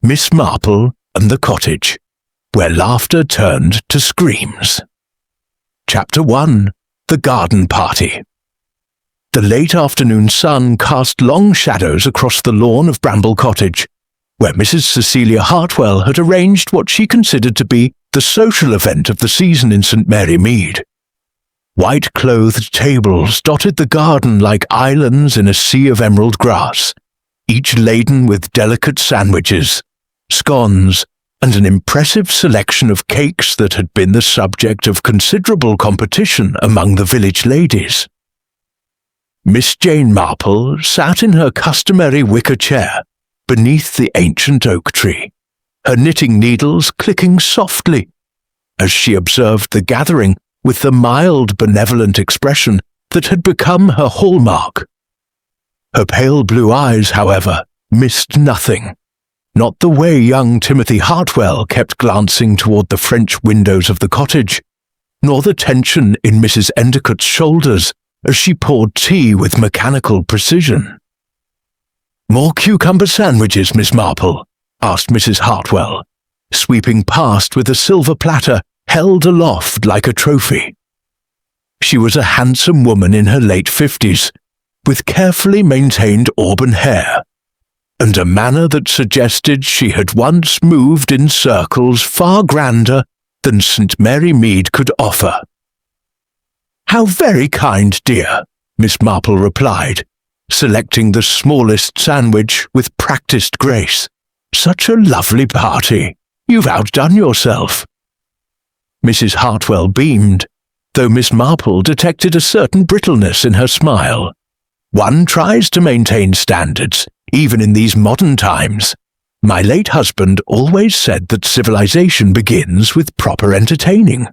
Miss Marple and the Cottage, where laughter turned to screams. Chapter 1. The Garden Party. The late afternoon sun cast long shadows across the lawn of Bramble Cottage, where Mrs. Cecilia Hartwell had arranged what she considered to be the social event of the season in St. Mary Mead. White-clothed tables dotted the garden like islands in a sea of emerald grass, each laden with delicate sandwiches, scones, and an impressive selection of cakes that had been the subject of considerable competition among the village ladies. Miss Jane Marple sat in her customary wicker chair beneath the ancient oak tree, her knitting needles clicking softly as she observed the gathering with the mild, benevolent expression that had become her hallmark. Her pale blue eyes, however, missed nothing, not the way young Timothy Hartwell kept glancing toward the French windows of the cottage, nor the tension in Mrs. Endicott's shoulders as she poured tea with mechanical precision. "More cucumber sandwiches, Miss Marple?" asked Mrs. Hartwell, sweeping past with a silver platter held aloft like a trophy. She was a handsome woman in her late 50s, with carefully maintained auburn hair, and a manner that suggested she had once moved in circles far grander than St. Mary Mead could offer. "How very kind, dear," Miss Marple replied, selecting the smallest sandwich with practiced grace. "Such a lovely party. You've outdone yourself." Mrs. Hartwell beamed, though Miss Marple detected a certain brittleness in her smile. "One tries to maintain standards, even in these modern times. My late husband always said that civilization begins with proper entertaining."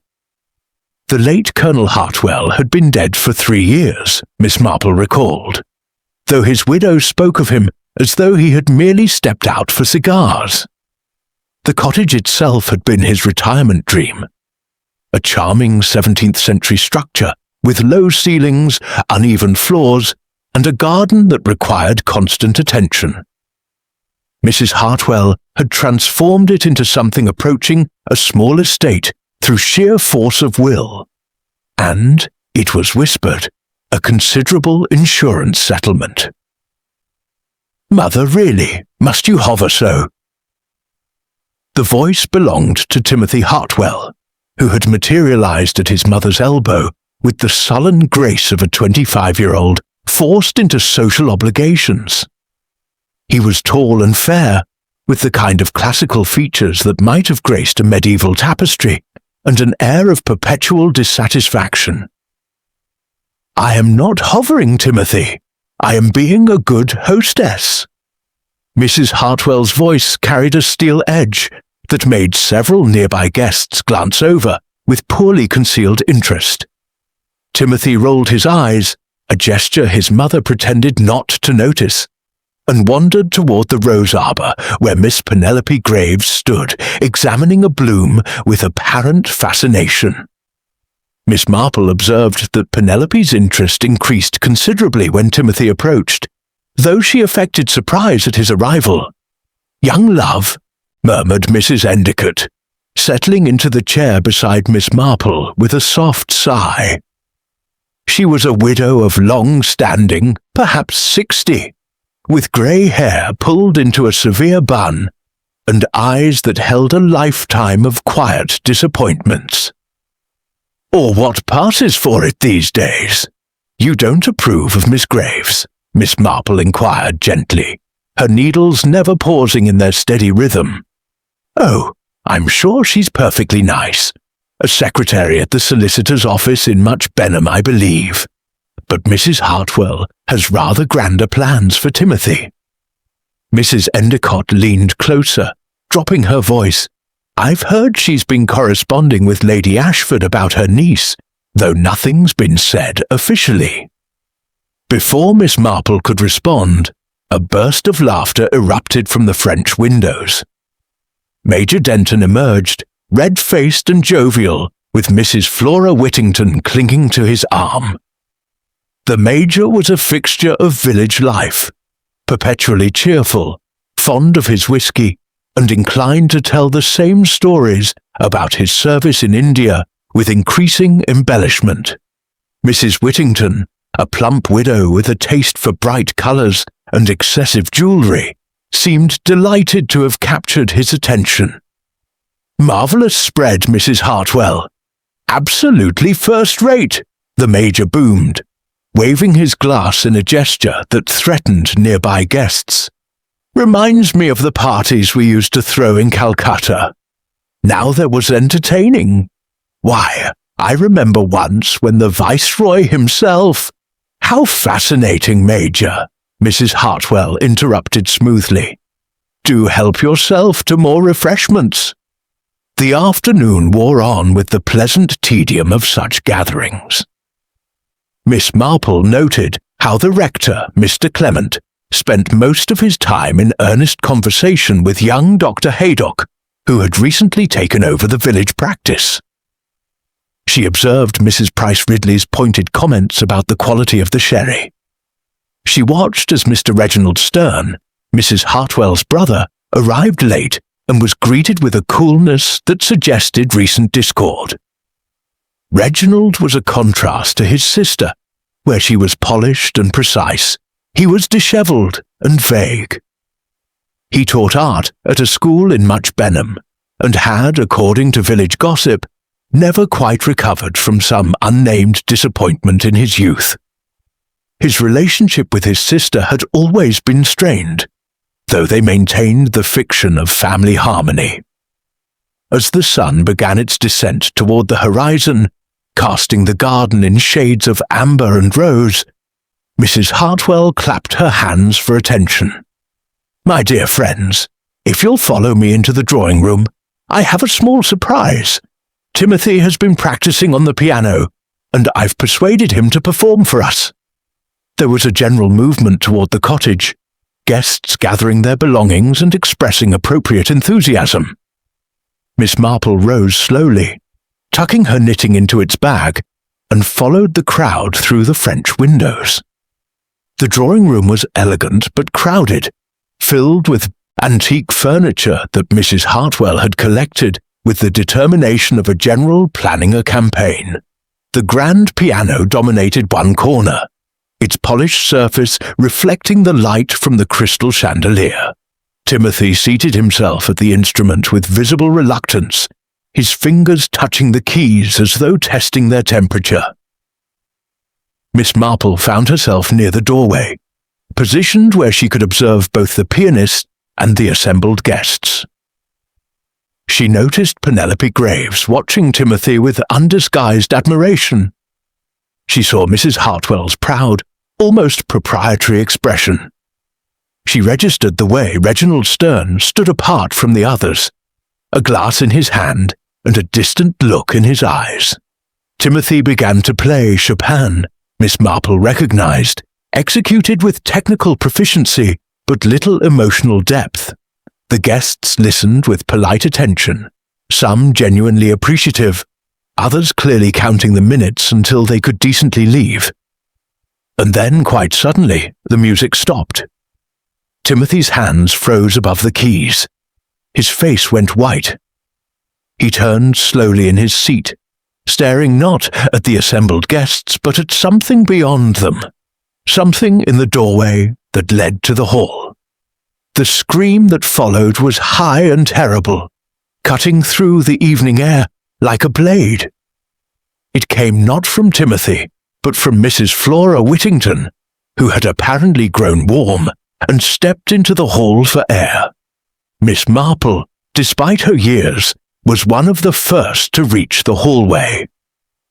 The late Colonel Hartwell had been dead for 3 years, Miss Marple recalled, though his widow spoke of him as though he had merely stepped out for cigars. The cottage itself had been his retirement dream. A charming 17th-century structure with low ceilings, uneven floors, and a garden that required constant attention. Mrs. Hartwell had transformed it into something approaching a small estate through sheer force of will, and, it was whispered, a considerable insurance settlement. "Mother, really, must you hover so?" The voice belonged to Timothy Hartwell, who had materialized at his mother's elbow with the sullen grace of a 25-year-old forced into social obligations. He was tall and fair, with the kind of classical features that might have graced a medieval tapestry, and an air of perpetual dissatisfaction. "I am not hovering, Timothy. I am being a good hostess." Mrs. Hartwell's voice carried a steel edge that made several nearby guests glance over with poorly concealed interest. Timothy rolled his eyes, a gesture his mother pretended not to notice, and wandered toward the rose arbor where Miss Penelope Graves stood, examining a bloom with apparent fascination. Miss Marple observed that Penelope's interest increased considerably when Timothy approached, though she affected surprise at his arrival. "Young love," murmured Mrs. Endicott, settling into the chair beside Miss Marple with a soft sigh. She was a widow of long standing, perhaps 60, with grey hair pulled into a severe bun, and eyes that held a lifetime of quiet disappointments. "Or what passes for it these days? You don't approve of Miss Graves?" Miss Marple inquired gently, her needles never pausing in their steady rhythm. "Oh, I'm sure she's perfectly nice. A secretary at the solicitor's office in Much Benham, I believe. But Mrs. Hartwell has rather grander plans for Timothy." Mrs. Endicott leaned closer, dropping her voice. "I've heard she's been corresponding with Lady Ashford about her niece, though nothing's been said officially." Before Miss Marple could respond, a burst of laughter erupted from the French windows. Major Denton emerged, red-faced and jovial, with Mrs. Flora Whittington clinging to his arm. The Major was a fixture of village life, perpetually cheerful, fond of his whisky, and inclined to tell the same stories about his service in India with increasing embellishment. Mrs. Whittington, a plump widow with a taste for bright colours and excessive jewellery, seemed delighted to have captured his attention. "Marvellous spread, Mrs. Hartwell. Absolutely first-rate," the Major boomed, waving his glass in a gesture that threatened nearby guests. "Reminds me of the parties we used to throw in Calcutta. Now there was entertaining. Why, I remember once when the Viceroy himself—" "How fascinating, Major," Mrs. Hartwell interrupted smoothly. "Do help yourself to more refreshments." The afternoon wore on with the pleasant tedium of such gatherings. Miss Marple noted how the rector, Mr. Clement, spent most of his time in earnest conversation with young Dr. Haydock, who had recently taken over the village practice. She observed Mrs. Price Ridley's pointed comments about the quality of the sherry. She watched as Mr. Reginald Stern, Mrs. Hartwell's brother, arrived late and was greeted with a coolness that suggested recent discord. Reginald was a contrast to his sister, where she was polished and precise. He was dishevelled and vague. He taught art at a school in Much Benham, and had, according to village gossip, never quite recovered from some unnamed disappointment in his youth. His relationship with his sister had always been strained, though they maintained the fiction of family harmony. As the sun began its descent toward the horizon, casting the garden in shades of amber and rose, Mrs. Hartwell clapped her hands for attention. "My dear friends, if you'll follow me into the drawing-room, I have a small surprise. Timothy has been practicing on the piano, and I've persuaded him to perform for us." There was a general movement toward the cottage, guests gathering their belongings and expressing appropriate enthusiasm. Miss Marple rose slowly, tucking her knitting into its bag, and followed the crowd through the French windows. The drawing-room was elegant but crowded, filled with antique furniture that Mrs. Hartwell had collected with the determination of a general planning a campaign. The grand piano dominated one corner, its polished surface reflecting the light from the crystal chandelier. Timothy seated himself at the instrument with visible reluctance, his fingers touching the keys as though testing their temperature. Miss Marple found herself near the doorway, positioned where she could observe both the pianist and the assembled guests. She noticed Penelope Graves watching Timothy with undisguised admiration. She saw Mrs. Hartwell's proud, almost proprietary expression. She registered the way Reginald Stern stood apart from the others, a glass in his hand and a distant look in his eyes. Timothy began to play Chopin, Miss Marple recognized, executed with technical proficiency but little emotional depth. The guests listened with polite attention, some genuinely appreciative, others clearly counting the minutes until they could decently leave. And then, quite suddenly, the music stopped. Timothy's hands froze above the keys. His face went white. He turned slowly in his seat, staring not at the assembled guests but at something beyond them, something in the doorway that led to the hall. The scream that followed was high and terrible, cutting through the evening air like a blade. It came not from Timothy, but from Mrs. Flora Whittington, who had apparently grown warm and stepped into the hall for air. Miss Marple, despite her years, was one of the first to reach the hallway.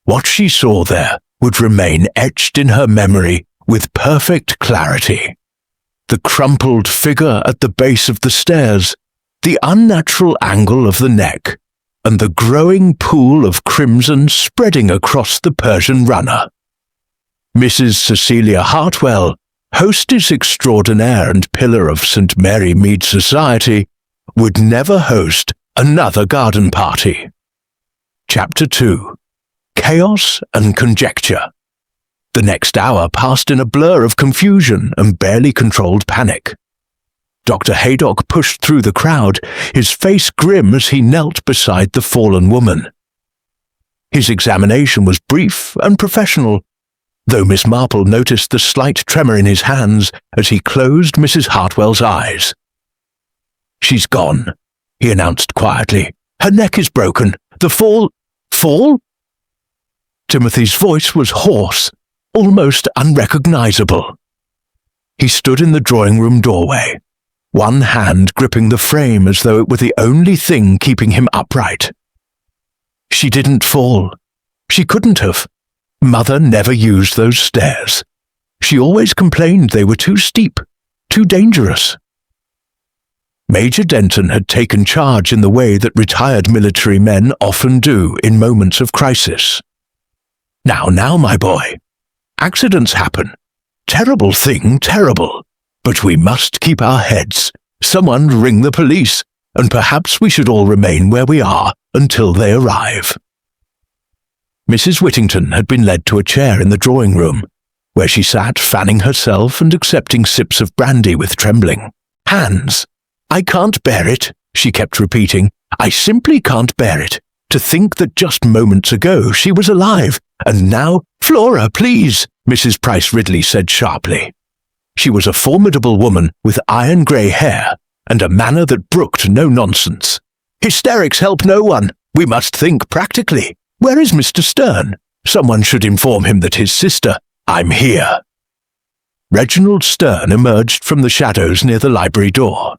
What she saw there would remain etched in her memory with perfect clarity. The crumpled figure at the base of the stairs, the unnatural angle of the neck, and the growing pool of crimson spreading across the Persian runner. Mrs. Cecilia Hartwell, hostess extraordinaire and pillar of St. Mary Mead Society, would never host another garden party. Chapter 2. Chaos and Conjecture. The next hour passed in a blur of confusion and barely controlled panic. Dr. Haydock pushed through the crowd, his face grim as he knelt beside the fallen woman. His examination was brief and professional, though Miss Marple noticed the slight tremor in his hands as he closed Mrs. Hartwell's eyes. "She's gone," he announced quietly. "Her neck is broken. The fall—" "Fall?" Timothy's voice was hoarse, almost unrecognizable. He stood in the drawing-room doorway, one hand gripping the frame as though it were the only thing keeping him upright. She didn't fall. She couldn't have. Mother never used those stairs. She always complained they were too steep, too dangerous. Major Denton had taken charge in the way that retired military men often do in moments of crisis. Now, my boy. Accidents happen. Terrible thing, terrible. But we must keep our heads. Someone ring the police, and perhaps we should all remain where we are until they arrive. Mrs. Whittington had been led to a chair in the drawing-room, where she sat fanning herself and accepting sips of brandy with trembling hands. "I can't bear it," she kept repeating. "I simply can't bear it. To think that just moments ago she was alive, and now—" "Flora, please," Mrs. Price Ridley said sharply. She was a formidable woman with iron-grey hair and a manner that brooked no nonsense. "Hysterics help no one. We must think practically. Where is Mr. Stern? Someone should inform him that his sister—" "I'm here." Reginald Stern emerged from the shadows near the library door.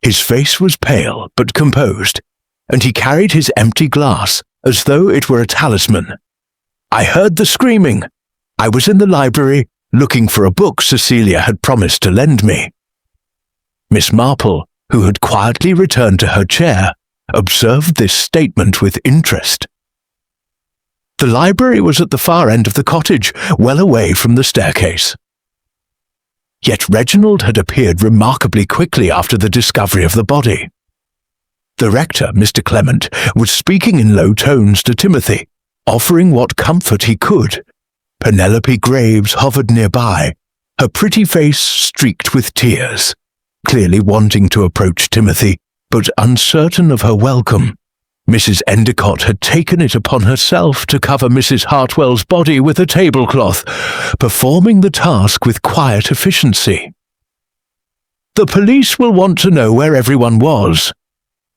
His face was pale but composed, and he carried his empty glass as though it were a talisman. "I heard the screaming. I was in the library looking for a book Cecilia had promised to lend me." Miss Marple, who had quietly returned to her chair, observed this statement with interest. The library was at the far end of the cottage, well away from the staircase. Yet Reginald had appeared remarkably quickly after the discovery of the body. The rector, Mr. Clement, was speaking in low tones to Timothy, offering what comfort he could. Penelope Graves hovered nearby, her pretty face streaked with tears, clearly wanting to approach Timothy, but uncertain of her welcome. Mrs. Endicott had taken it upon herself to cover Mrs. Hartwell's body with a tablecloth, performing the task with quiet efficiency. "The police will want to know where everyone was,"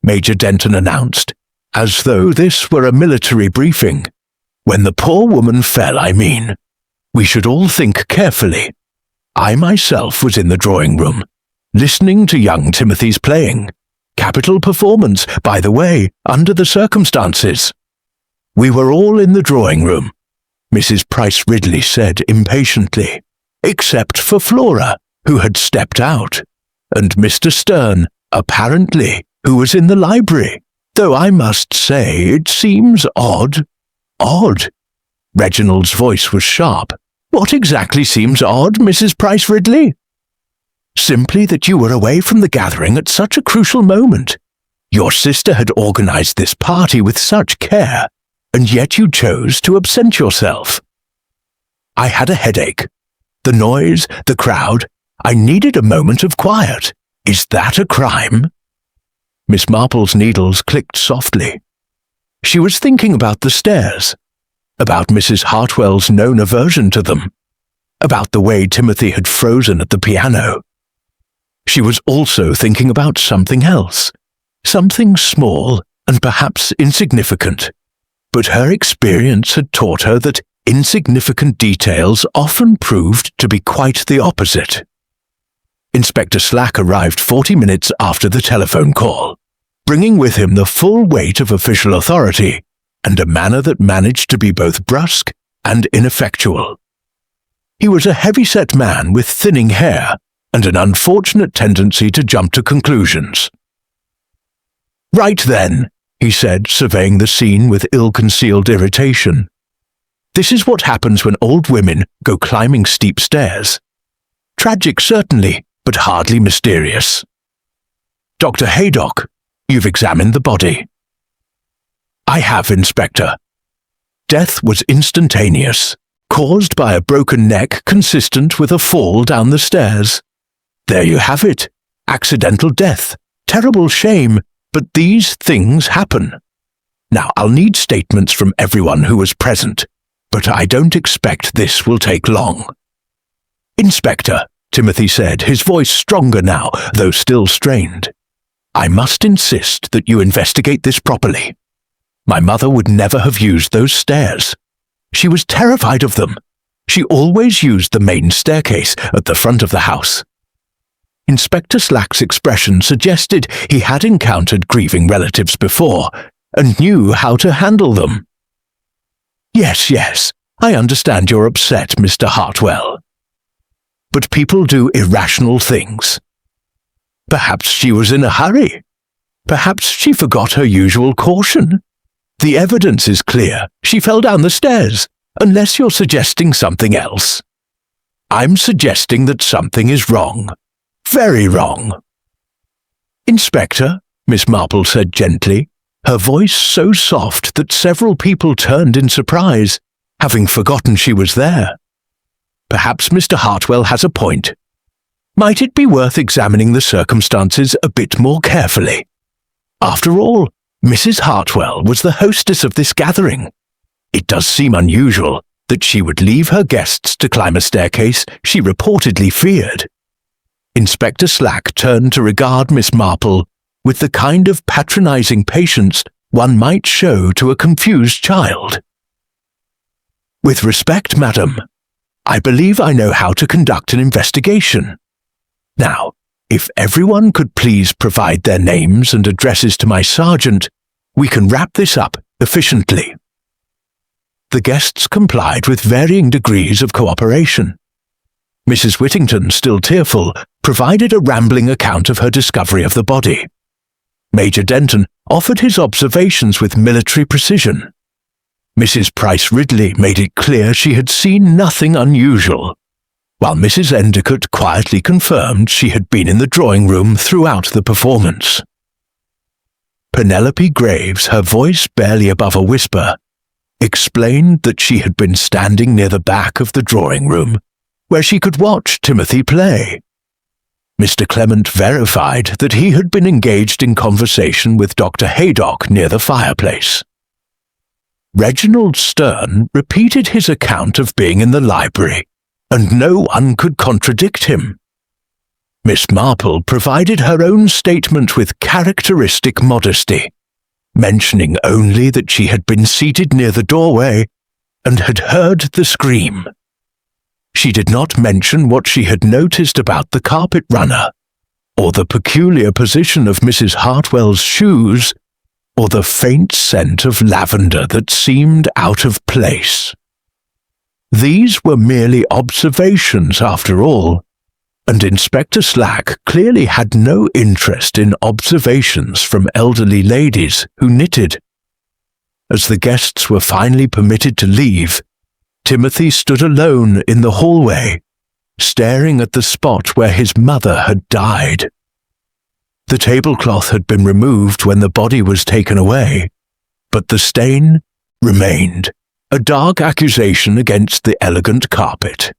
Major Denton announced, as though this were a military briefing. "When the poor woman fell, I mean. We should all think carefully. I myself was in the drawing-room, listening to young Timothy's playing. Capital performance, by the way, under the circumstances." "We were all in the drawing-room," Mrs. Price Ridley said impatiently, "except for Flora, who had stepped out, and Mr. Stern, apparently, who was in the library, though I must say it seems odd." "Odd?" Reginald's voice was sharp. "What exactly seems odd, Mrs. Price Ridley?" "Simply that you were away from the gathering at such a crucial moment. Your sister had organized this party with such care, and yet you chose to absent yourself." "I had a headache. The noise, the crowd, I needed a moment of quiet. Is that a crime?" Miss Marple's needles clicked softly. She was thinking about the stairs, about Mrs. Hartwell's known aversion to them, about the way Timothy had frozen at the piano. She was also thinking about something else, something small and perhaps insignificant, but her experience had taught her that insignificant details often proved to be quite the opposite. Inspector Slack arrived 40 minutes after the telephone call, bringing with him the full weight of official authority and a manner that managed to be both brusque and ineffectual. He was a heavy-set man with thinning hair and an unfortunate tendency to jump to conclusions. "Right then," he said, surveying the scene with ill-concealed irritation. "This is what happens when old women go climbing steep stairs. Tragic, certainly, but hardly mysterious. Dr. Haydock, you've examined the body." "I have, Inspector. Death was instantaneous, caused by a broken neck consistent with a fall down the stairs. There you have it. accidental death, terrible shame, but these things happen. Now, I'll need statements from everyone who was present, but I don't expect this will take long." "Inspector," Timothy said, his voice stronger now, though still strained, "I must insist that you investigate this properly. My mother would never have used those stairs. She was terrified of them. She always used the main staircase at the front of the house." Inspector Slack's expression suggested he had encountered grieving relatives before and knew how to handle them. Yes, I understand you're upset, Mr. Hartwell. But people do irrational things. Perhaps she was in a hurry. Perhaps she forgot her usual caution. The evidence is clear. She fell down the stairs, unless you're suggesting something else. I'm suggesting that something is wrong. Very wrong." "Inspector," Miss Marple said gently, her voice so soft that several people turned in surprise, having forgotten she was there. "Perhaps Mr. Hartwell has a point. Might it be worth examining the circumstances a bit more carefully? After all, Mrs. Hartwell was the hostess of this gathering. It does seem unusual that she would leave her guests to climb a staircase she reportedly feared." Inspector Slack turned to regard Miss Marple with the kind of patronizing patience one might show to a confused child. "With respect, madam, I believe I know how to conduct an investigation. Now, if everyone could please provide their names and addresses to my sergeant, we can wrap this up efficiently." The guests complied with varying degrees of cooperation. Mrs. Whittington, still tearful, provided a rambling account of her discovery of the body. Major Denton offered his observations with military precision. Mrs. Price Ridley made it clear she had seen nothing unusual, while Mrs. Endicott quietly confirmed she had been in the drawing room throughout the performance. Penelope Graves, her voice barely above a whisper, explained that she had been standing near the back of the drawing room, where she could watch Timothy play. Mr. Clement verified that he had been engaged in conversation with Dr. Haydock near the fireplace. Reginald Stern repeated his account of being in the library, and no one could contradict him. Miss Marple provided her own statement with characteristic modesty, mentioning only that she had been seated near the doorway and had heard the scream. She did not mention what she had noticed about the carpet runner, or the peculiar position of Mrs. Hartwell's shoes, or the faint scent of lavender that seemed out of place. These were merely observations after all, and Inspector Slack clearly had no interest in observations from elderly ladies who knitted. As the guests were finally permitted to leave, Timothy stood alone in the hallway, staring at the spot where his mother had died. The tablecloth had been removed when the body was taken away, but the stain remained, a dark accusation against the elegant carpet.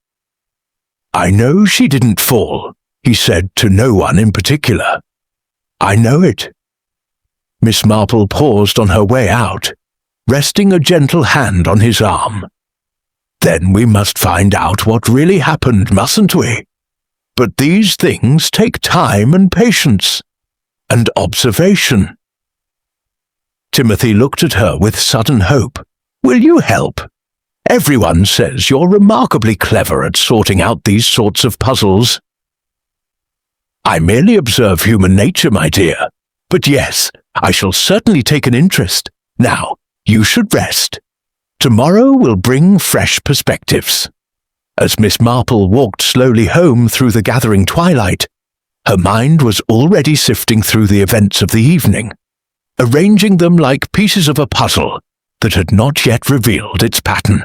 "I know she didn't fall," he said to no one in particular. "I know it." Miss Marple paused on her way out, resting a gentle hand on his arm. "Then we must find out what really happened, mustn't we? But these things take time and patience, and observation." Timothy looked at her with sudden hope. "Will you help? Everyone says you're remarkably clever at sorting out these sorts of puzzles." "I merely observe human nature, my dear. But yes, I shall certainly take an interest. Now, you should rest. Tomorrow will bring fresh perspectives." As Miss Marple walked slowly home through the gathering twilight, her mind was already sifting through the events of the evening, arranging them like pieces of a puzzle that had not yet revealed its pattern.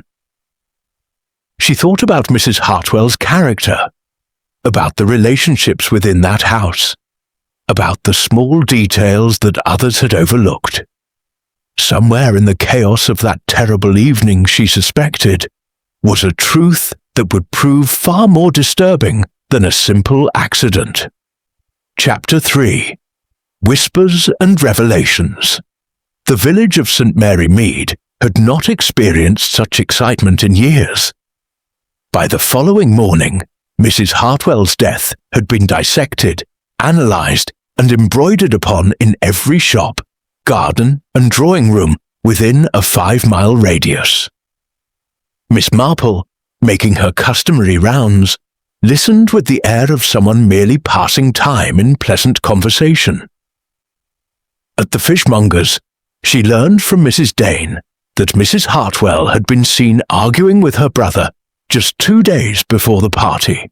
She thought about Mrs. Hartwell's character, about the relationships within that house, about the small details that others had overlooked. Somewhere in the chaos of that terrible evening, she suspected, was a truth that would prove far more disturbing than a simple accident. Chapter 3. Whispers and Revelations. The village of St. Mary Mead had not experienced such excitement in years. By the following morning, Mrs. Hartwell's death had been dissected, analysed, and embroidered upon in every shop, garden, and drawing room within a 5-mile radius. Miss Marple, making her customary rounds, listened with the air of someone merely passing time in pleasant conversation. At the fishmonger's, she learned from Mrs. Dane that Mrs. Hartwell had been seen arguing with her brother just 2 days before the party.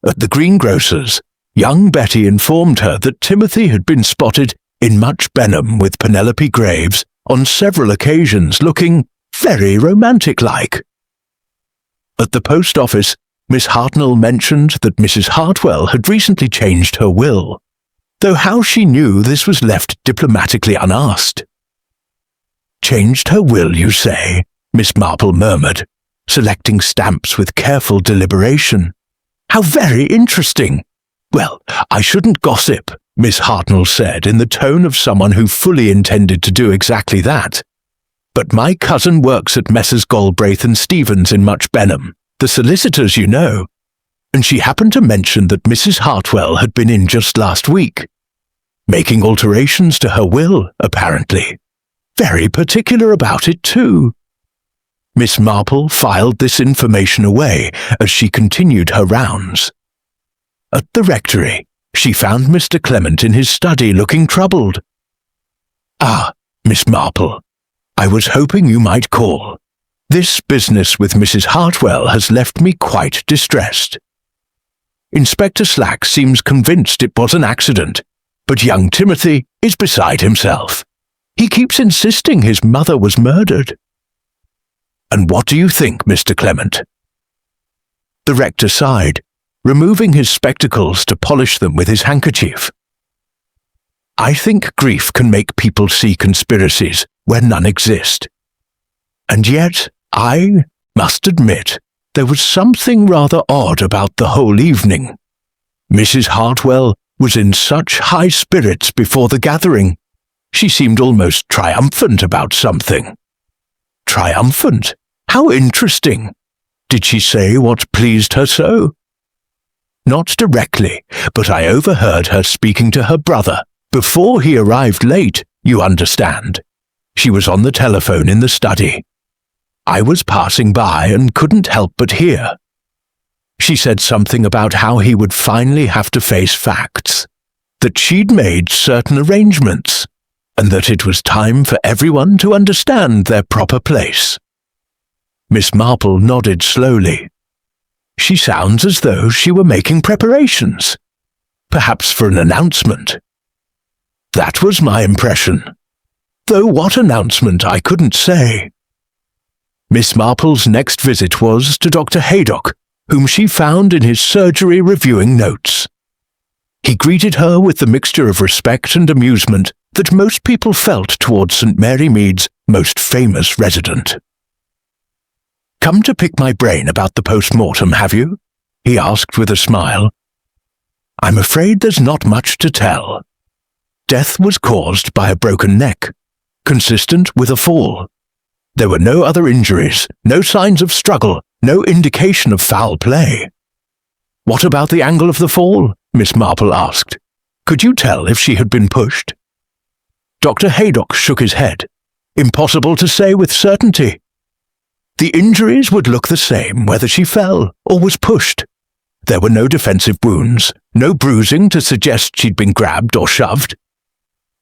At the greengrocer's, young Betty informed her that Timothy had been spotted in Much Benham with Penelope Graves on several occasions, looking very romantic-like. At the post office, Miss Hartnell mentioned that Mrs. Hartwell had recently changed her will, though how she knew this was left diplomatically unasked. "Changed her will, you say?" Miss Marple murmured, selecting stamps with careful deliberation. "How very interesting! Well, I shouldn't gossip," Miss Hartnell said in the tone of someone who fully intended to do exactly that. "But my cousin works at Messrs. Galbraith and Stevens in Much Benham, the solicitors, you know, and she happened to mention that Mrs. Hartwell had been in just last week, making alterations to her will, apparently. Very particular about it, too." Miss Marple filed this information away as she continued her rounds. At the rectory, she found Mr. Clement in his study looking troubled. "Ah, Miss Marple, I was hoping you might call. This business with Mrs. Hartwell has left me quite distressed. Inspector Slack seems convinced it was an accident, but young Timothy is beside himself. He keeps insisting his mother was murdered." "And what do you think, Mr. Clement?" The rector sighed, removing his spectacles to polish them with his handkerchief. "I think grief can make people see conspiracies where none exist. And yet, I must admit, there was something rather odd about the whole evening. Mrs. Hartwell was in such high spirits before the gathering. She seemed almost triumphant about something." "Triumphant? How interesting! Did she say what pleased her so?" "Not directly, but I overheard her speaking to her brother, before he arrived late, you understand. She was on the telephone in the study. I was passing by and couldn't help but hear. She said something about how he would finally have to face facts, that she'd made certain arrangements, and that it was time for everyone to understand their proper place." Miss Marple nodded slowly. "She sounds as though she were making preparations, perhaps for an announcement." "That was my impression, though what announcement I couldn't say." Miss Marple's next visit was to Dr. Haydock, whom she found in his surgery reviewing notes. He greeted her with the mixture of respect and amusement that most people felt towards St. Mary Mead's most famous resident. "Come to pick my brain about the post-mortem, have you?" he asked with a smile. "I'm afraid there's not much to tell. Death was caused by a broken neck, consistent with a fall. There were no other injuries, no signs of struggle, no indication of foul play." "What about the angle of the fall?" Miss Marple asked. "Could you tell if she had been pushed?" Dr. Haydock shook his head. "Impossible to say with certainty. The injuries would look the same whether she fell or was pushed. There were no defensive wounds, no bruising to suggest she'd been grabbed or shoved.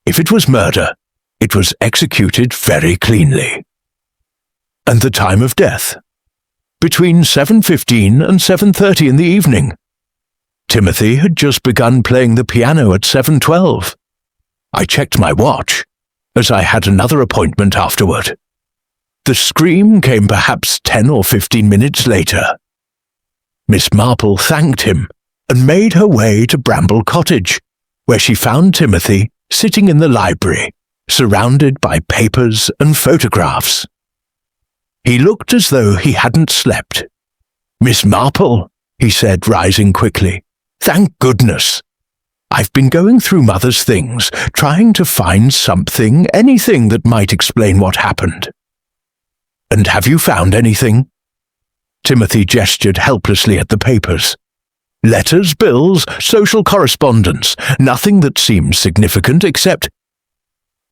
If it was murder, it was executed very cleanly." "And the time of death?" "Between 7:15 and 7:30 in the evening. Timothy had just begun playing the piano at 7:12. I checked my watch, as I had another appointment afterward. The scream came perhaps 10 or 15 minutes later." Miss Marple thanked him and made her way to Bramble Cottage, where she found Timothy sitting in the library, surrounded by papers and photographs. He looked as though he hadn't slept. "Miss Marple," he said, rising quickly, "thank goodness. I've been going through Mother's things, trying to find something, anything that might explain what happened. And have you found anything? Timothy gestured helplessly at the papers. Letters, bills, social correspondence, nothing that seemed significant except...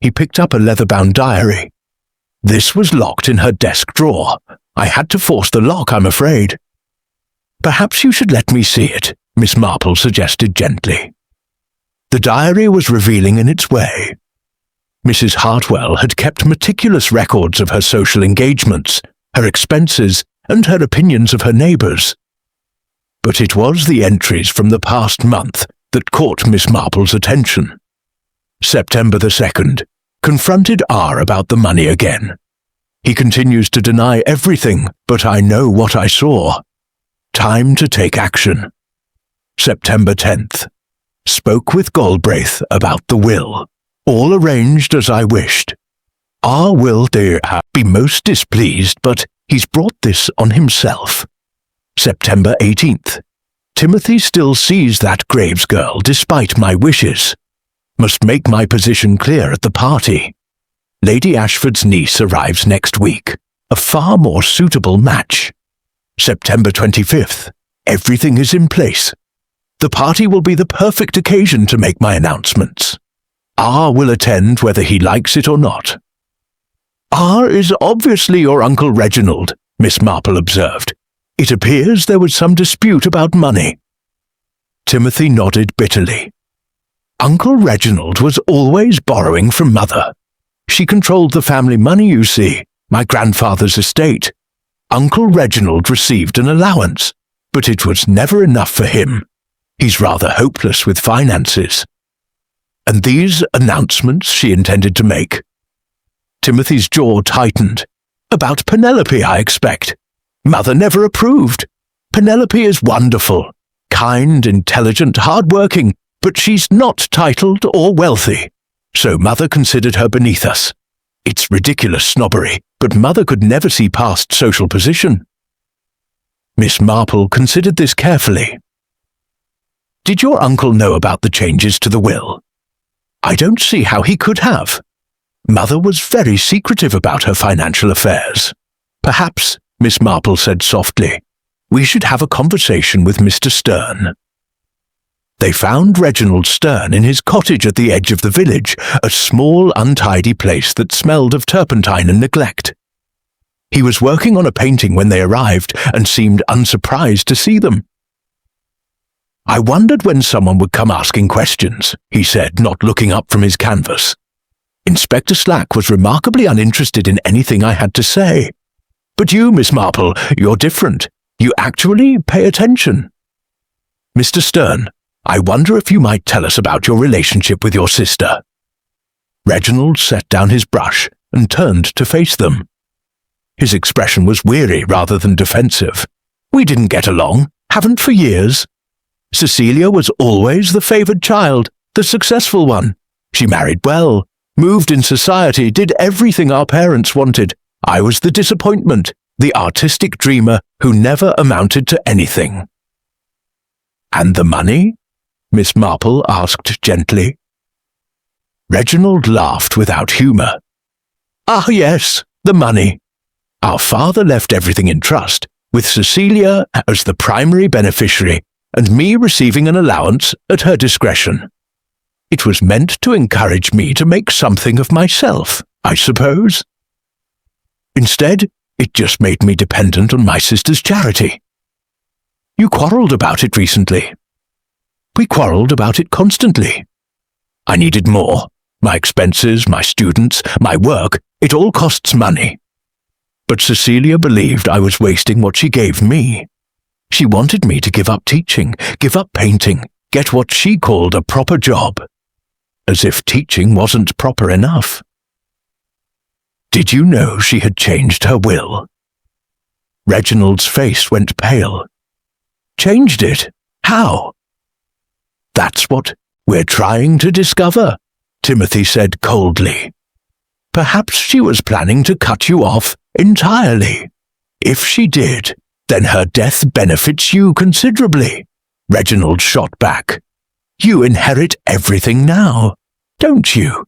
He picked up a leather-bound diary. This was locked in her desk drawer. I had to force the lock, I'm afraid. Perhaps you should let me see it, Miss Marple suggested gently. The diary was revealing in its way. Mrs. Hartwell had kept meticulous records of her social engagements, her expenses, and her opinions of her neighbours. But it was the entries from the past month that caught Miss Marple's attention. September the 2nd, confronted R about the money again. He continues to deny everything, but I know what I saw. Time to take action. September 10th. Spoke with Galbraith about the will. All arranged as I wished. R will be most displeased, but he's brought this on himself. September 18th. Timothy still sees that Graves girl despite my wishes. Must make my position clear at the party. Lady Ashford's niece arrives next week. A far more suitable match. September 25th. Everything is in place. The party will be the perfect occasion to make my announcements. R will attend whether he likes it or not. R is obviously your Uncle Reginald, Miss Marple observed. It appears there was some dispute about money. Timothy nodded bitterly. Uncle Reginald was always borrowing from Mother. She controlled the family money, you see, my grandfather's estate. Uncle Reginald received an allowance, but it was never enough for him. He's rather hopeless with finances. And these announcements she intended to make? Timothy's jaw tightened. About Penelope, I expect. Mother never approved. Penelope is wonderful, kind, intelligent, hard-working, but she's not titled or wealthy, so Mother considered her beneath us. It's ridiculous snobbery, but Mother could never see past social position. Miss Marple considered this carefully. Did your uncle know about the changes to the will? I don't see how he could have. Mother was very secretive about her financial affairs. Perhaps, Miss Marple said softly, we should have a conversation with Mr. Stern. They found Reginald Stern in his cottage at the edge of the village, a small, untidy place that smelled of turpentine and neglect. He was working on a painting when they arrived and seemed unsurprised to see them. I wondered when someone would come asking questions, he said, not looking up from his canvas. Inspector Slack was remarkably uninterested in anything I had to say. But you, Miss Marple, you're different. You actually pay attention. Mr. Stern, I wonder if you might tell us about your relationship with your sister. Reginald set down his brush and turned to face them. His expression was weary rather than defensive. We didn't get along, haven't for years. Cecilia was always the favoured child, the successful one. She married well, moved in society, did everything our parents wanted. I was the disappointment, the artistic dreamer who never amounted to anything. And the money? Miss Marple asked gently. Reginald laughed without humour. Ah, yes, the money. Our father left everything in trust, with Cecilia as the primary beneficiary, and me receiving an allowance at her discretion. It was meant to encourage me to make something of myself, I suppose. Instead, it just made me dependent on my sister's charity. You quarrelled about it recently. We quarrelled about it constantly. I needed more. My expenses, my students, my work, it all costs money. But Cecilia believed I was wasting what she gave me. She wanted me to give up teaching, give up painting, get what she called a proper job. As if teaching wasn't proper enough. Did you know she had changed her will? Reginald's face went pale. Changed it? How? That's what we're trying to discover, Timothy said coldly. Perhaps she was planning to cut you off entirely. If she did, then her death benefits you considerably. Reginald shot back. You inherit everything now, don't you?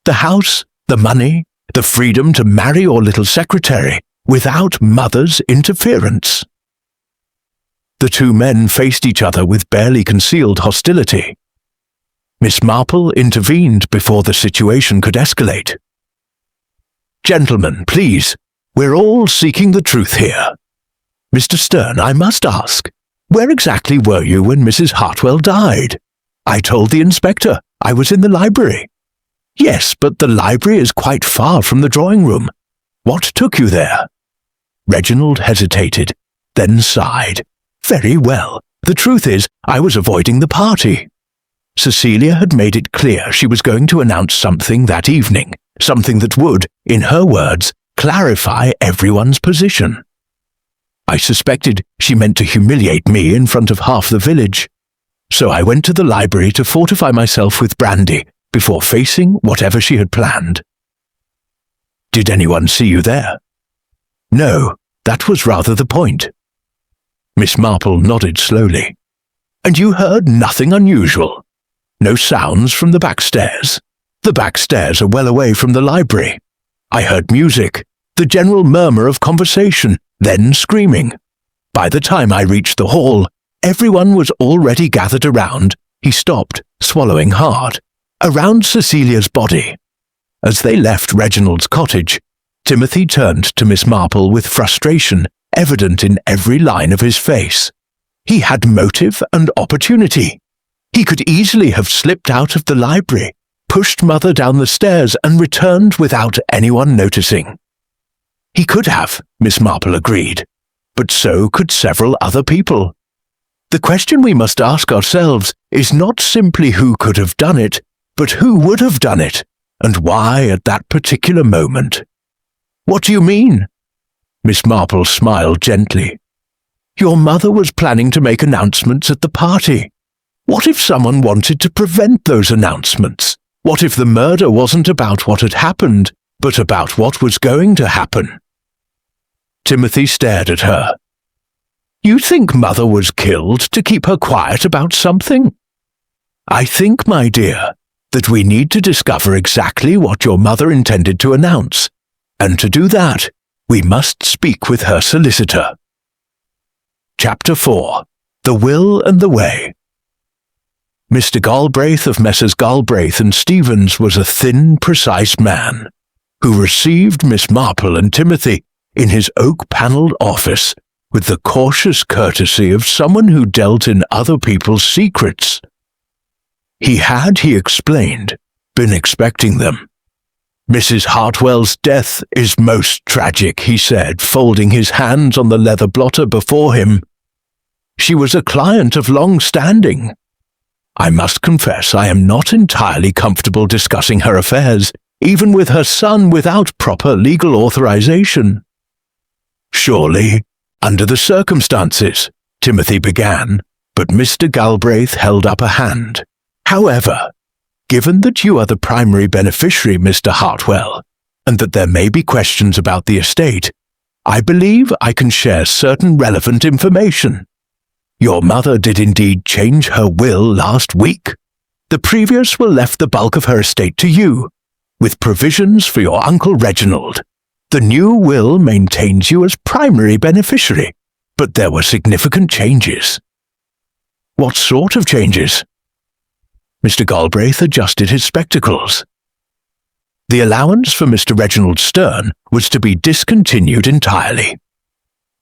The house, the money, the freedom to marry your little secretary without mother's interference." The two men faced each other with barely concealed hostility. Miss Marple intervened before the situation could escalate. "Gentlemen, please, we're all seeking the truth here. Mr. Stern, I must ask, where exactly were you when Mrs. Hartwell died? I told the inspector I was in the library." "Yes, but the library is quite far from the drawing room. What took you there?" Reginald hesitated, then sighed. "Very well. The truth is, I was avoiding the party. Cecilia had made it clear she was going to announce something that evening, something that would, in her words, clarify everyone's position. I suspected she meant to humiliate me in front of half the village, so I went to the library to fortify myself with brandy before facing whatever she had planned." "Did anyone see you there?" "No, that was rather the point." Miss Marple nodded slowly. "And you heard nothing unusual? No sounds from the back stairs? The back stairs are well away from the library. I heard music, the general murmur of conversation, then screaming. By the time I reached the hall, everyone was already gathered around," he stopped, swallowing hard, "around Cecilia's body." As they left Reginald's cottage, Timothy turned to Miss Marple with frustration evident in every line of his face. He had motive and opportunity. He could easily have slipped out of the library, pushed Mother down the stairs, and returned without anyone noticing. He could have, Miss Marple agreed, but so could several other people. The question we must ask ourselves is not simply who could have done it, but who would have done it, and why at that particular moment. "What do you mean?" Miss Marple smiled gently. "Your mother was planning to make announcements at the party. What if someone wanted to prevent those announcements? What if the murder wasn't about what had happened, but about what was going to happen?" Timothy stared at her. "You think Mother was killed to keep her quiet about something?" "I think, my dear, that we need to discover exactly what your mother intended to announce, and to do that, we must speak with her solicitor." Chapter 4. The Will and the Way. Mr. Galbraith of Messrs. Galbraith and Stevens was a thin, precise man, who received Miss Marple and Timothy in his oak-panelled office with the cautious courtesy of someone who dealt in other people's secrets. He had, he explained, been expecting them. "Mrs. Hartwell's death is most tragic," he said, folding his hands on the leather blotter before him. "She was a client of long standing. I must confess I am not entirely comfortable discussing her affairs, even with her son, without proper legal authorization." "Surely, under the circumstances," Timothy began, but Mr. Galbraith held up a hand. "However, given that you are the primary beneficiary, Mr. Hartwell, and that there may be questions about the estate, I believe I can share certain relevant information. Your mother did indeed change her will last week. The previous will left the bulk of her estate to you, with provisions for your Uncle Reginald. The new will maintains you as primary beneficiary, but there were significant changes." "What sort of changes?" Mr. Galbraith adjusted his spectacles. The allowance for Mr. Reginald Stern was to be discontinued entirely.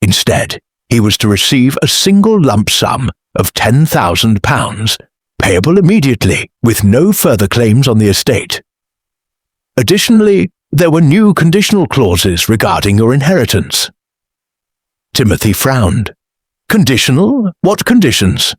Instead, he was to receive a single lump sum of £10,000, payable immediately, with no further claims on the estate. Additionally, there were new conditional clauses regarding your inheritance. Timothy frowned. "Conditional? What conditions?"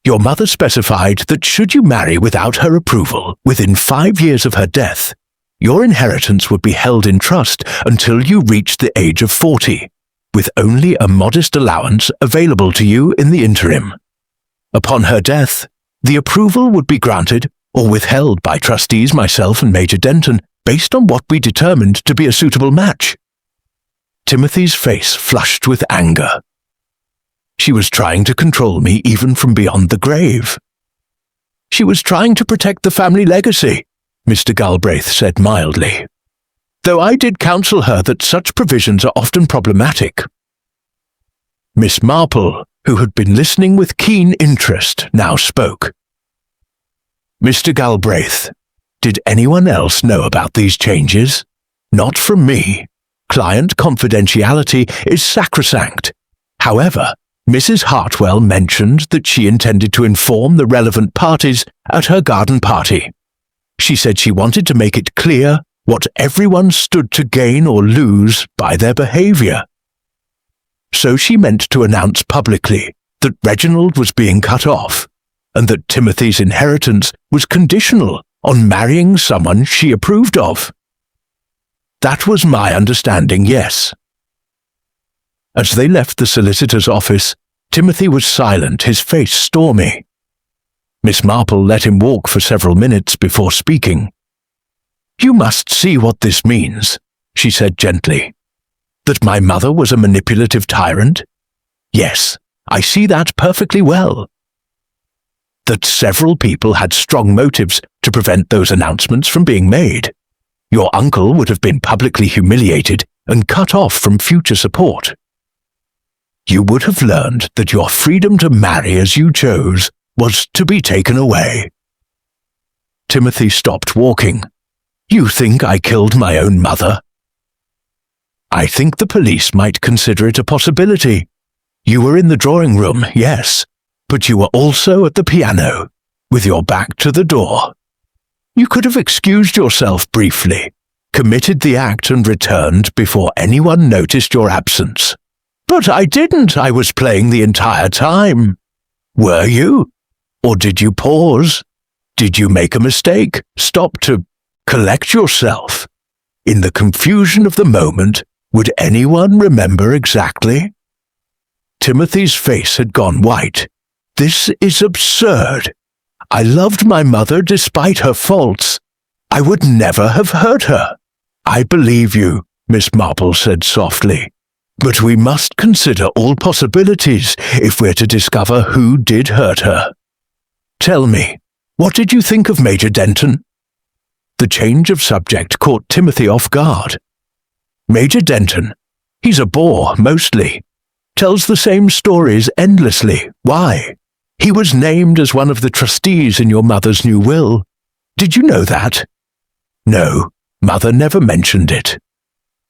"Your mother specified that should you marry without her approval within 5 years of her death, your inheritance would be held in trust until you reached the age of 40, with only a modest allowance available to you in the interim. Upon her death, the approval would be granted or withheld by trustees, myself and Major Denton, based on what we determined to be a suitable match." Timothy's face flushed with anger. She was trying to control me even from beyond the grave. She was trying to protect the family legacy, Mr. Galbraith said mildly, though I did counsel her that such provisions are often problematic. Miss Marple, who had been listening with keen interest, now spoke. Mr. Galbraith, did anyone else know about these changes? Not from me. Client confidentiality is sacrosanct. However, Mrs. Hartwell mentioned that she intended to inform the relevant parties at her garden party. She said she wanted to make it clear what everyone stood to gain or lose by their behaviour. So she meant to announce publicly that Reginald was being cut off, and that Timothy's inheritance was conditional on marrying someone she approved of. That was my understanding, yes. As they left the solicitor's office, Timothy was silent, his face stormy. Miss Marple let him walk for several minutes before speaking. You must see what this means, she said gently. That my mother was a manipulative tyrant? Yes, I see that perfectly well. That several people had strong motives to prevent those announcements from being made. Your uncle would have been publicly humiliated and cut off from future support. You would have learned that your freedom to marry as you chose was to be taken away. Timothy stopped walking. You think I killed my own mother? I think the police might consider it a possibility. You were in the drawing room, yes, but you were also at the piano, with your back to the door. You could have excused yourself briefly, committed the act and returned before anyone noticed your absence. But I didn't. I was playing the entire time. Were you? Or did you pause? Did you make a mistake? Stop to collect yourself? In the confusion of the moment, would anyone remember exactly? Timothy's face had gone white. This is absurd. I loved my mother despite her faults. I would never have hurt her. I believe you, Miss Marple said softly. But we must consider all possibilities if we're to discover who did hurt her. Tell me, what did you think of Major Denton? The change of subject caught Timothy off guard. Major Denton, he's a bore, mostly. Tells the same stories endlessly. Why? He was named as one of the trustees in your mother's new will. Did you know that? No, Mother never mentioned it.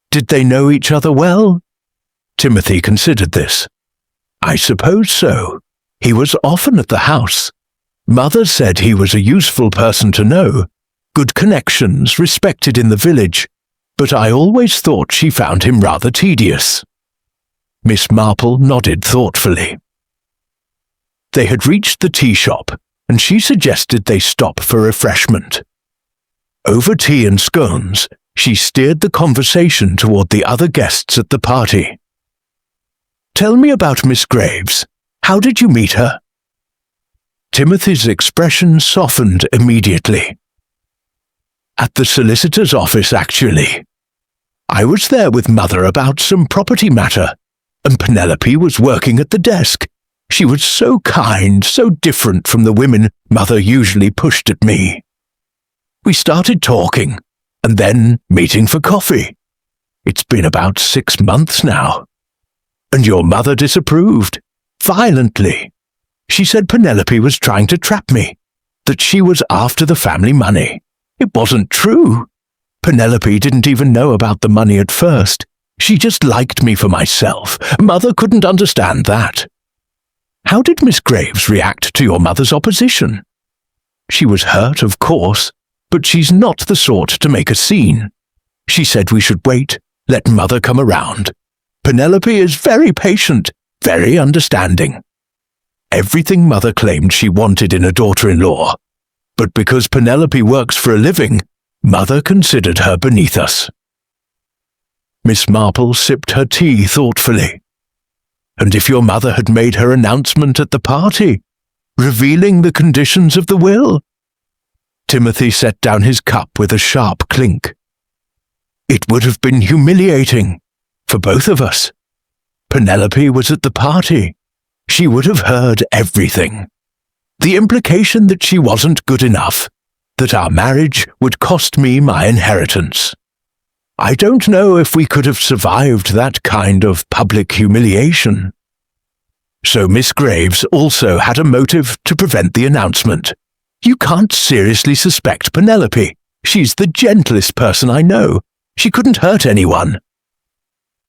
Did they know each other well? Timothy considered this. I suppose so. He was often at the house. Mother said he was a useful person to know. Good connections, respected in the village. But I always thought she found him rather tedious. Miss Marple nodded thoughtfully. They had reached the tea shop, and she suggested they stop for refreshment. Over tea and scones, she steered the conversation toward the other guests at the party. Tell me about Miss Graves. How did you meet her? Timothy's expression softened immediately. At the solicitor's office, actually. I was there with Mother about some property matter, and Penelope was working at the desk. She was so kind, so different from the women Mother usually pushed at me. We started talking, and then meeting for coffee. It's been about 6 months now. And your mother disapproved, violently. She said Penelope was trying to trap me, that she was after the family money. It wasn't true. Penelope didn't even know about the money at first. She just liked me for myself. Mother couldn't understand that. How did Miss Graves react to your mother's opposition? She was hurt, of course, but she's not the sort to make a scene. She said we should wait, let Mother come around. Penelope is very patient, very understanding. Everything Mother claimed she wanted in a daughter-in-law. But because Penelope works for a living, Mother considered her beneath us. Miss Marple sipped her tea thoughtfully. And if your mother had made her announcement at the party, revealing the conditions of the will? Timothy set down his cup with a sharp clink. It would have been humiliating, for both of us. Penelope was at the party. She would have heard everything. The implication that she wasn't good enough, that our marriage would cost me my inheritance. I don't know if we could have survived that kind of public humiliation. So Miss Graves also had a motive to prevent the announcement. You can't seriously suspect Penelope. She's the gentlest person I know. She couldn't hurt anyone.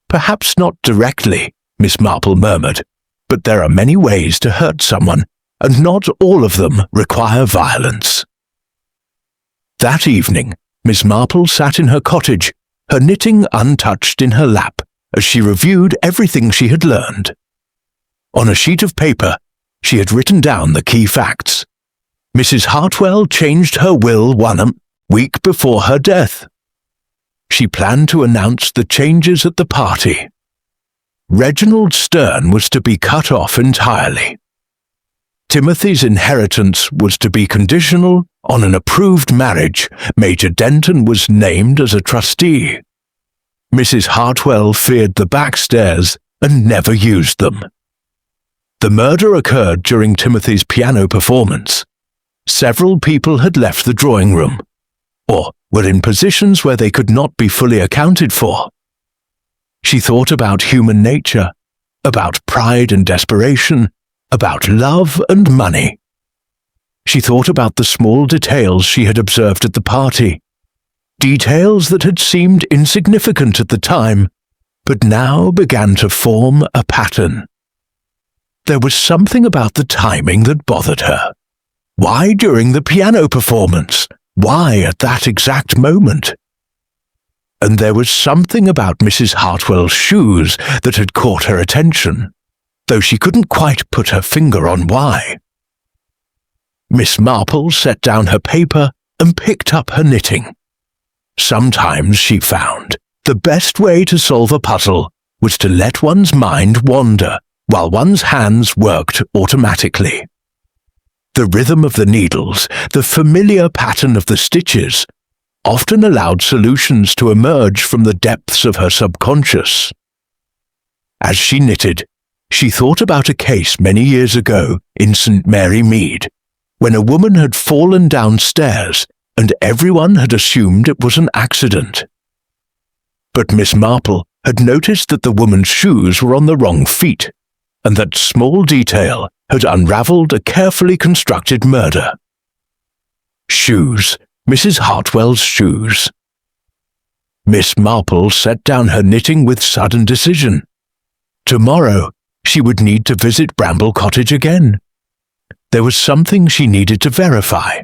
Perhaps not directly, Miss Marple murmured, but there are many ways to hurt someone, and not all of them require violence. That evening, Miss Marple sat in her cottage, her knitting untouched in her lap, as she reviewed everything she had learned. On a sheet of paper, she had written down the key facts. Mrs. Hartwell changed her will 1 week before her death. She planned to announce the changes at the party. Reginald Stern was to be cut off entirely. Timothy's inheritance was to be conditional on an approved marriage. Major Denton was named as a trustee. Mrs. Hartwell feared the back stairs and never used them. The murder occurred during Timothy's piano performance. Several people had left the drawing room, or were in positions where they could not be fully accounted for. She thought about human nature, about pride and desperation, about love and money. She thought about the small details she had observed at the party, details that had seemed insignificant at the time, but now began to form a pattern. There was something about the timing that bothered her. Why during the piano performance? Why at that exact moment? And there was something about Mrs. Hartwell's shoes that had caught her attention, though she couldn't quite put her finger on why. Miss Marple set down her paper and picked up her knitting. Sometimes, she found, the best way to solve a puzzle was to let one's mind wander while one's hands worked automatically. The rhythm of the needles, the familiar pattern of the stitches, often allowed solutions to emerge from the depths of her subconscious. As she knitted, she thought about a case many years ago in St. Mary Mead, when a woman had fallen downstairs and everyone had assumed it was an accident. But Miss Marple had noticed that the woman's shoes were on the wrong feet, and that small detail had unravelled a carefully constructed murder. Shoes, Mrs. Hartwell's shoes. Miss Marple set down her knitting with sudden decision. Tomorrow, she would need to visit Bramble Cottage again. There was something she needed to verify,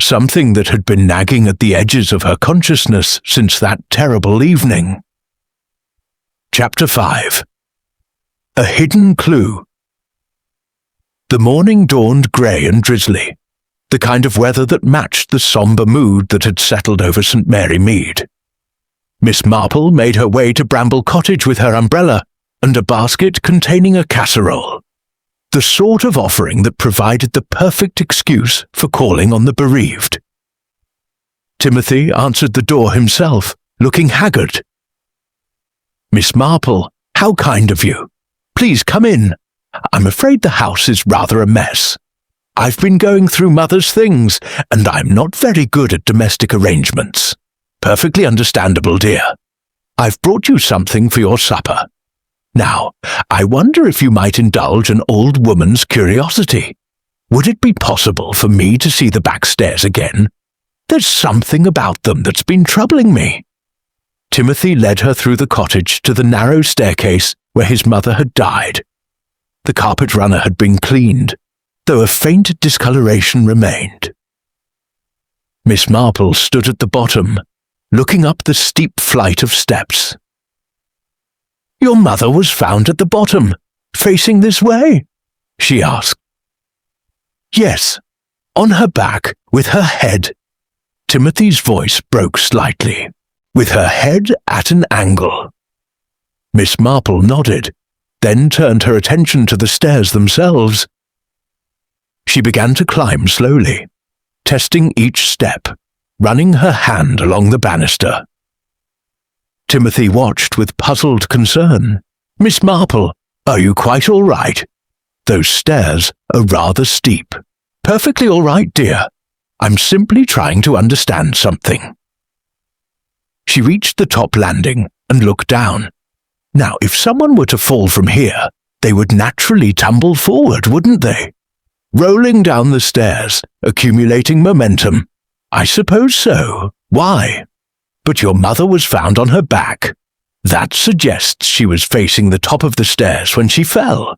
something that had been nagging at the edges of her consciousness since that terrible evening. Chapter 5. A Hidden Clue. The morning dawned grey and drizzly, the kind of weather that matched the sombre mood that had settled over St. Mary Mead. Miss Marple made her way to Bramble Cottage with her umbrella and a basket containing a casserole, the sort of offering that provided the perfect excuse for calling on the bereaved. Timothy answered the door himself, looking haggard. "Miss Marple, how kind of you. Please come in. I'm afraid the house is rather a mess. I've been going through Mother's things, and I'm not very good at domestic arrangements. Perfectly understandable, dear. I've brought you something for your supper. Now, I wonder if you might indulge an old woman's curiosity. Would it be possible for me to see the back stairs again? There's something about them that's been troubling me." Timothy led her through the cottage to the narrow staircase where his mother had died. The carpet runner had been cleaned, though a faint discoloration remained. Miss Marple stood at the bottom, looking up the steep flight of steps. "Your mother was found at the bottom, facing this way?" she asked. "Yes, on her back, with her head." Timothy's voice broke slightly. "With her head at an angle." Miss Marple nodded, then turned her attention to the stairs themselves. She began to climb slowly, testing each step, running her hand along the banister. Timothy watched with puzzled concern. "Miss Marple, are you quite all right? Those stairs are rather steep." Perfectly all right, dear. I'm simply trying to understand something. She reached the top landing and looked down. Now, if someone were to fall from here, they would naturally tumble forward, wouldn't they? Rolling down the stairs, accumulating momentum. I suppose so. Why? But your mother was found on her back. That suggests she was facing the top of the stairs when she fell,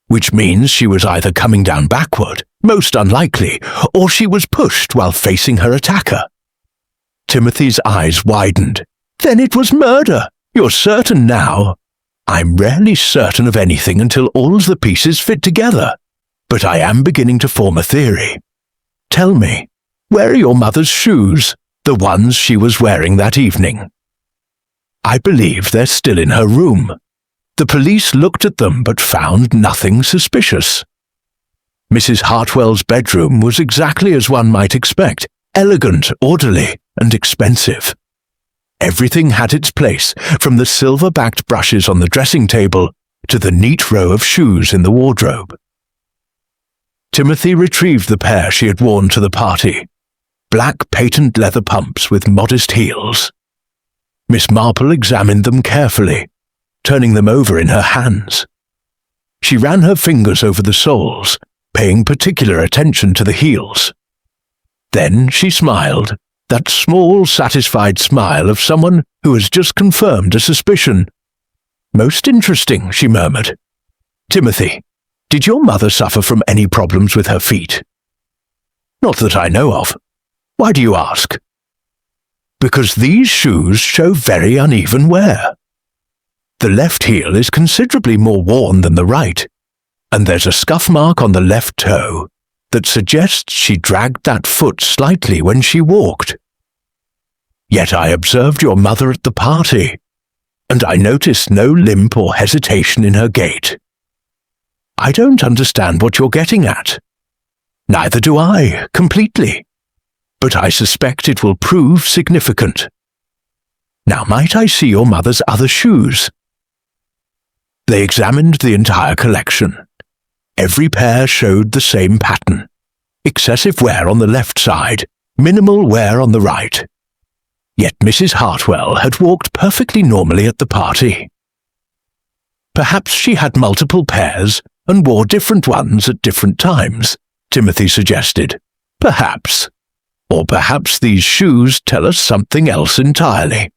which means she was either coming down backward, most unlikely, or she was pushed while facing her attacker. Timothy's eyes widened. Then it was murder. You're certain now? I'm rarely certain of anything until all the pieces fit together, but I am beginning to form a theory. Tell me, where are your mother's shoes, the ones she was wearing that evening? I believe they're still in her room. The police looked at them but found nothing suspicious. Mrs. Hartwell's bedroom was exactly as one might expect, elegant, orderly, and expensive. Everything had its place, from the silver-backed brushes on the dressing table to the neat row of shoes in the wardrobe. Timothy retrieved the pair she had worn to the party, black patent leather pumps with modest heels. Miss Marple examined them carefully, turning them over in her hands. She ran her fingers over the soles, paying particular attention to the heels. Then she smiled, that small, satisfied smile of someone who has just confirmed a suspicion. Most interesting, she murmured. Timothy, did your mother suffer from any problems with her feet? Not that I know of. Why do you ask? Because these shoes show very uneven wear. The left heel is considerably more worn than the right, and there's a scuff mark on the left toe that suggests she dragged that foot slightly when she walked. Yet I observed your mother at the party, and I noticed no limp or hesitation in her gait. I don't understand what you're getting at. Neither do I, completely. But I suspect it will prove significant. Now, might I see your mother's other shoes? They examined the entire collection. Every pair showed the same pattern. Excessive wear on the left side, minimal wear on the right. Yet Mrs. Hartwell had walked perfectly normally at the party. Perhaps she had multiple pairs and wore different ones at different times, Timothy suggested. Perhaps. Or perhaps these shoes tell us something else entirely.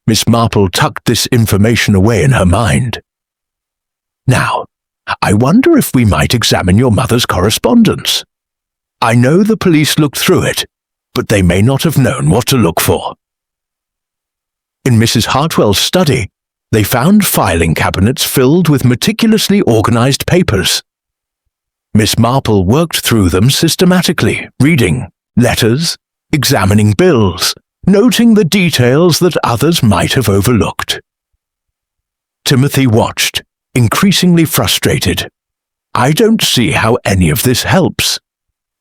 Miss Marple tucked this information away in her mind. Now, I wonder if we might examine your mother's correspondence. I know the police looked through it, but they may not have known what to look for. In Mrs. Hartwell's study, they found filing cabinets filled with meticulously organized papers. Miss Marple worked through them systematically, reading letters, examining bills, noting the details that others might have overlooked. Timothy watched, increasingly frustrated. I don't see how any of this helps.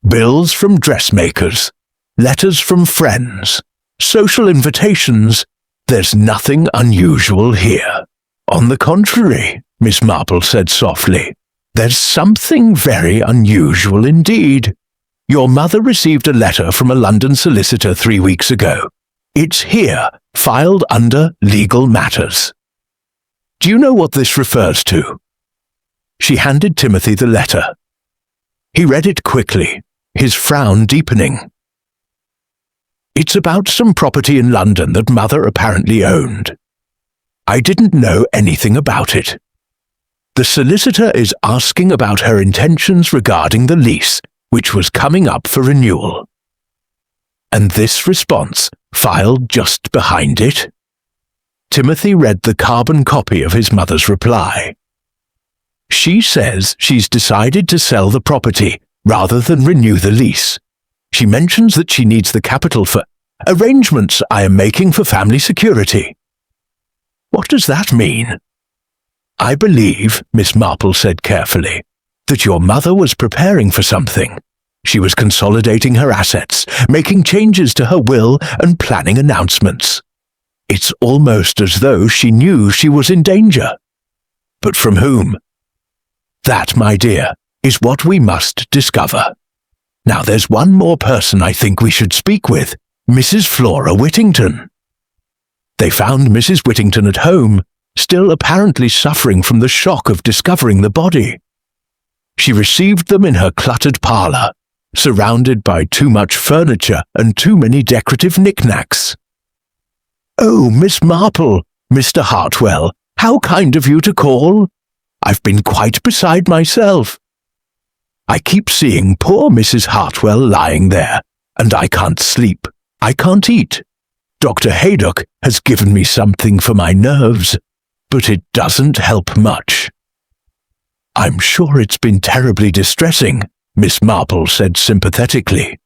Bills from dressmakers, letters from friends, social invitations. There's nothing unusual here. On the contrary, Miss Marple said softly, there's something very unusual indeed. Your mother received a letter from a London solicitor 3 weeks ago. It's here, filed under legal matters. Do you know what this refers to? She handed Timothy the letter. He read it quickly, his frown deepening. It's about some property in London that Mother apparently owned. I didn't know anything about it. The solicitor is asking about her intentions regarding the lease, which was coming up for renewal. And this response, filed just behind it? Timothy read the carbon copy of his mother's reply. She says she's decided to sell the property rather than renew the lease. She mentions that she needs the capital for arrangements I am making for family security. What does that mean? I believe, Miss Marple said carefully, that your mother was preparing for something. She was consolidating her assets, making changes to her will and planning announcements. It's almost as though she knew she was in danger. But from whom? That, my dear, is what we must discover. Now there's one more person I think we should speak with, Mrs. Flora Whittington. They found Mrs. Whittington at home, still apparently suffering from the shock of discovering the body. She received them in her cluttered parlour, surrounded by too much furniture and too many decorative knickknacks. "Oh, Miss Marple, Mr. Hartwell, how kind of you to call. I've been quite beside myself. I keep seeing poor Mrs. Hartwell lying there, and I can't sleep. I can't eat. Dr. Haydock has given me something for my nerves, but it doesn't help much." "I'm sure it's been terribly distressing," Miss Marple said sympathetically.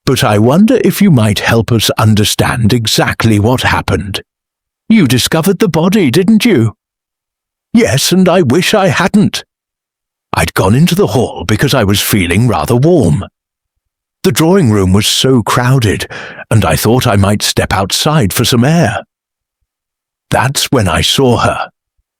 "But I wonder if you might help us understand exactly what happened. You discovered the body, didn't you?" "Yes, and I wish I hadn't. I'd gone into the hall because I was feeling rather warm. The drawing room was so crowded, and I thought I might step outside for some air. That's when I saw her,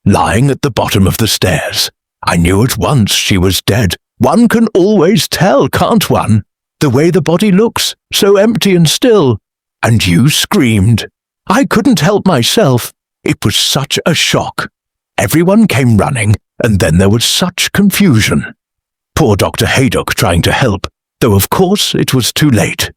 lying at the bottom of the stairs. I knew at once she was dead. One can always tell, can't one? The way the body looks, so empty and still. And you screamed. I couldn't help myself. It was such a shock. Everyone came running, and then there was such confusion. Poor Dr. Haydock trying to help, though of course it was too late."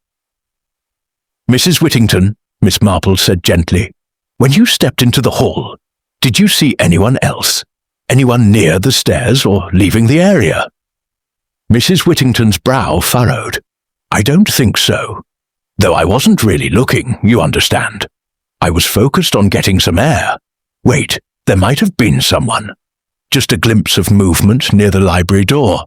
"Mrs. Whittington," Miss Marple said gently, "when you stepped into the hall, did you see anyone else? Anyone near the stairs or leaving the area?" Mrs. Whittington's brow furrowed. "I don't think so. Though I wasn't really looking, you understand. I was focused on getting some air. Wait, there might have been someone. Just a glimpse of movement near the library door.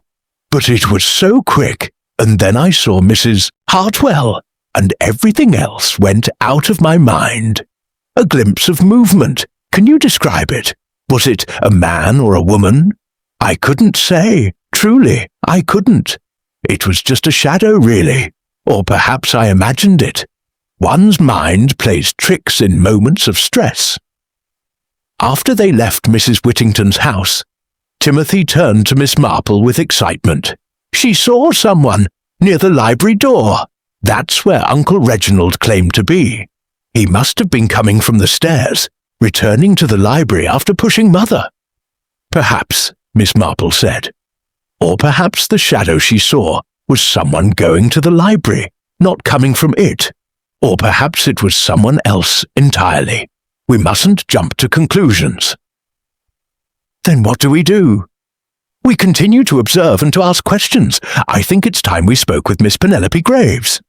But it was so quick, and then I saw Mrs. Hartwell, and everything else went out of my mind. A glimpse of movement. Can you describe it? Was it a man or a woman? I couldn't say. Truly, I couldn't. It was just a shadow, really. Or perhaps I imagined it. One's mind plays tricks in moments of stress." After they left Mrs. Whittington's house, Timothy turned to Miss Marple with excitement. "She saw someone near the library door. That's where Uncle Reginald claimed to be. He must have been coming from the stairs, returning to the library after pushing Mother." "Perhaps," Miss Marple said. "Or perhaps the shadow she saw was someone going to the library, not coming from it. Or perhaps it was someone else entirely. We mustn't jump to conclusions." "Then what do we do?" "We continue to observe and to ask questions. I think it's time we spoke with Miss Penelope Graves."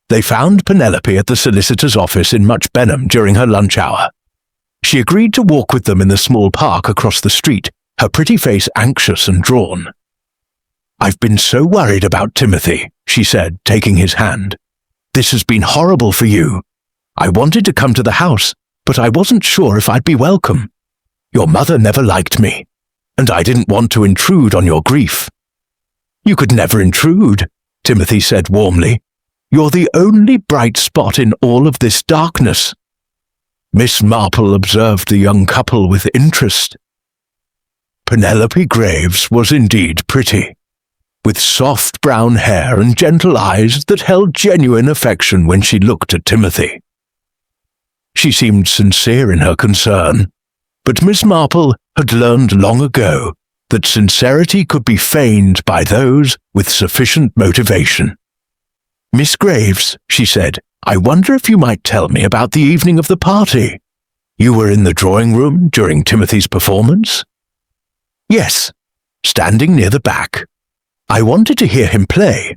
They found Penelope at the solicitor's office in Much Benham during her lunch hour. She agreed to walk with them in the small park across the street, her pretty face anxious and drawn. "I've been so worried about Timothy," she said, taking his hand. "This has been horrible for you. I wanted to come to the house, but I wasn't sure if I'd be welcome. Your mother never liked me, and I didn't want to intrude on your grief." "You could never intrude," Timothy said warmly. "You're the only bright spot in all of this darkness." Miss Marple observed the young couple with interest. Penelope Graves was indeed pretty, with soft brown hair and gentle eyes that held genuine affection when she looked at Timothy. She seemed sincere in her concern, but Miss Marple had learned long ago that sincerity could be feigned by those with sufficient motivation. "Miss Graves," she said, "I wonder if you might tell me about the evening of the party. You were in the drawing room during Timothy's performance?" "Yes, standing near the back. I wanted to hear him play,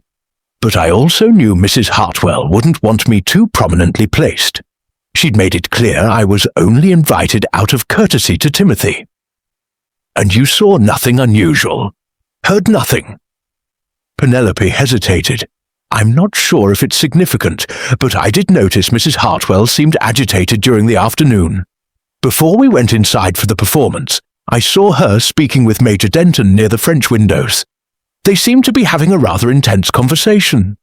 but I also knew Mrs. Hartwell wouldn't want me too prominently placed. She'd made it clear I was only invited out of courtesy to Timothy." "And you saw nothing unusual? Heard nothing?" Penelope hesitated. "I'm not sure if it's significant, but I did notice Mrs. Hartwell seemed agitated during the afternoon. Before we went inside for the performance, I saw her speaking with Major Denton near the French windows. They seemed to be having a rather intense conversation.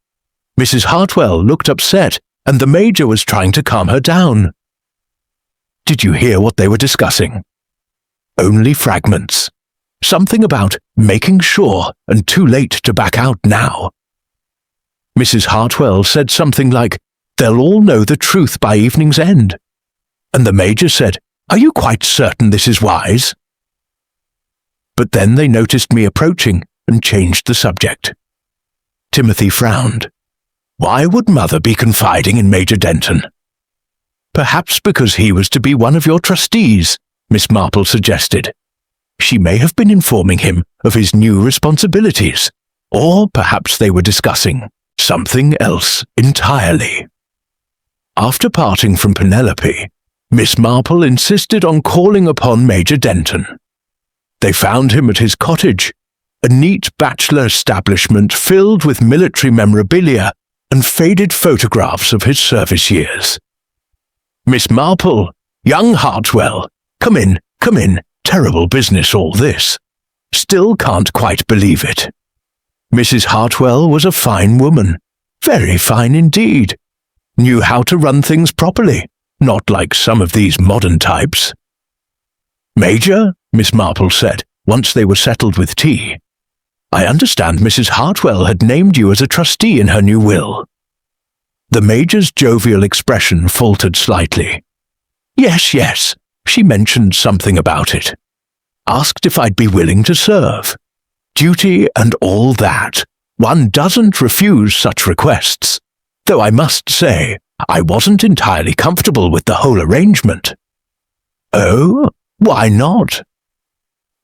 Mrs. Hartwell looked upset, and the Major was trying to calm her down." "Did you hear what they were discussing?" "Only fragments. Something about making sure and too late to back out now. Mrs. Hartwell said something like, "They'll all know the truth by evening's end." And the Major said, "Are you quite certain this is wise?" But then they noticed me approaching and changed the subject. Timothy frowned. Why would Mother be confiding in Major Denton? Perhaps because he was to be one of your trustees, Miss Marple suggested. She may have been informing him of his new responsibilities, or perhaps they were discussing something else entirely. After parting from Penelope, Miss Marple insisted on calling upon Major Denton. They found him at his cottage, a neat bachelor establishment filled with military memorabilia and faded photographs of his service years. "Miss Marple, young Hartwell, come in, terrible business all this. Still can't quite believe it." Mrs. Hartwell was a fine woman, very fine indeed. Knew how to run things properly, not like some of these modern types. "Major," Miss Marple said, once they were settled with tea, "I understand Mrs. Hartwell had named you as a trustee in her new will." The Major's jovial expression faltered slightly. Yes, she mentioned something about it. Asked if I'd be willing to serve. Duty and all that. One doesn't refuse such requests, though I must say I wasn't entirely comfortable with the whole arrangement. "Oh, why not?"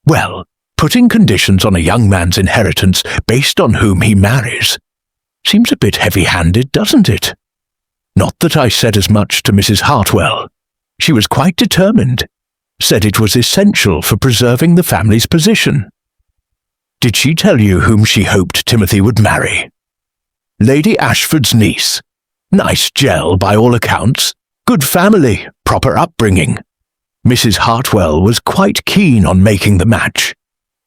"Well, putting conditions on a young man's inheritance based on whom he marries seems a bit heavy-handed, doesn't it? Not that I said as much to Mrs. Hartwell. She was quite determined, said it was essential for preserving the family's position." "Did she tell you whom she hoped Timothy would marry?" "Lady Ashford's niece. Nice gel by all accounts. Good family, proper upbringing. Mrs. Hartwell was quite keen on making the match.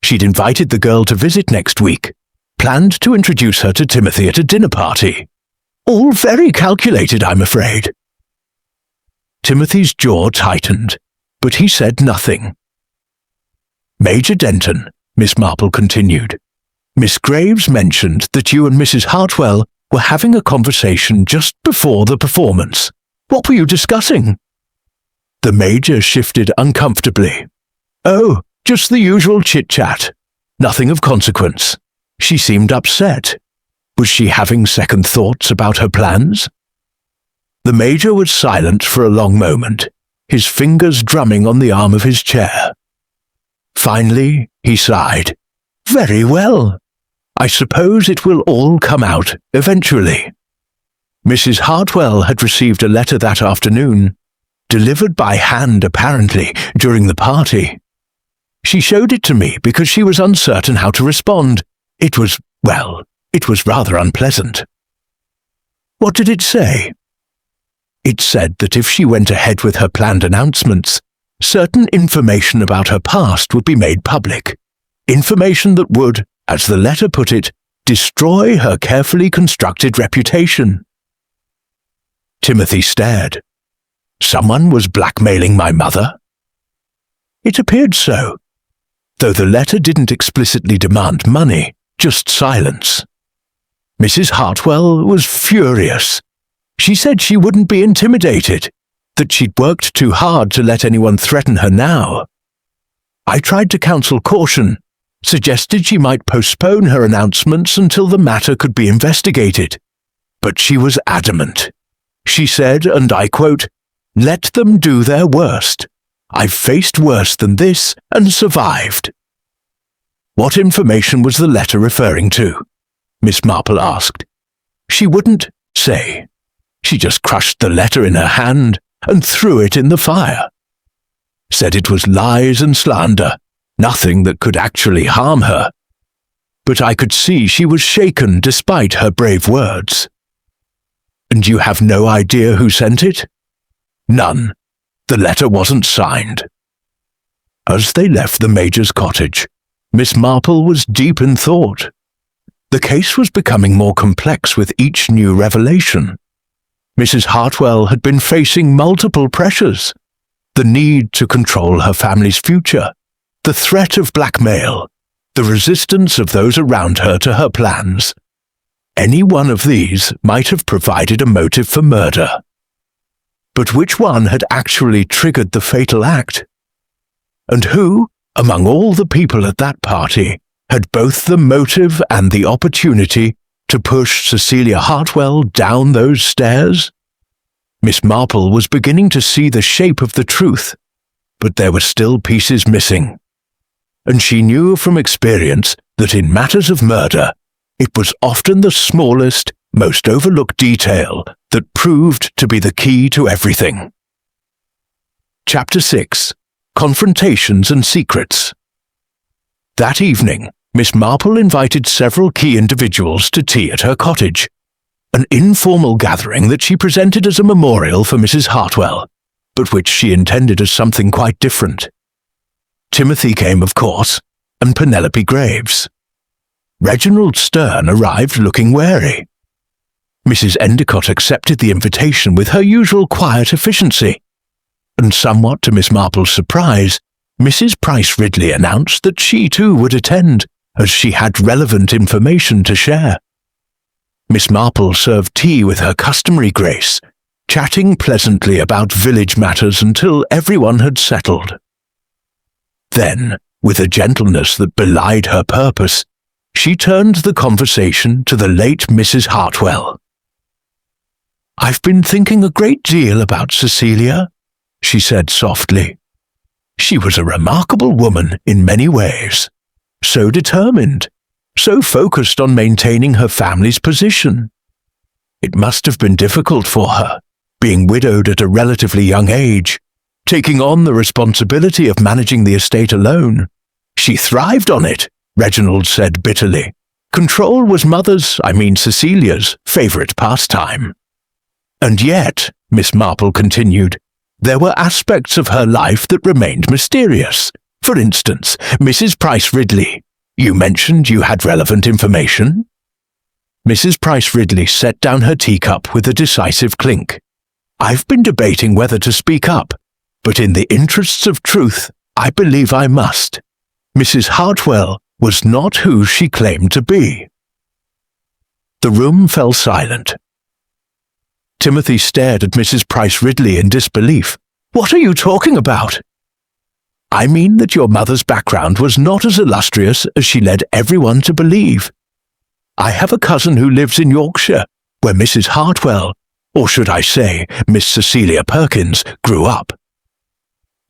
She'd invited the girl to visit next week, planned to introduce her to Timothy at a dinner party. All very calculated, I'm afraid." Timothy's jaw tightened, but he said nothing. "Major Denton," Miss Marple continued, "Miss Graves mentioned that you and Mrs. Hartwell were having a conversation just before the performance. What were you discussing?" The Major shifted uncomfortably. "Oh, just the usual chit-chat. Nothing of consequence." She seemed upset. Was she having second thoughts about her plans? The Major was silent for a long moment, his fingers drumming on the arm of his chair. Finally, he sighed. "Very well. I suppose it will all come out eventually." Mrs. Hartwell had received a letter that afternoon, delivered by hand apparently during the party. She showed it to me because she was uncertain how to respond. It was rather unpleasant. What did it say? It said that if she went ahead with her planned announcements, certain information about her past would be made public. Information that would, as the letter put it, destroy her carefully constructed reputation. Timothy stared. Someone was blackmailing my mother? It appeared so, though the letter didn't explicitly demand money, just silence. Mrs. Hartwell was furious. She said she wouldn't be intimidated, that she'd worked too hard to let anyone threaten her now. I tried to counsel caution, suggested she might postpone her announcements until the matter could be investigated. But she was adamant. She said, and I quote, "Let them do their worst. I've faced worse than this and survived." What information was the letter referring to? Miss Marple asked. She wouldn't say. She just crushed the letter in her hand and threw it in the fire. Said it was lies and slander, nothing that could actually harm her. But I could see she was shaken despite her brave words. "And you have no idea who sent it?" "None. The letter wasn't signed." As they left the Major's cottage, Miss Marple was deep in thought. The case was becoming more complex with each new revelation. Mrs. Hartwell had been facing multiple pressures. The need to control her family's future, the threat of blackmail, the resistance of those around her to her plans. Any one of these might have provided a motive for murder. But which one had actually triggered the fatal act? And who, among all the people at that party, had both the motive and the opportunity to push Cecilia Hartwell down those stairs? Miss Marple was beginning to see the shape of the truth, but there were still pieces missing. And she knew from experience that in matters of murder, it was often the smallest, most overlooked detail that proved to be the key to everything. Chapter 6. Confrontations and Secrets. That evening, Miss Marple invited several key individuals to tea at her cottage, an informal gathering that she presented as a memorial for Mrs. Hartwell, but which she intended as something quite different. Timothy came, of course, and Penelope Graves. Reginald Stern arrived looking wary. Mrs. Endicott accepted the invitation with her usual quiet efficiency, and somewhat to Miss Marple's surprise, Mrs. Price Ridley announced that she too would attend, as she had relevant information to share. Miss Marple served tea with her customary grace, chatting pleasantly about village matters until everyone had settled. Then, with a gentleness that belied her purpose, she turned the conversation to the late Mrs. Hartwell. "I've been thinking a great deal about Cecilia," she said softly. "She was a remarkable woman in many ways, so determined, so focused on maintaining her family's position. It must have been difficult for her, being widowed at a relatively young age, taking on the responsibility of managing the estate alone. She thrived on it," Reginald said bitterly. "Control was Cecilia's, favourite pastime. And yet," Miss Marple continued, "there were aspects of her life that remained mysterious. For instance, Mrs. Price Ridley. You mentioned you had relevant information?" Mrs. Price Ridley set down her teacup with a decisive clink. "I've been debating whether to speak up, but in the interests of truth, I believe I must. Mrs. Hartwell was not who she claimed to be." The room fell silent. Timothy stared at Mrs. Price Ridley in disbelief. "What are you talking about?" "I mean that your mother's background was not as illustrious as she led everyone to believe. I have a cousin who lives in Yorkshire, where Mrs. Hartwell, or should I say, Miss Cecilia Perkins, grew up.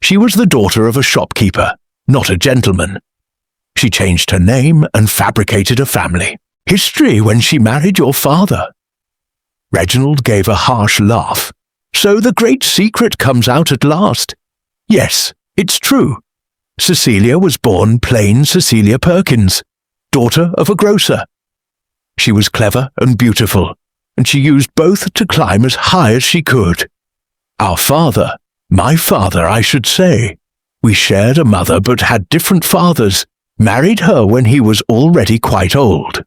She was the daughter of a shopkeeper, not a gentleman. She changed her name and fabricated a family history when she married your father." Reginald gave a harsh laugh. "So the great secret comes out at last. Yes, it's true. Cecilia was born plain Cecilia Perkins, daughter of a grocer. She was clever and beautiful, and she used both to climb as high as she could. Our father, my father I should say, we shared a mother but had different fathers, married her when he was already quite old.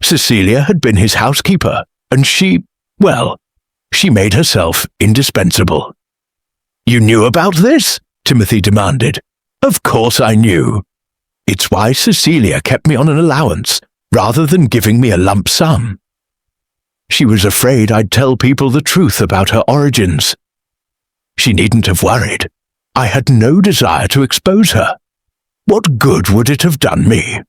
Cecilia had been his housekeeper, and she made herself indispensable." "You knew about this?" Timothy demanded. "Of course I knew. It's why Cecilia kept me on an allowance, rather than giving me a lump sum. She was afraid I'd tell people the truth about her origins. She needn't have worried. I had no desire to expose her. What good would it have done me?"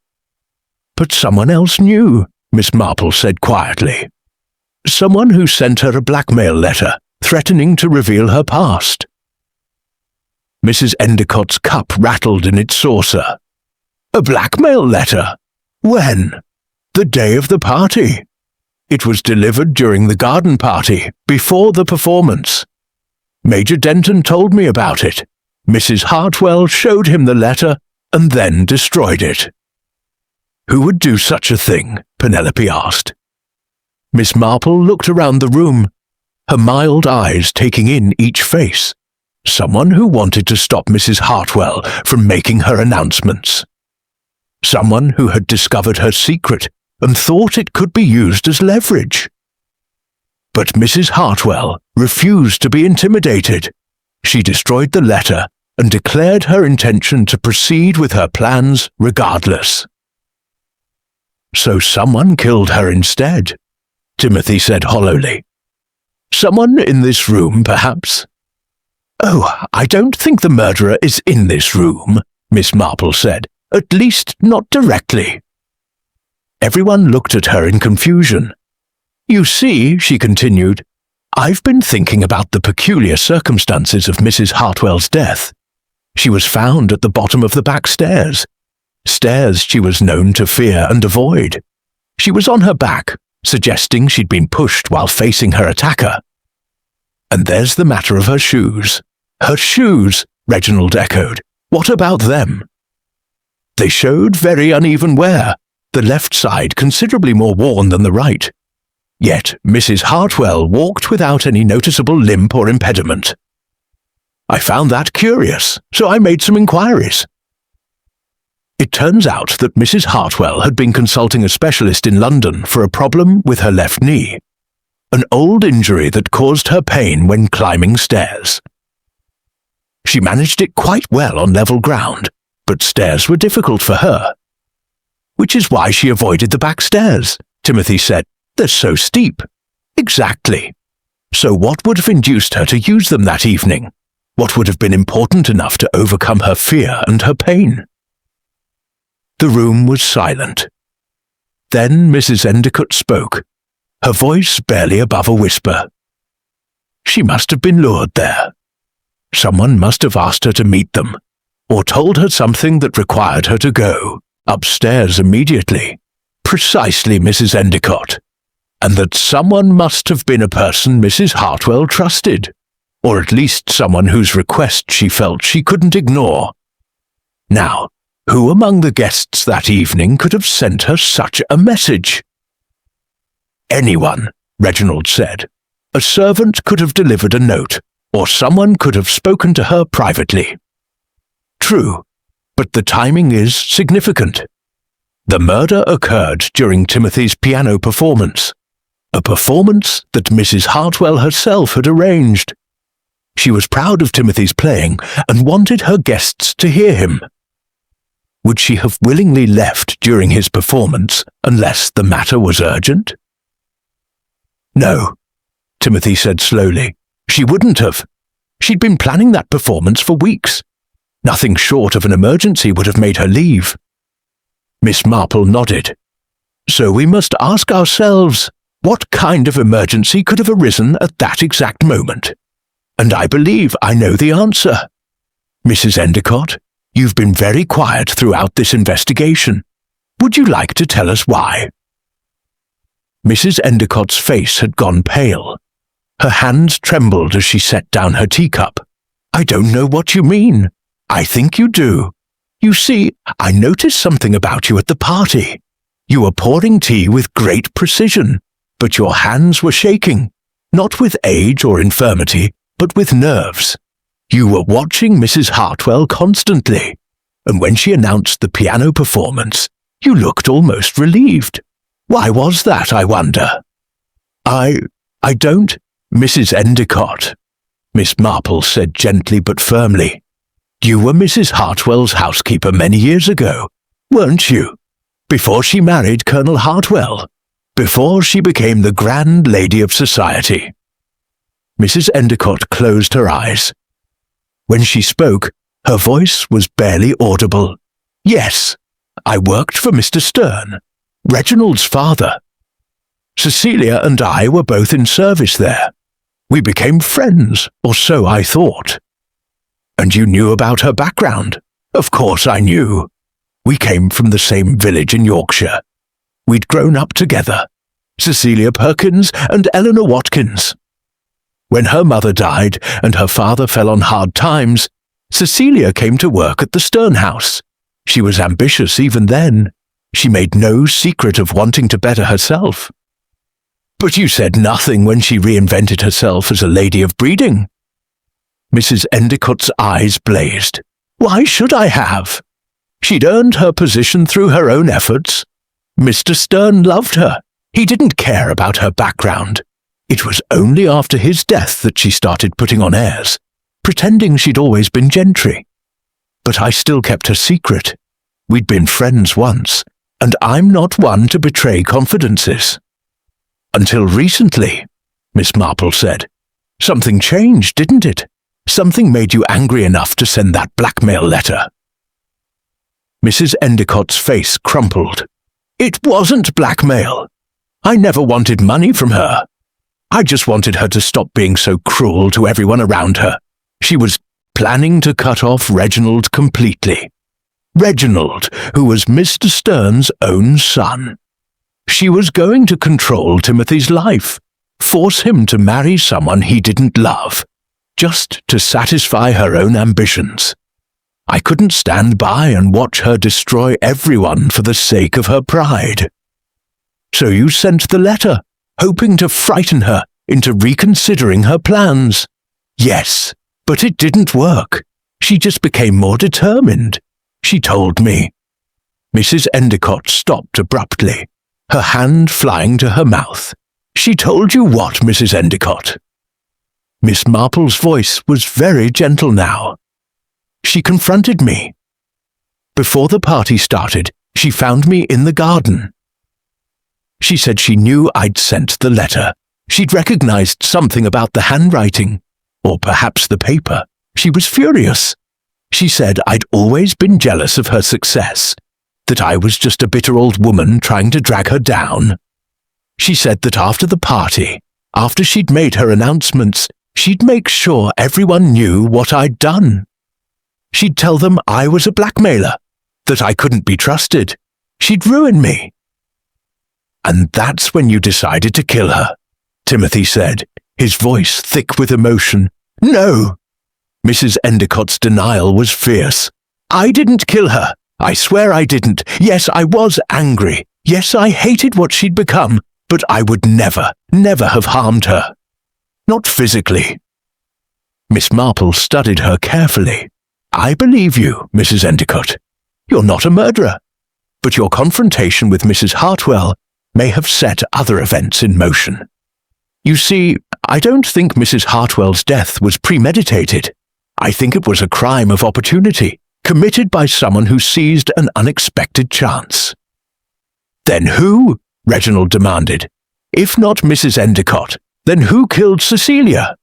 "But someone else knew," Miss Marple said quietly. "Someone who sent her a blackmail letter, threatening to reveal her past." Mrs. Endicott's cup rattled in its saucer. "A blackmail letter? When?" "The day of the party. It was delivered during the garden party, before the performance. Major Denton told me about it. Mrs. Hartwell showed him the letter and then destroyed it." "Who would do such a thing?" Penelope asked. Miss Marple looked around the room, her mild eyes taking in each face. Someone who wanted to stop Mrs. Hartwell from making her announcements. Someone who had discovered her secret and thought it could be used as leverage. But Mrs. Hartwell refused to be intimidated. She destroyed the letter and declared her intention to proceed with her plans regardless. "So someone killed her instead," Timothy said hollowly. "Someone in this room, perhaps?" "Oh, I don't think the murderer is in this room," Miss Marple said. "At least not directly." Everyone looked at her in confusion. "You see," she continued, "I've been thinking about the peculiar circumstances of Mrs. Hartwell's death. She was found at the bottom of the back stairs she was known to fear and avoid. She was on her back, suggesting she'd been pushed while facing her attacker. And there's the matter of her shoes." "Her shoes," Reginald echoed. "What about them?" "They showed very uneven wear, the left side considerably more worn than the right. Yet Mrs. Hartwell walked without any noticeable limp or impediment. I found that curious, so I made some inquiries. It turns out that Mrs. Hartwell had been consulting a specialist in London for a problem with her left knee, an old injury that caused her pain when climbing stairs. She managed it quite well on level ground, but stairs were difficult for her. Which is why she avoided the back stairs, Timothy said. They're so steep. Exactly. So what would have induced her to use them that evening? What would have been important enough to overcome her fear and her pain? The room was silent. Then Mrs. Endicott spoke, her voice barely above a whisper. She must have been lured there. Someone must have asked her to meet them, or told her something that required her to go upstairs immediately. Precisely, Mrs. Endicott. And that someone must have been a person Mrs. Hartwell trusted, or at least someone whose request she felt she couldn't ignore. Now, who among the guests that evening could have sent her such a message? Anyone, Reginald said. A servant could have delivered a note, or someone could have spoken to her privately. True, but the timing is significant. The murder occurred during Timothy's piano performance, a performance that Mrs. Hartwell herself had arranged. She was proud of Timothy's playing and wanted her guests to hear him. Would she have willingly left during his performance unless the matter was urgent? No, Timothy said slowly. She wouldn't have. She'd been planning that performance for weeks. Nothing short of an emergency would have made her leave. Miss Marple nodded. So we must ask ourselves, what kind of emergency could have arisen at that exact moment? And I believe I know the answer. Mrs. Endicott, you've been very quiet throughout this investigation. Would you like to tell us why? Mrs. Endicott's face had gone pale. Her hands trembled as she set down her teacup. I don't know what you mean. I think you do. You see, I noticed something about you at the party. You were pouring tea with great precision, but your hands were shaking, not with age or infirmity, but with nerves. You were watching Mrs. Hartwell constantly, and when she announced the piano performance, you looked almost relieved. Why was that, I wonder? I don't, Mrs. Endicott, Miss Marple said gently but firmly. You were Mrs. Hartwell's housekeeper many years ago, weren't you? Before she married Colonel Hartwell, before she became the grand lady of society. Mrs. Endicott closed her eyes. When she spoke, her voice was barely audible. Yes, I worked for Mr. Stern, Reginald's father. Cecilia and I were both in service there. We became friends, or so I thought. And you knew about her background? Of course I knew. We came from the same village in Yorkshire. We'd grown up together, Cecilia Perkins and Eleanor Watkins. When her mother died and her father fell on hard times, Cecilia came to work at the Stern House. She was ambitious even then. She made no secret of wanting to better herself. But you said nothing when she reinvented herself as a lady of breeding. Mrs. Endicott's eyes blazed. Why should I have? She'd earned her position through her own efforts. Mr. Stern loved her. He didn't care about her background. It was only after his death that she started putting on airs, pretending she'd always been gentry. but I still kept her secret. We'd been friends once, and I'm not one to betray confidences. Until recently, Miss Marple said. Something changed, didn't it? Something made you angry enough to send that blackmail letter. Mrs. Endicott's face crumpled. It wasn't blackmail. I never wanted money from her. I just wanted her to stop being so cruel to everyone around her. She was planning to cut off Reginald completely. Reginald, who was Mr. Stern's own son. She was going to control Timothy's life, force him to marry someone he didn't love, just to satisfy her own ambitions. I couldn't stand by and watch her destroy everyone for the sake of her pride. So you sent the letter, hoping to frighten her into reconsidering her plans. Yes, but it didn't work. She just became more determined. She told me. Mrs. Endicott stopped abruptly, her hand flying to her mouth. She told you what, Mrs. Endicott? Miss Marple's voice was very gentle now. She confronted me. Before the party started, she found me in the garden. She said she knew I'd sent the letter. She'd recognized something about the handwriting, or perhaps the paper. She was furious. She said I'd always been jealous of her success, that I was just a bitter old woman trying to drag her down. She said that after the party, after she'd made her announcements, she'd make sure everyone knew what I'd done. She'd tell them I was a blackmailer, that I couldn't be trusted. She'd ruin me. And that's when you decided to kill her, Timothy said, his voice thick with emotion. No! Mrs. Endicott's denial was fierce. I didn't kill her. I swear I didn't. Yes, I was angry. Yes, I hated what she'd become, but I would never, never have harmed her. Not physically. Miss Marple studied her carefully. I believe you, Mrs. Endicott. You're not a murderer. But your confrontation with Mrs. Hartwell may have set other events in motion. You see, I don't think Mrs. Hartwell's death was premeditated. I think it was a crime of opportunity, committed by someone who seized an unexpected chance. Then who? Reginald demanded. If not Mrs. Endicott, then who killed Cecilia?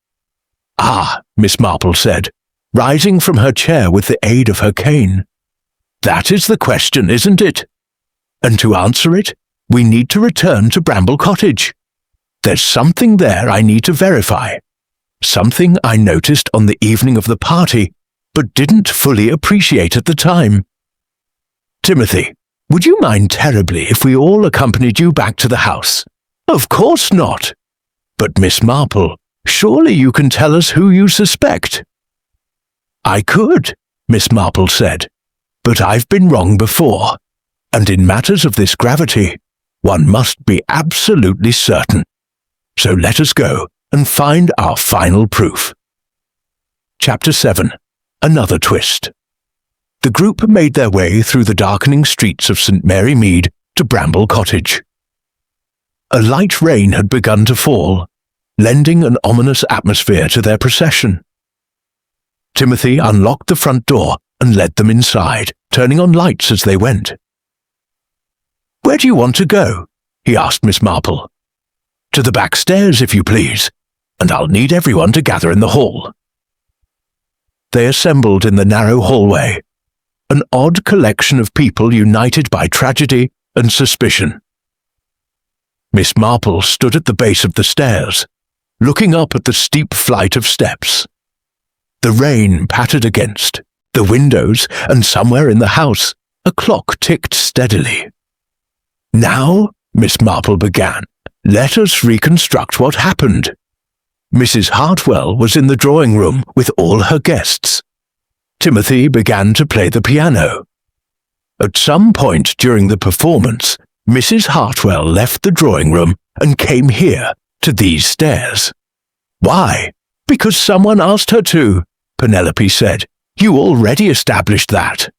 Ah, Miss Marple said, rising from her chair with the aid of her cane. That is the question, isn't it? And to answer it, we need to return to Bramble Cottage. There's something there I need to verify. Something I noticed on the evening of the party, but didn't fully appreciate at the time. Timothy, would you mind terribly if we all accompanied you back to the house? Of course not. But Miss Marple, surely you can tell us who you suspect. I could, Miss Marple said, but I've been wrong before, and in matters of this gravity, one must be absolutely certain. So let us go and find our final proof. Chapter 7. Another twist. The group made their way through the darkening streets of St. Mary Mead to Bramble Cottage. A light rain had begun to fall, lending an ominous atmosphere to their procession. Timothy unlocked the front door and led them inside, turning on lights as they went. Where do you want to go? He asked Miss Marple. To the back stairs, if you please, and I'll need everyone to gather in the hall. They assembled in the narrow hallway, an odd collection of people united by tragedy and suspicion. Miss Marple stood at the base of the stairs, looking up at the steep flight of steps. The rain pattered against the windows, and somewhere in the house, a clock ticked steadily. Now, Miss Marple began, let us reconstruct what happened. Mrs. Hartwell was in the drawing room with all her guests. Timothy began to play the piano. At some point during the performance, Mrs. Hartwell left the drawing room and came here, to these stairs. Why? Because someone asked her to, Penelope said. You already established that.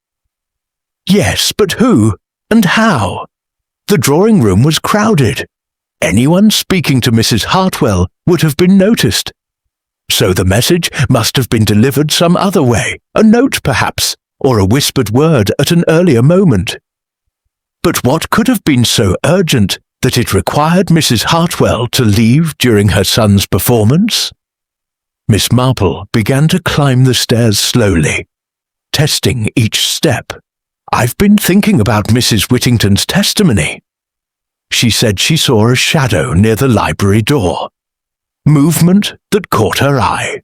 Yes, but who and how? The drawing room was crowded. Anyone speaking to Mrs. Hartwell would have been noticed. So the message must have been delivered some other way, a note perhaps, or a whispered word at an earlier moment. But what could have been so urgent that it required Mrs. Hartwell to leave during her son's performance? Miss Marple began to climb the stairs slowly, testing each step. "I've been thinking about Mrs. Whittington's testimony." She said she saw a shadow near the library door, movement that caught her eye.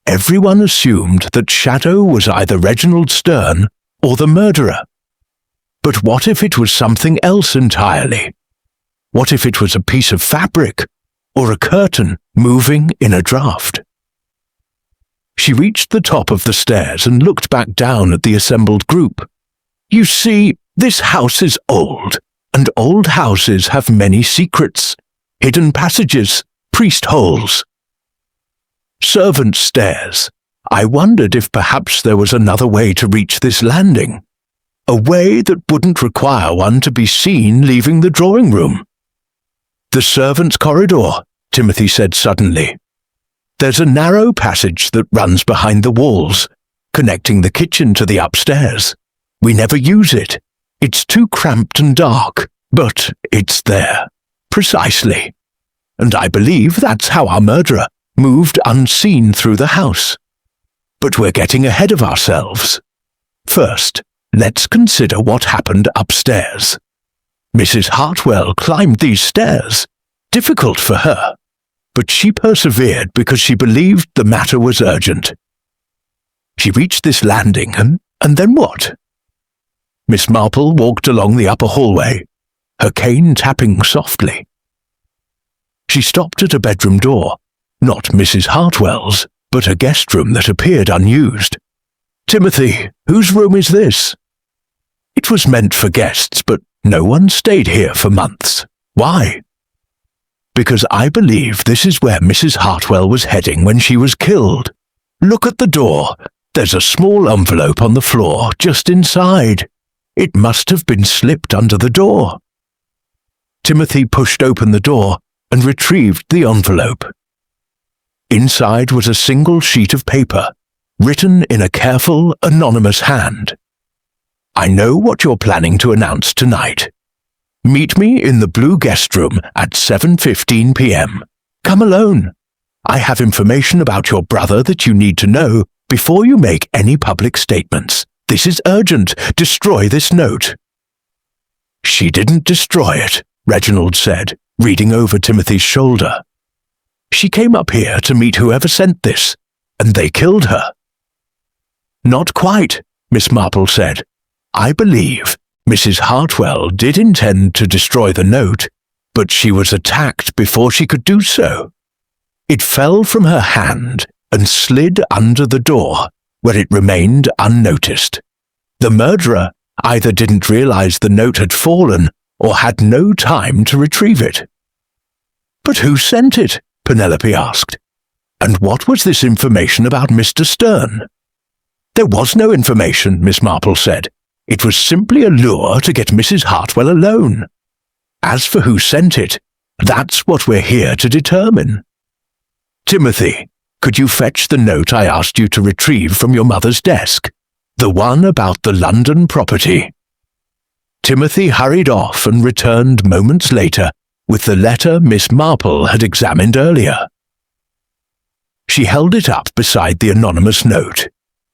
Everyone assumed that shadow was either Reginald Stern or the murderer. But what if it was something else entirely? What if it was a piece of fabric or a curtain moving in a draught? She reached the top of the stairs and looked back down at the assembled group. "You see, this house is old, and old houses have many secrets, hidden passages, priest holes. Servants' stairs. I wondered if perhaps there was another way to reach this landing. A way that wouldn't require one to be seen leaving the drawing room." "The servants' corridor," Timothy said suddenly. "There's a narrow passage that runs behind the walls, connecting the kitchen to the upstairs. We never use it. It's too cramped and dark, but it's there. Precisely. And I believe that's how our murderer moved unseen through the house. But we're getting ahead of ourselves. First, let's consider what happened upstairs. Mrs. Hartwell climbed these stairs. Difficult for her. But she persevered because she believed the matter was urgent. She reached this landing, and then what?" Miss Marple walked along the upper hallway, her cane tapping softly. She stopped at a bedroom door, not Mrs. Hartwell's, but a guest room that appeared unused. "Timothy, whose room is this?" "It was meant for guests, but no one stayed here for months. Why?" "Because I believe this is where Mrs. Hartwell was heading when she was killed. Look at the door. There's a small envelope on the floor just inside. It must have been slipped under the door." Timothy pushed open the door and retrieved the envelope. Inside was a single sheet of paper, written in a careful, anonymous hand. "I know what you're planning to announce tonight. Meet me in the blue guest room at 7:15 p.m. Come alone. I have information about your brother that you need to know before you make any public statements. This is urgent. Destroy this note." "She didn't destroy it," Reginald said, reading over Timothy's shoulder. "She came up here to meet whoever sent this, and they killed her." "Not quite," Miss Marple said. "I believe Mrs. Hartwell did intend to destroy the note, but she was attacked before she could do so. It fell from her hand and slid under the door, where it remained unnoticed. The murderer either didn't realize the note had fallen or had no time to retrieve it." "But who sent it?" Penelope asked. "And what was this information about Mr. Stern?" "There was no information," Miss Marple said. "It was simply a lure to get Mrs. Hartwell alone. As for who sent it, that's what we're here to determine. Timothy, could you fetch the note I asked you to retrieve from your mother's desk? The one about the London property." Timothy hurried off and returned moments later with the letter Miss Marple had examined earlier. She held it up beside the anonymous note,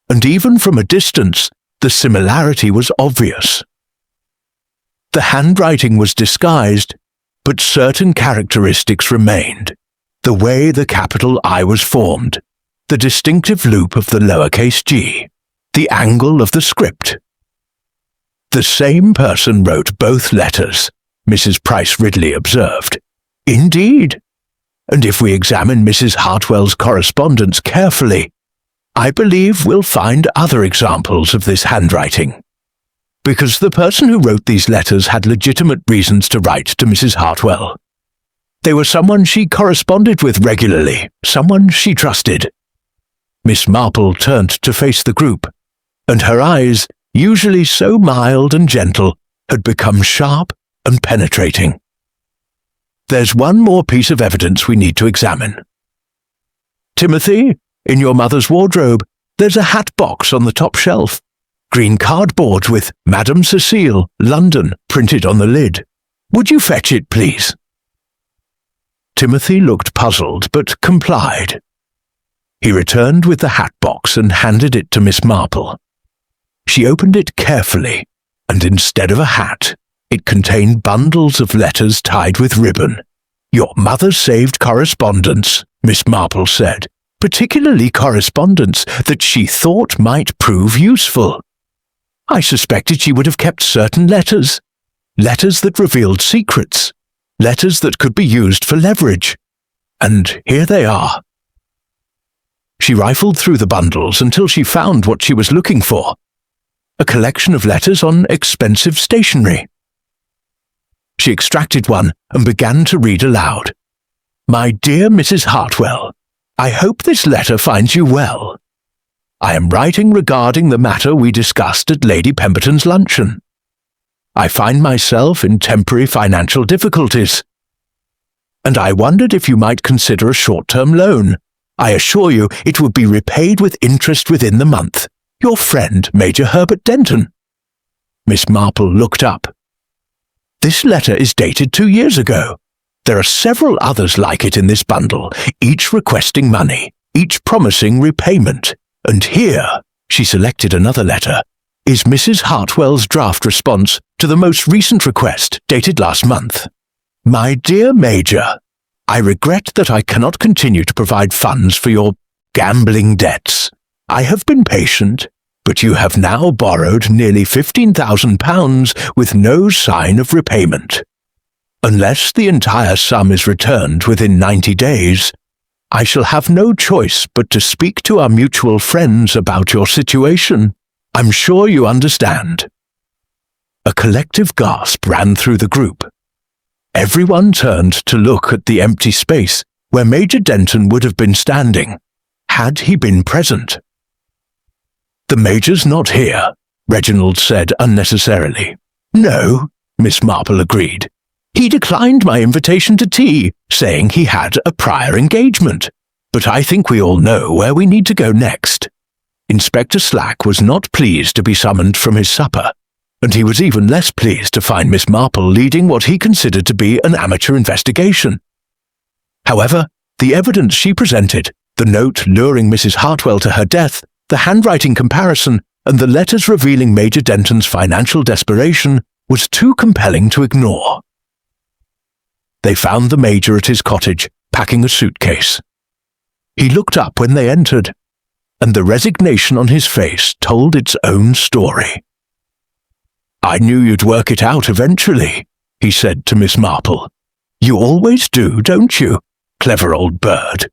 and even from a distance, the similarity was obvious. The handwriting was disguised, but certain characteristics remained. The way the capital I was formed, the distinctive loop of the lowercase g, the angle of the script. "The same person wrote both letters," Mrs. Price Ridley observed. "Indeed. And if we examine Mrs. Hartwell's correspondence carefully, I believe we'll find other examples of this handwriting. Because the person who wrote these letters had legitimate reasons to write to Mrs. Hartwell. They were someone she corresponded with regularly, someone she trusted." Miss Marple turned to face the group, and her eyes, usually so mild and gentle, had become sharp and penetrating. "There's one more piece of evidence we need to examine. Timothy, in your mother's wardrobe, there's a hat box on the top shelf. Green cardboard with Madame Cecile, London, printed on the lid. Would you fetch it, please?" Timothy looked puzzled, but complied. He returned with the hat box and handed it to Miss Marple. She opened it carefully, and instead of a hat, it contained bundles of letters tied with ribbon. "Your mother saved correspondence," Miss Marple said, "particularly correspondence that she thought might prove useful. I suspected she would have kept certain letters that revealed secrets, letters that could be used for leverage. And here they are." She rifled through the bundles until she found what she was looking for: a collection of letters on expensive stationery. She extracted one and began to read aloud. "My dear Mrs. Hartwell, I hope this letter finds you well. I am writing regarding the matter we discussed at Lady Pemberton's luncheon. I find myself in temporary financial difficulties, and I wondered if you might consider a short-term loan. I assure you it will be repaid with interest within the month. Your friend, Major Herbert Denton." Miss Marple looked up. "This letter is dated 2 years ago. There are several others like it in this bundle, each requesting money, each promising repayment. And here," she selected another letter, "is Mrs. Hartwell's draft response to the most recent request, dated last month. My dear Major, I regret that I cannot continue to provide funds for your gambling debts. I have been patient, but you have now borrowed nearly £15,000 with no sign of repayment. Unless the entire sum is returned within 90 days, I shall have no choice but to speak to our mutual friends about your situation. I'm sure you understand." A collective gasp ran through the group. Everyone turned to look at the empty space where Major Denton would have been standing, had he been present. "The Major's not here," Reginald said unnecessarily. "No," Miss Marple agreed. "He declined my invitation to tea, saying he had a prior engagement. But I think we all know where we need to go next." Inspector Slack was not pleased to be summoned from his supper, and he was even less pleased to find Miss Marple leading what he considered to be an amateur investigation. However, the evidence she presented, the note luring Mrs. Hartwell to her death, the handwriting comparison, and the letters revealing Major Denton's financial desperation, was too compelling to ignore. They found the Major at his cottage, packing a suitcase. He looked up when they entered, and the resignation on his face told its own story. "I knew you'd work it out eventually," he said to Miss Marple. "You always do, don't you? Clever old bird."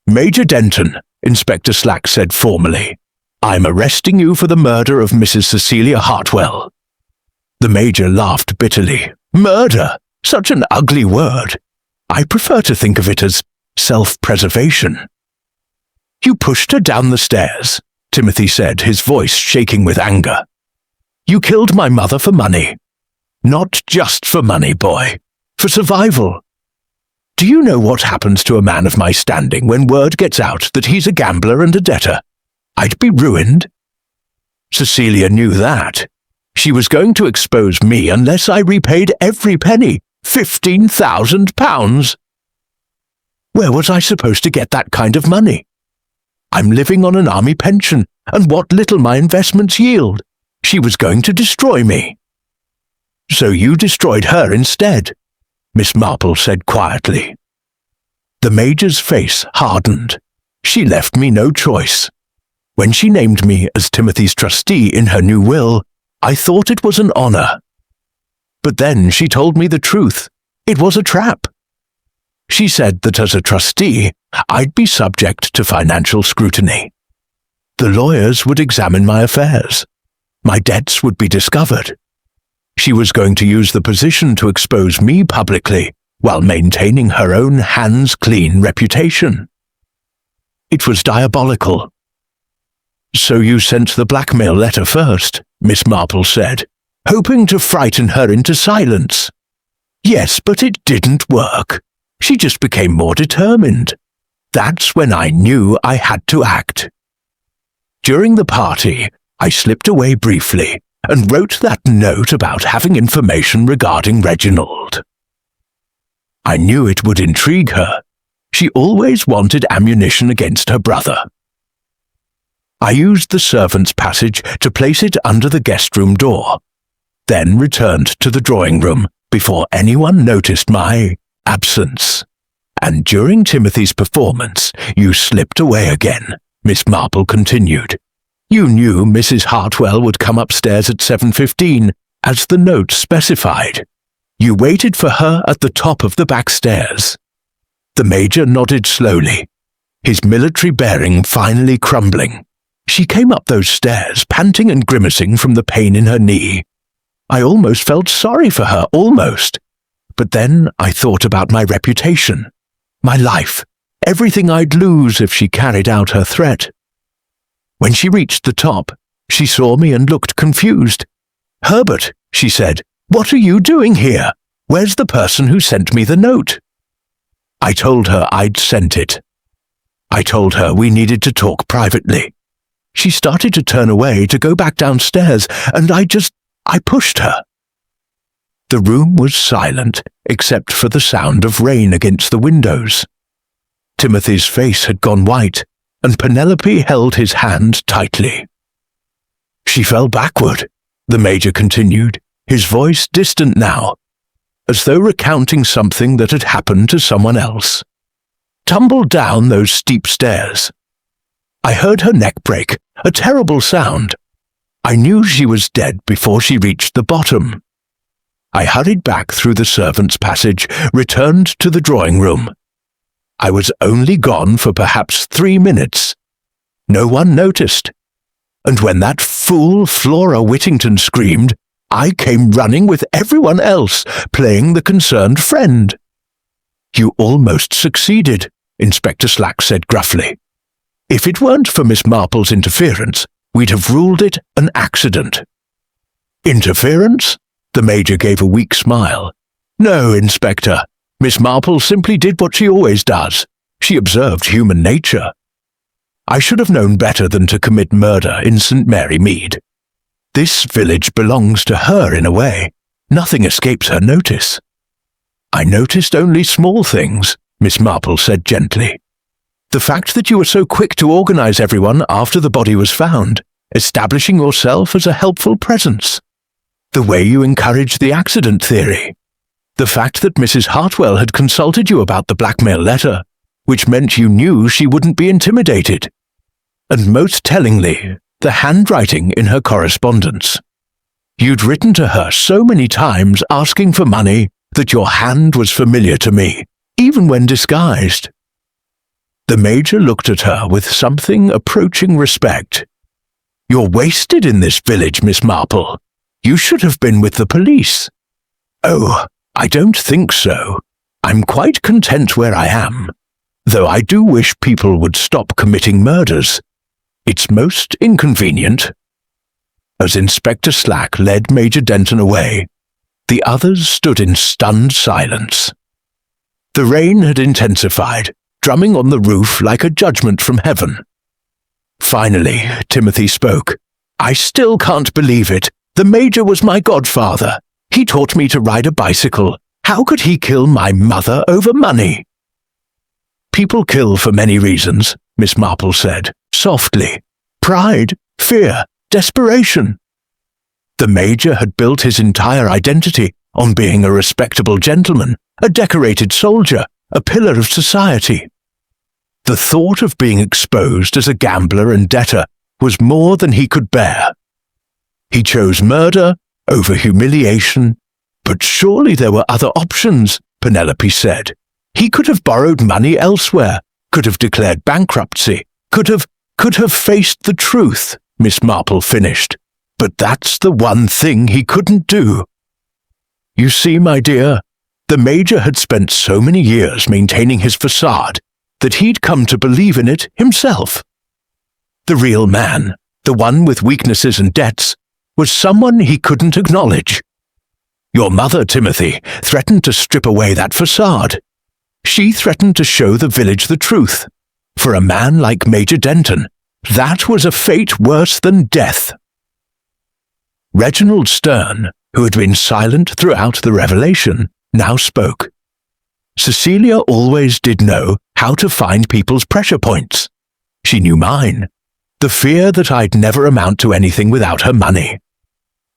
"Major Denton," Inspector Slack said formally, "I'm arresting you for the murder of Mrs. Cecilia Hartwell." The Major laughed bitterly. "Murder? Such an ugly word. I prefer to think of it as self-preservation." "You pushed her down the stairs," Timothy said, his voice shaking with anger. "You killed my mother for money. Not just for money, boy. For survival. Do you know what happens to a man of my standing when word gets out that he's a gambler and a debtor? I'd be ruined. Cecilia knew that. She was going to expose me unless I repaid every penny. £15,000. Where was I supposed to get that kind of money? I'm living on an army pension, and what little my investments yield. She was going to destroy me." "So you destroyed her instead," Miss Marple said quietly. The Major's face hardened. "She left me no choice. When she named me as Timothy's trustee in her new will, I thought it was an honor. But then she told me the truth. It was a trap. She said that as a trustee, I'd be subject to financial scrutiny. The lawyers would examine my affairs. My debts would be discovered. She was going to use the position to expose me publicly while maintaining her own hands-clean reputation. It was diabolical." "So you sent the blackmail letter first," Miss Marple said, "hoping to frighten her into silence." "Yes, but it didn't work. She just became more determined. That's when I knew I had to act. During the party, I slipped away briefly and wrote that note about having information regarding Reginald. I knew it would intrigue her. She always wanted ammunition against her brother. I used the servants' passage to place it under the guest room door, then returned to the drawing room before anyone noticed my absence. And during Timothy's performance, you slipped away again, Miss Marple continued. You knew Mrs. Hartwell would come upstairs at 7:15, as the note specified. You waited for her at the top of the back stairs. The Major nodded slowly, his military bearing finally crumbling. She came up those stairs, panting and grimacing from the pain in her knee. I almost felt sorry for her, almost. But then I thought about my reputation, my life, everything I'd lose if she carried out her threat. When she reached the top, she saw me and looked confused. "Herbert," she said, "what are you doing here? Where's the person who sent me the note?" I told her I'd sent it. I told her we needed to talk privately. She started to turn away to go back downstairs, and I pushed her. The room was silent, except for the sound of rain against the windows. Timothy's face had gone white, and Penelope held his hand tightly. She fell backward, the Major continued, his voice distant now, as though recounting something that had happened to someone else. Tumbled down those steep stairs. I heard her neck break, a terrible sound. I knew she was dead before she reached the bottom. I hurried back through the servants' passage, returned to the drawing room. I was only gone for perhaps 3 minutes. No one noticed. And when that fool Flora Whittington screamed, I came running with everyone else, playing the concerned friend. "You almost succeeded," Inspector Slack said gruffly. "If it weren't for Miss Marple's interference, we'd have ruled it an accident." "Interference?" The Major gave a weak smile. "No, Inspector. Miss Marple simply did what she always does. She observed human nature. I should have known better than to commit murder in St. Mary Mead. This village belongs to her in a way. Nothing escapes her notice." "I noticed only small things," Miss Marple said gently. "The fact that you were so quick to organize everyone after the body was found, establishing yourself as a helpful presence. The way you encouraged the accident theory. The fact that Mrs. Hartwell had consulted you about the blackmail letter, which meant you knew she wouldn't be intimidated. And most tellingly, the handwriting in her correspondence. You'd written to her so many times asking for money that your hand was familiar to me, even when disguised." The Major looked at her with something approaching respect. "You're wasted in this village, Miss Marple. You should have been with the police." "Oh, I don't think so. I'm quite content where I am, though I do wish people would stop committing murders. It's most inconvenient." As Inspector Slack led Major Denton away, the others stood in stunned silence. The rain had intensified, drumming on the roof like a judgment from heaven. Finally, Timothy spoke. "I still can't believe it. The Major was my godfather. He taught me to ride a bicycle. How could he kill my mother over money?" "People kill for many reasons," Miss Marple said, softly. "Pride, fear, desperation." The Major had built his entire identity on being a respectable gentleman, a decorated soldier, a pillar of society. The thought of being exposed as a gambler and debtor was more than he could bear. He chose murder over humiliation, but surely there were other options, Penelope said. He could have borrowed money elsewhere, could have declared bankruptcy, could have faced the truth, Miss Marple finished. But that's the one thing he couldn't do. You see, my dear, the Major had spent so many years maintaining his facade that he'd come to believe in it himself. The real man, the one with weaknesses and debts, was someone he couldn't acknowledge. Your mother, Timothy, threatened to strip away that facade. She threatened to show the village the truth. For a man like Major Denton, that was a fate worse than death. Reginald Stern, who had been silent throughout the revelation, now spoke. Cecilia always did know how to find people's pressure points. She knew mine. The fear that I'd never amount to anything without her money.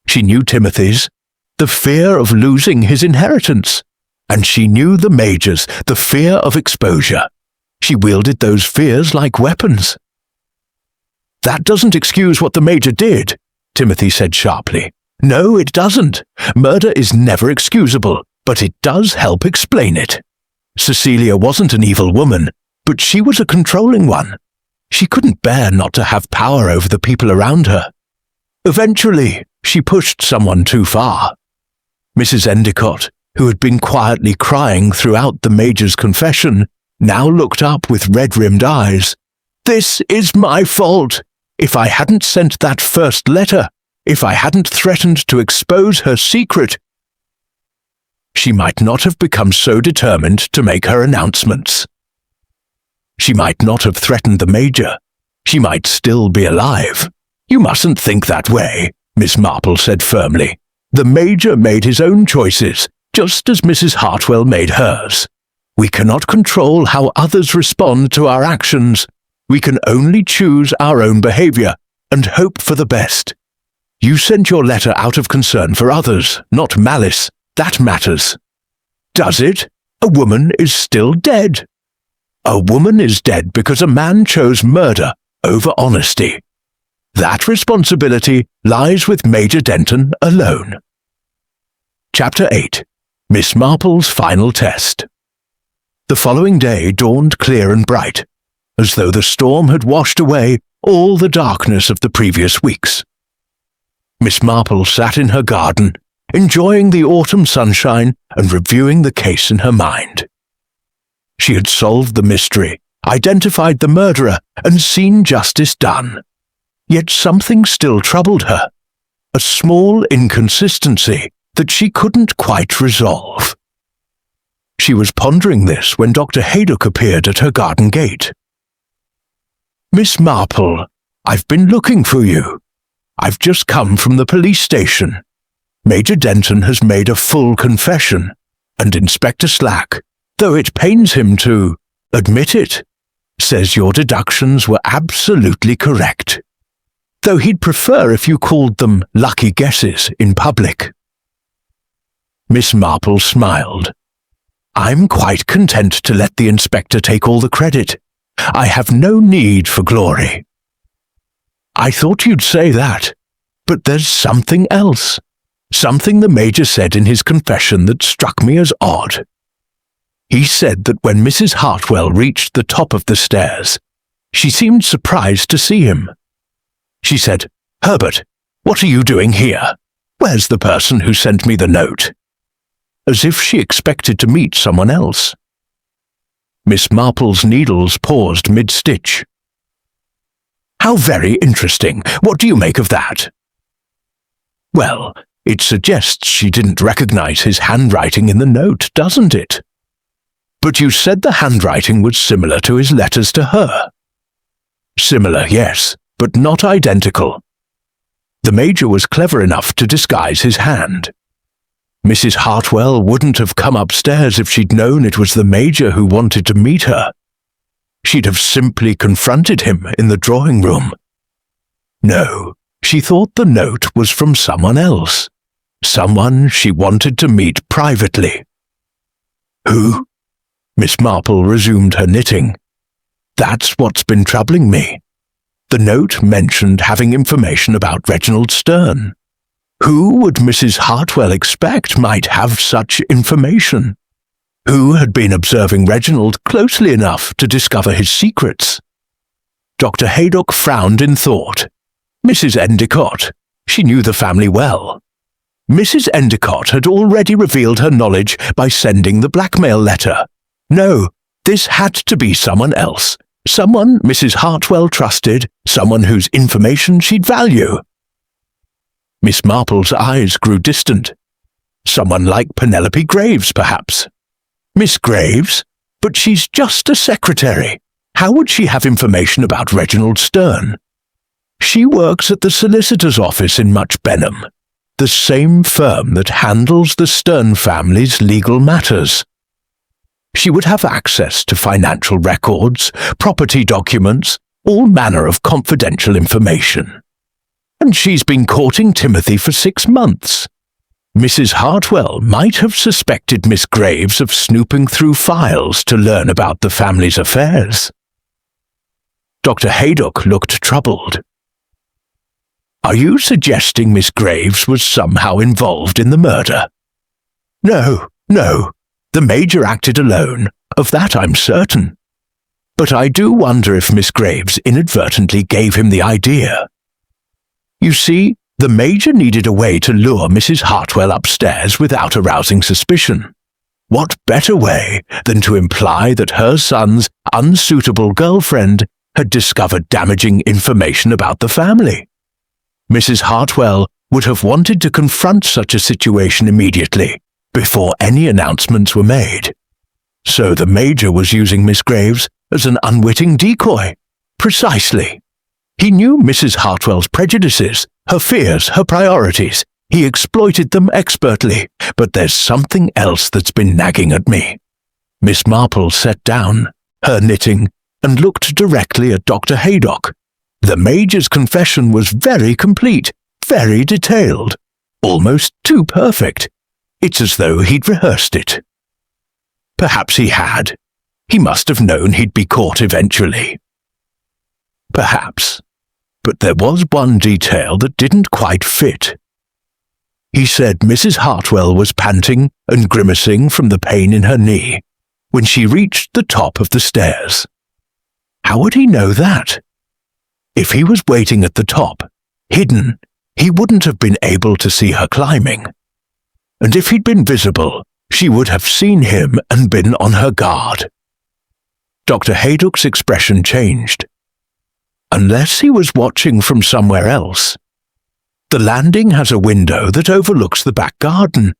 She knew Timothy's, the fear of losing his inheritance. And she knew the Major's, the fear of exposure. She wielded those fears like weapons. That doesn't excuse what the Major did, Timothy said sharply. No, it doesn't. Murder is never excusable, but it does help explain it. Cecilia wasn't an evil woman, but she was a controlling one. She couldn't bear not to have power over the people around her. Eventually, she pushed someone too far. Mrs. Endicott, who had been quietly crying throughout the Major's confession, now looked up with red-rimmed eyes. This is my fault. If I hadn't sent that first letter, if I hadn't threatened to expose her secret, she might not have become so determined to make her announcements. She might not have threatened the Major. She might still be alive. You mustn't think that way, Miss Marple said firmly. The Major made his own choices, just as Mrs. Hartwell made hers. We cannot control how others respond to our actions. We can only choose our own behavior and hope for the best. You sent your letter out of concern for others, not malice. That matters. Does it? A woman is still dead. A woman is dead because a man chose murder over honesty. That responsibility lies with Major Denton alone. Chapter 8. Miss Marple's Final Test. The following day dawned clear and bright, as though the storm had washed away all the darkness of the previous weeks. Miss Marple sat in her garden, enjoying the autumn sunshine and reviewing the case in her mind. She had solved the mystery, identified the murderer, and seen justice done. Yet something still troubled her, a small inconsistency that she couldn't quite resolve. She was pondering this when Dr. Haydock appeared at her garden gate. Miss Marple, I've been looking for you. I've just come from the police station. Major Denton has made a full confession, and Inspector Slack, though it pains him to admit it, says your deductions were absolutely correct, though he'd prefer if you called them lucky guesses in public. Miss Marple smiled. I'm quite content to let the inspector take all the credit. I have no need for glory. I thought you'd say that, but there's something else. Something the Major said in his confession that struck me as odd. He said that when Mrs. Hartwell reached the top of the stairs, she seemed surprised to see him. She said, Herbert, what are you doing here? Where's the person who sent me the note? As if she expected to meet someone else. Miss Marple's needles paused mid-stitch. How very interesting. What do you make of that? Well, it suggests she didn't recognize his handwriting in the note, doesn't it? But you said the handwriting was similar to his letters to her. Similar, yes, but not identical. The Major was clever enough to disguise his hand. Mrs. Hartwell wouldn't have come upstairs if she'd known it was the Major who wanted to meet her. She'd have simply confronted him in the drawing room. No, she thought the note was from someone else. Someone she wanted to meet privately. Who? Miss Marple resumed her knitting. That's what's been troubling me. The note mentioned having information about Reginald Stern. Who would Mrs. Hartwell expect might have such information? Who had been observing Reginald closely enough to discover his secrets? Dr. Haydock frowned in thought. Mrs. Endicott. She knew the family well. Mrs. Endicott had already revealed her knowledge by sending the blackmail letter. No, this had to be someone else. Someone Mrs. Hartwell trusted, someone whose information she'd value. Miss Marple's eyes grew distant. Someone like Penelope Graves, perhaps. Miss Graves? But she's just a secretary. How would she have information about Reginald Stern? She works at the solicitor's office in Much Benham. the same firm that handles the Stern family's legal matters. She would have access to financial records, property documents, all manner of confidential information. And she's been courting Timothy for 6 months. Mrs. Hartwell might have suspected Miss Graves of snooping through files to learn about the family's affairs. Dr. Haydock looked troubled. "Are you suggesting Miss Graves was somehow involved in the murder?" No. The Major acted alone, of that I'm certain. But I do wonder if Miss Graves inadvertently gave him the idea. You see, the Major needed a way to lure Mrs. Hartwell upstairs without arousing suspicion. What better way than to imply that her son's unsuitable girlfriend had discovered damaging information about the family? Mrs. Hartwell would have wanted to confront such a situation immediately, before any announcements were made. So the Major was using Miss Graves as an unwitting decoy. Precisely. He knew Mrs. Hartwell's prejudices, her fears, her priorities. He exploited them expertly, but there's something else that's been nagging at me. Miss Marple sat down, her knitting, and looked directly at Dr. Haydock. The Major's confession was very complete, very detailed, almost too perfect. It's as though he'd rehearsed it. Perhaps he had. He must have known he'd be caught eventually. Perhaps. But there was one detail that didn't quite fit. He said Mrs. Hartwell was panting and grimacing from the pain in her knee when she reached the top of the stairs. How would he know that? If he was waiting at the top, hidden, he wouldn't have been able to see her climbing. And if he'd been visible, she would have seen him and been on her guard. Dr. Haydock's expression changed. Unless he was watching from somewhere else. The landing has a window that overlooks the back garden.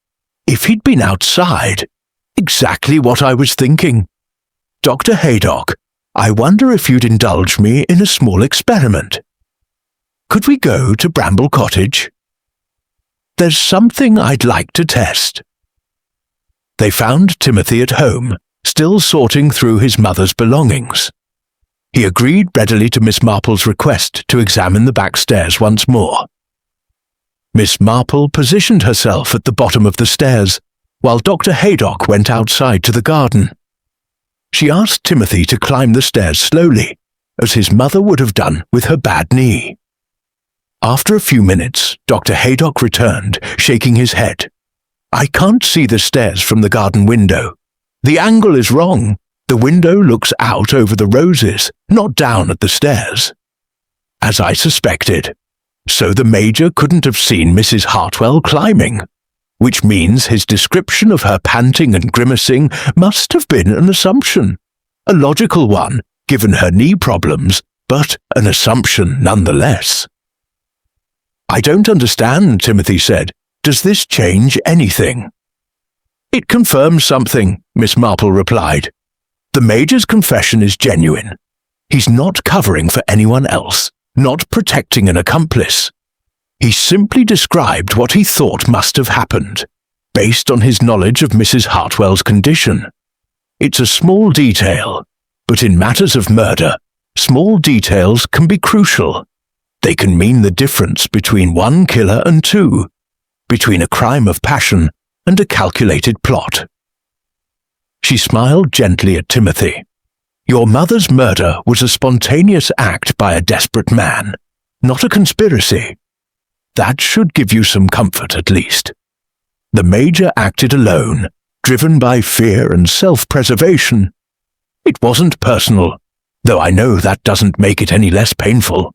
If he'd been outside, exactly what I was thinking. Dr. Haydock, I wonder if you'd indulge me in a small experiment. Could we go to Bramble Cottage? There's something I'd like to test. They found Timothy at home, still sorting through his mother's belongings. He agreed readily to Miss Marple's request to examine the back stairs once more. Miss Marple positioned herself at the bottom of the stairs, while Dr. Haydock went outside to the garden. She asked Timothy to climb the stairs slowly, as his mother would have done with her bad knee. After a few minutes, Dr. Haydock returned, shaking his head. "I can't see the stairs from the garden window. The angle is wrong. The window looks out over the roses, not down at the stairs." As I suspected. So the Major couldn't have seen Mrs. Hartwell climbing, which means his description of her panting and grimacing must have been an assumption. A logical one, given her knee problems, but an assumption nonetheless. "I don't understand," Timothy said. "Does this change anything?" "It confirms something," Miss Marple replied. "The Major's confession is genuine. He's not covering for anyone else, not protecting an accomplice. He simply described what he thought must have happened, based on his knowledge of Mrs. Hartwell's condition. It's a small detail, but in matters of murder, small details can be crucial. They can mean the difference between one killer and two, between a crime of passion and a calculated plot." She smiled gently at Timothy. "Your mother's murder was a spontaneous act by a desperate man, not a conspiracy. That should give you some comfort at least. The Major acted alone, driven by fear and self-preservation. It wasn't personal, though I know that doesn't make it any less painful."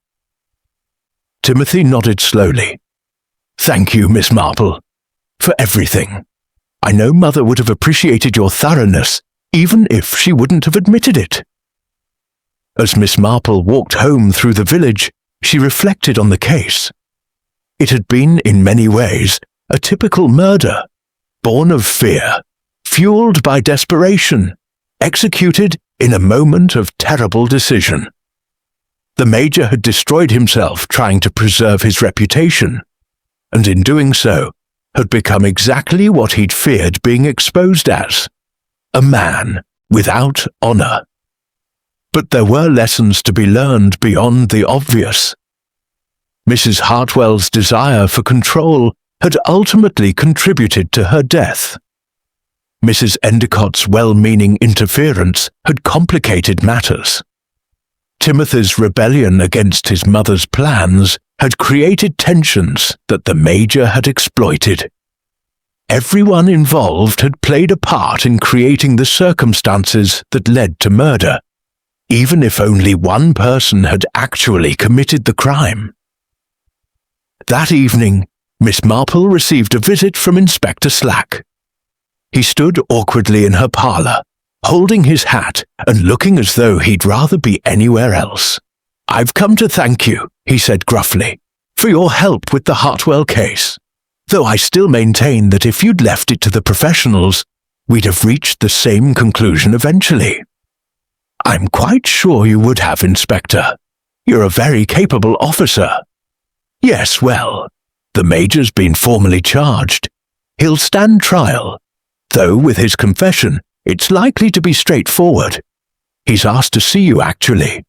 Timothy nodded slowly. "Thank you, Miss Marple, for everything. I know Mother would have appreciated your thoroughness, even if she wouldn't have admitted it." As Miss Marple walked home through the village, she reflected on the case. It had been, in many ways, a typical murder, born of fear, fueled by desperation, executed in a moment of terrible decision. The Major had destroyed himself trying to preserve his reputation, and in doing so, had become exactly what he'd feared being exposed as, a man without honor. But there were lessons to be learned beyond the obvious. Mrs. Hartwell's desire for control had ultimately contributed to her death. Mrs. Endicott's well-meaning interference had complicated matters. Timothy's rebellion against his mother's plans had created tensions that the Major had exploited. Everyone involved had played a part in creating the circumstances that led to murder, even if only one person had actually committed the crime. That evening, Miss Marple received a visit from Inspector Slack. He stood awkwardly in her parlour, holding his hat and looking as though he'd rather be anywhere else. "I've come to thank you," he said gruffly, "for your help with the Hartwell case, though I still maintain that if you'd left it to the professionals, we'd have reached the same conclusion eventually." "I'm quite sure you would have, Inspector. You're a very capable officer." "Yes, well, the Major's been formally charged. He'll stand trial, though with his confession, it's likely to be straightforward. He's asked to see you, actually.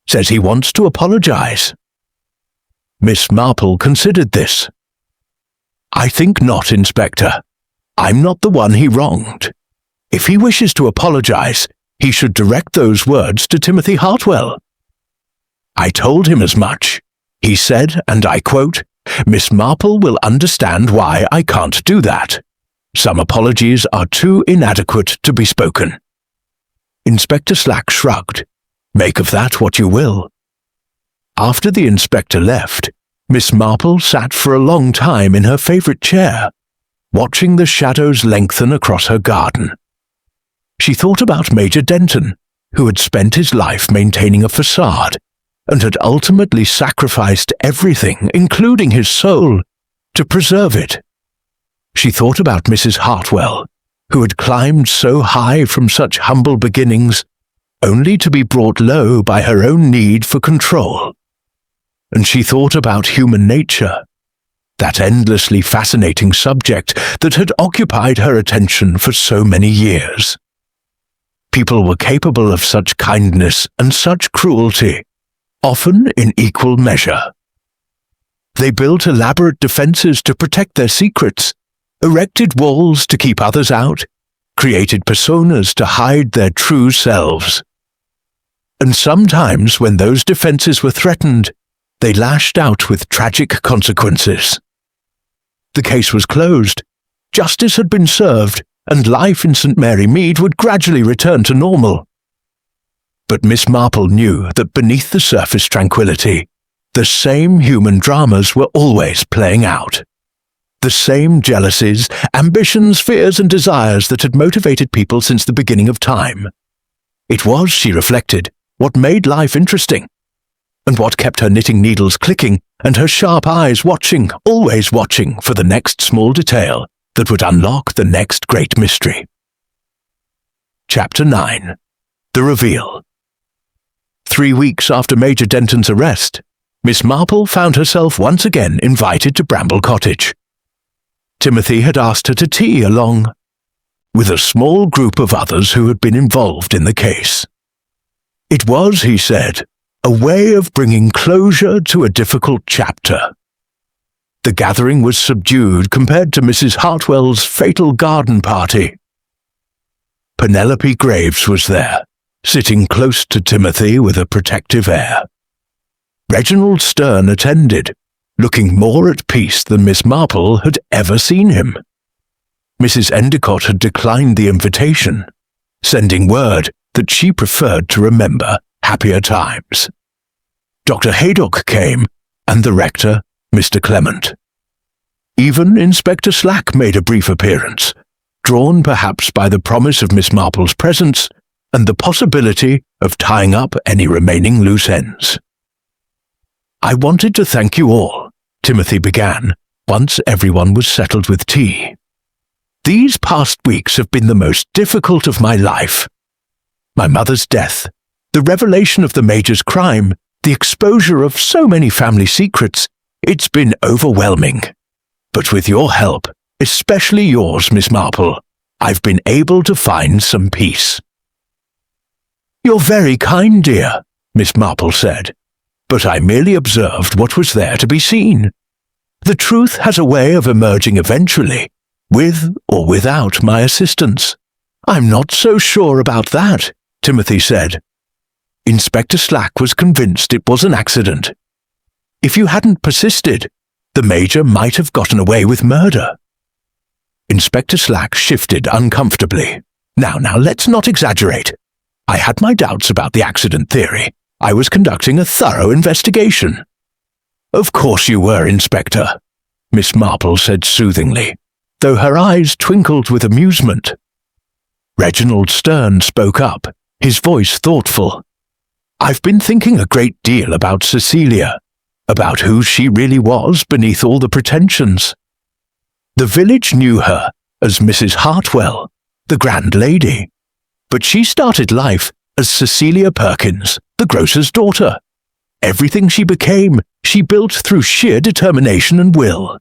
Says he wants to apologize." Miss Marple considered this. "I think not, Inspector. I'm not the one he wronged. If he wishes to apologize, he should direct those words to Timothy Hartwell. I told him as much. He said, and I quote, 'Miss Marple will understand why I can't do that. Some apologies are too inadequate to be spoken.'" Inspector Slack shrugged. "Make of that what you will." After the inspector left, Miss Marple sat for a long time in her favourite chair, watching the shadows lengthen across her garden. She thought about Major Denton, who had spent his life maintaining a facade, and had ultimately sacrificed everything, including his soul, to preserve it. She thought about Mrs. Hartwell, who had climbed so high from such humble beginnings, only to be brought low by her own need for control. And she thought about human nature, that endlessly fascinating subject that had occupied her attention for so many years. People were capable of such kindness and such cruelty, often in equal measure. They built elaborate defenses to protect their secrets, erected walls to keep others out, created personas to hide their true selves. And sometimes when those defenses were threatened, they lashed out with tragic consequences. The case was closed, justice had been served, and life in St. Mary Mead would gradually return to normal. But Miss Marple knew that beneath the surface tranquility, the same human dramas were always playing out. The same jealousies, ambitions, fears, and desires that had motivated people since the beginning of time. It was, she reflected, what made life interesting, and what kept her knitting needles clicking and her sharp eyes watching, always watching for the next small detail that would unlock the next great mystery. Chapter 9. The Reveal. 3 weeks after Major Denton's arrest, Miss Marple found herself once again invited to Bramble Cottage. Timothy had asked her to tea along with a small group of others who had been involved in the case. It was, he said, a way of bringing closure to a difficult chapter. The gathering was subdued compared to Mrs. Hartwell's fatal garden party. Penelope Graves was there, sitting close to Timothy with a protective air. Reginald Stern attended, looking more at peace than Miss Marple had ever seen him. Mrs. Endicott had declined the invitation, sending word that she preferred to remember happier times. Dr. Haydock came, and the rector, Mr. Clement. Even Inspector Slack made a brief appearance, drawn perhaps by the promise of Miss Marple's presence and the possibility of tying up any remaining loose ends. "I wanted to thank you all," Timothy began, once everyone was settled with tea. "These past weeks have been the most difficult of my life. My mother's death, the revelation of the Major's crime, the exposure of so many family secrets, it's been overwhelming. But with your help, especially yours, Miss Marple, I've been able to find some peace." "You're very kind, dear," Miss Marple said, "but I merely observed what was there to be seen. The truth has a way of emerging eventually, with or without my assistance." "I'm not so sure about that," Timothy said. Inspector Slack was convinced it was an accident. If you hadn't persisted, the Major might have gotten away with murder. Inspector Slack shifted uncomfortably. Now, let's not exaggerate. I had my doubts about the accident theory. I was conducting a thorough investigation. "Of course you were, Inspector," Miss Marple said soothingly, though her eyes twinkled with amusement. Reginald Stern spoke up, his voice thoughtful. "I've been thinking a great deal about Cecilia, about who she really was beneath all the pretensions. The village knew her as Mrs. Hartwell, the grand lady, but she started life as Cecilia Perkins, the grocer's daughter. Everything she became, she built through sheer determination and will.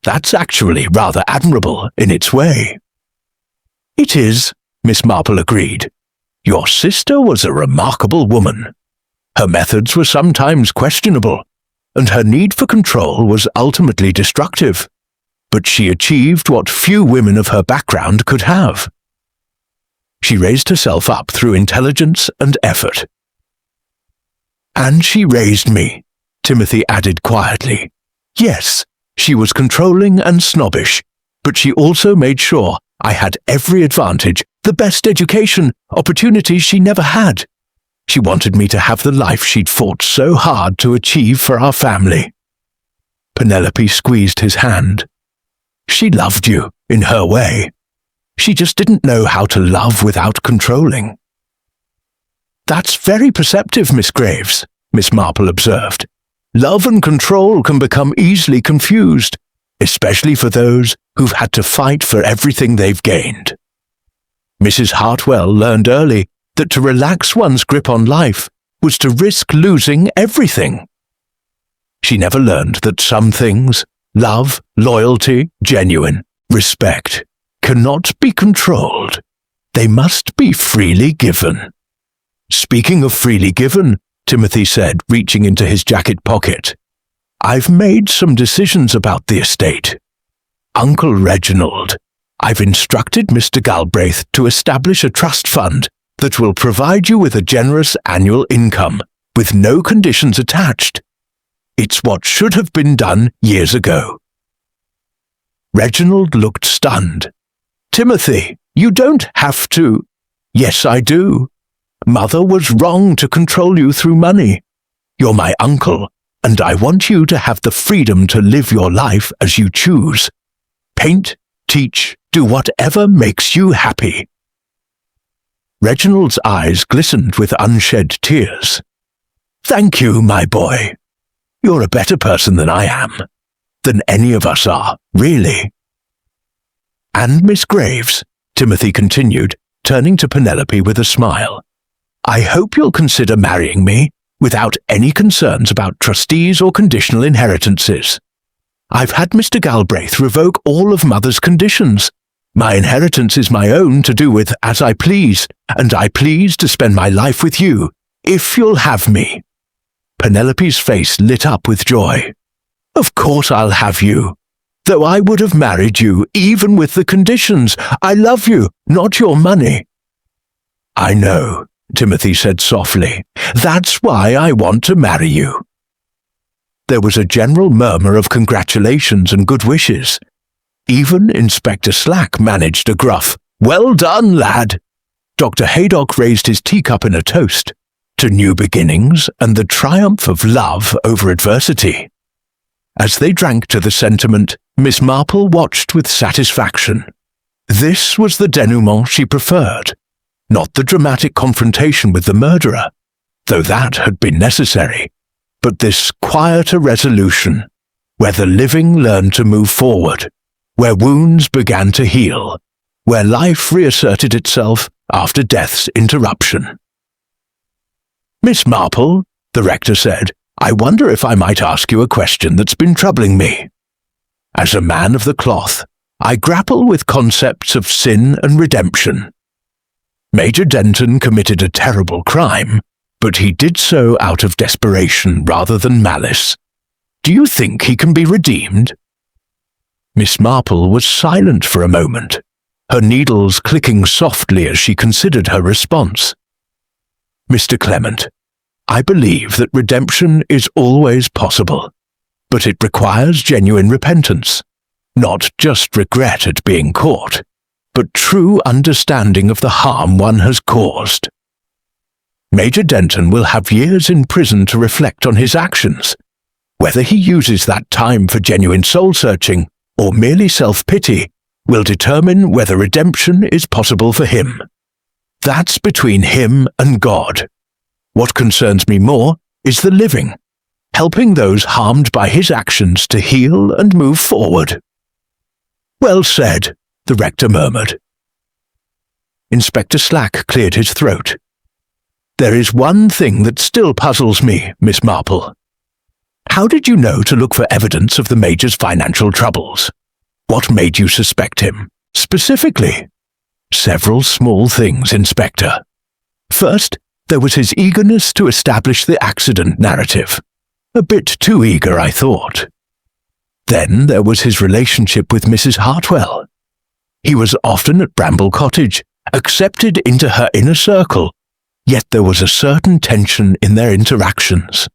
That's actually rather admirable in its way." "It is," Miss Marple agreed. "Your sister was a remarkable woman. Her methods were sometimes questionable, and her need for control was ultimately destructive. But she achieved what few women of her background could have. She raised herself up through intelligence and effort." "And she raised me," Timothy added quietly. "Yes, she was controlling and snobbish, but she also made sure I had every advantage, the best education, opportunities she never had. She wanted me to have the life she'd fought so hard to achieve for our family." Penelope squeezed his hand. "She loved you, in her way. She just didn't know how to love without controlling." "That's very perceptive, Miss Graves," Miss Marple observed. "Love and control can become easily confused, especially for those who've had to fight for everything they've gained. Mrs. Hartwell learned early that to relax one's grip on life was to risk losing everything. She never learned that some things, love, loyalty, genuine, respect, cannot be controlled. They must be freely given." "Speaking of freely given," Timothy said, reaching into his jacket pocket, "I've made some decisions about the estate. Uncle Reginald, I've instructed Mr. Galbraith to establish a trust fund that will provide you with a generous annual income, with no conditions attached. It's what should have been done years ago." Reginald looked stunned. "Timothy, you don't have to." "Yes, I do. Mother was wrong to control you through money. You're my uncle, and I want you to have the freedom to live your life as you choose. Paint, teach, do whatever makes you happy." Reginald's eyes glistened with unshed tears. "Thank you, my boy. You're a better person than I am, than any of us are, really." "And Miss Graves," Timothy continued, turning to Penelope with a smile, "I hope you'll consider marrying me without any concerns about trustees or conditional inheritances. I've had Mr. Galbraith revoke all of Mother's conditions. My inheritance is my own to do with as I please, and I please to spend my life with you, if you'll have me." Penelope's face lit up with joy. "Of course I'll have you. Though I would have married you, even with the conditions. I love you, not your money." "I know," Timothy said softly. "That's why I want to marry you." There was a general murmur of congratulations and good wishes. Even Inspector Slack managed a gruff, "Well done, lad." Dr. Haydock raised his teacup in a toast to new beginnings and the triumph of love over adversity. As they drank to the sentiment, Miss Marple watched with satisfaction. This was the denouement she preferred, not the dramatic confrontation with the murderer, though that had been necessary, but this quieter resolution, where the living learned to move forward, where wounds began to heal, where life reasserted itself after death's interruption. "Miss Marple," the rector said, "I wonder if I might ask you a question that's been troubling me." As a man of the cloth, I grapple with concepts of sin and redemption. Major Denton committed a terrible crime, but he did so out of desperation rather than malice. Do you think he can be redeemed?" Miss Marple was silent for a moment, her needles clicking softly as she considered her response. "Mr. Clement, I believe that redemption is always possible, but it requires genuine repentance, not just regret at being caught, but true understanding of the harm one has caused. Major Denton will have years in prison to reflect on his actions. Whether he uses that time for genuine soul-searching or merely self-pity will determine whether redemption is possible for him. That's between him and God. What concerns me more is the living, helping those harmed by his actions to heal and move forward." "Well said," the rector murmured. Inspector Slack cleared his throat. "There is one thing that still puzzles me, Miss Marple. How did you know to look for evidence of the Major's financial troubles? What made you suspect him, specifically?" "Several small things, Inspector. First, there was his eagerness to establish the accident narrative. A bit too eager, I thought. Then there was his relationship with Mrs. Hartwell. He was often at Bramble Cottage, accepted into her inner circle, yet there was a certain tension in their interactions.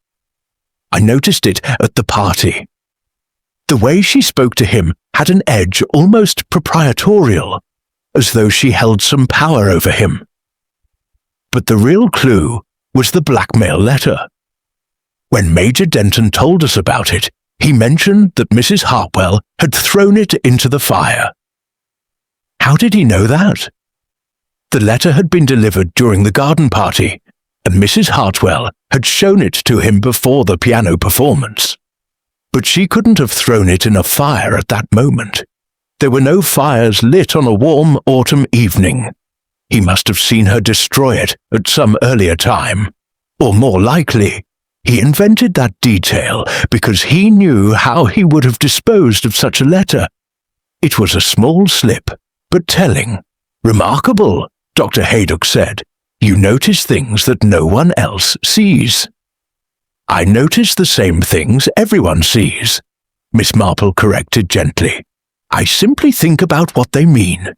I noticed it at the party. The way she spoke to him had an edge almost proprietorial, as though she held some power over him. But the real clue was the blackmail letter. When Major Denton told us about it, he mentioned that Mrs. Hartwell had thrown it into the fire. How did he know that? The letter had been delivered during the garden party, and Mrs. Hartwell had shown it to him before the piano performance. But she couldn't have thrown it in a fire at that moment. There were no fires lit on a warm autumn evening. He must have seen her destroy it at some earlier time. Or more likely, he invented that detail because he knew how he would have disposed of such a letter. It was a small slip, but telling. "Remarkable," Dr. Haydock said. "You notice things that no one else sees." "I notice the same things everyone sees," Miss Marple corrected gently. "I simply think about what they mean.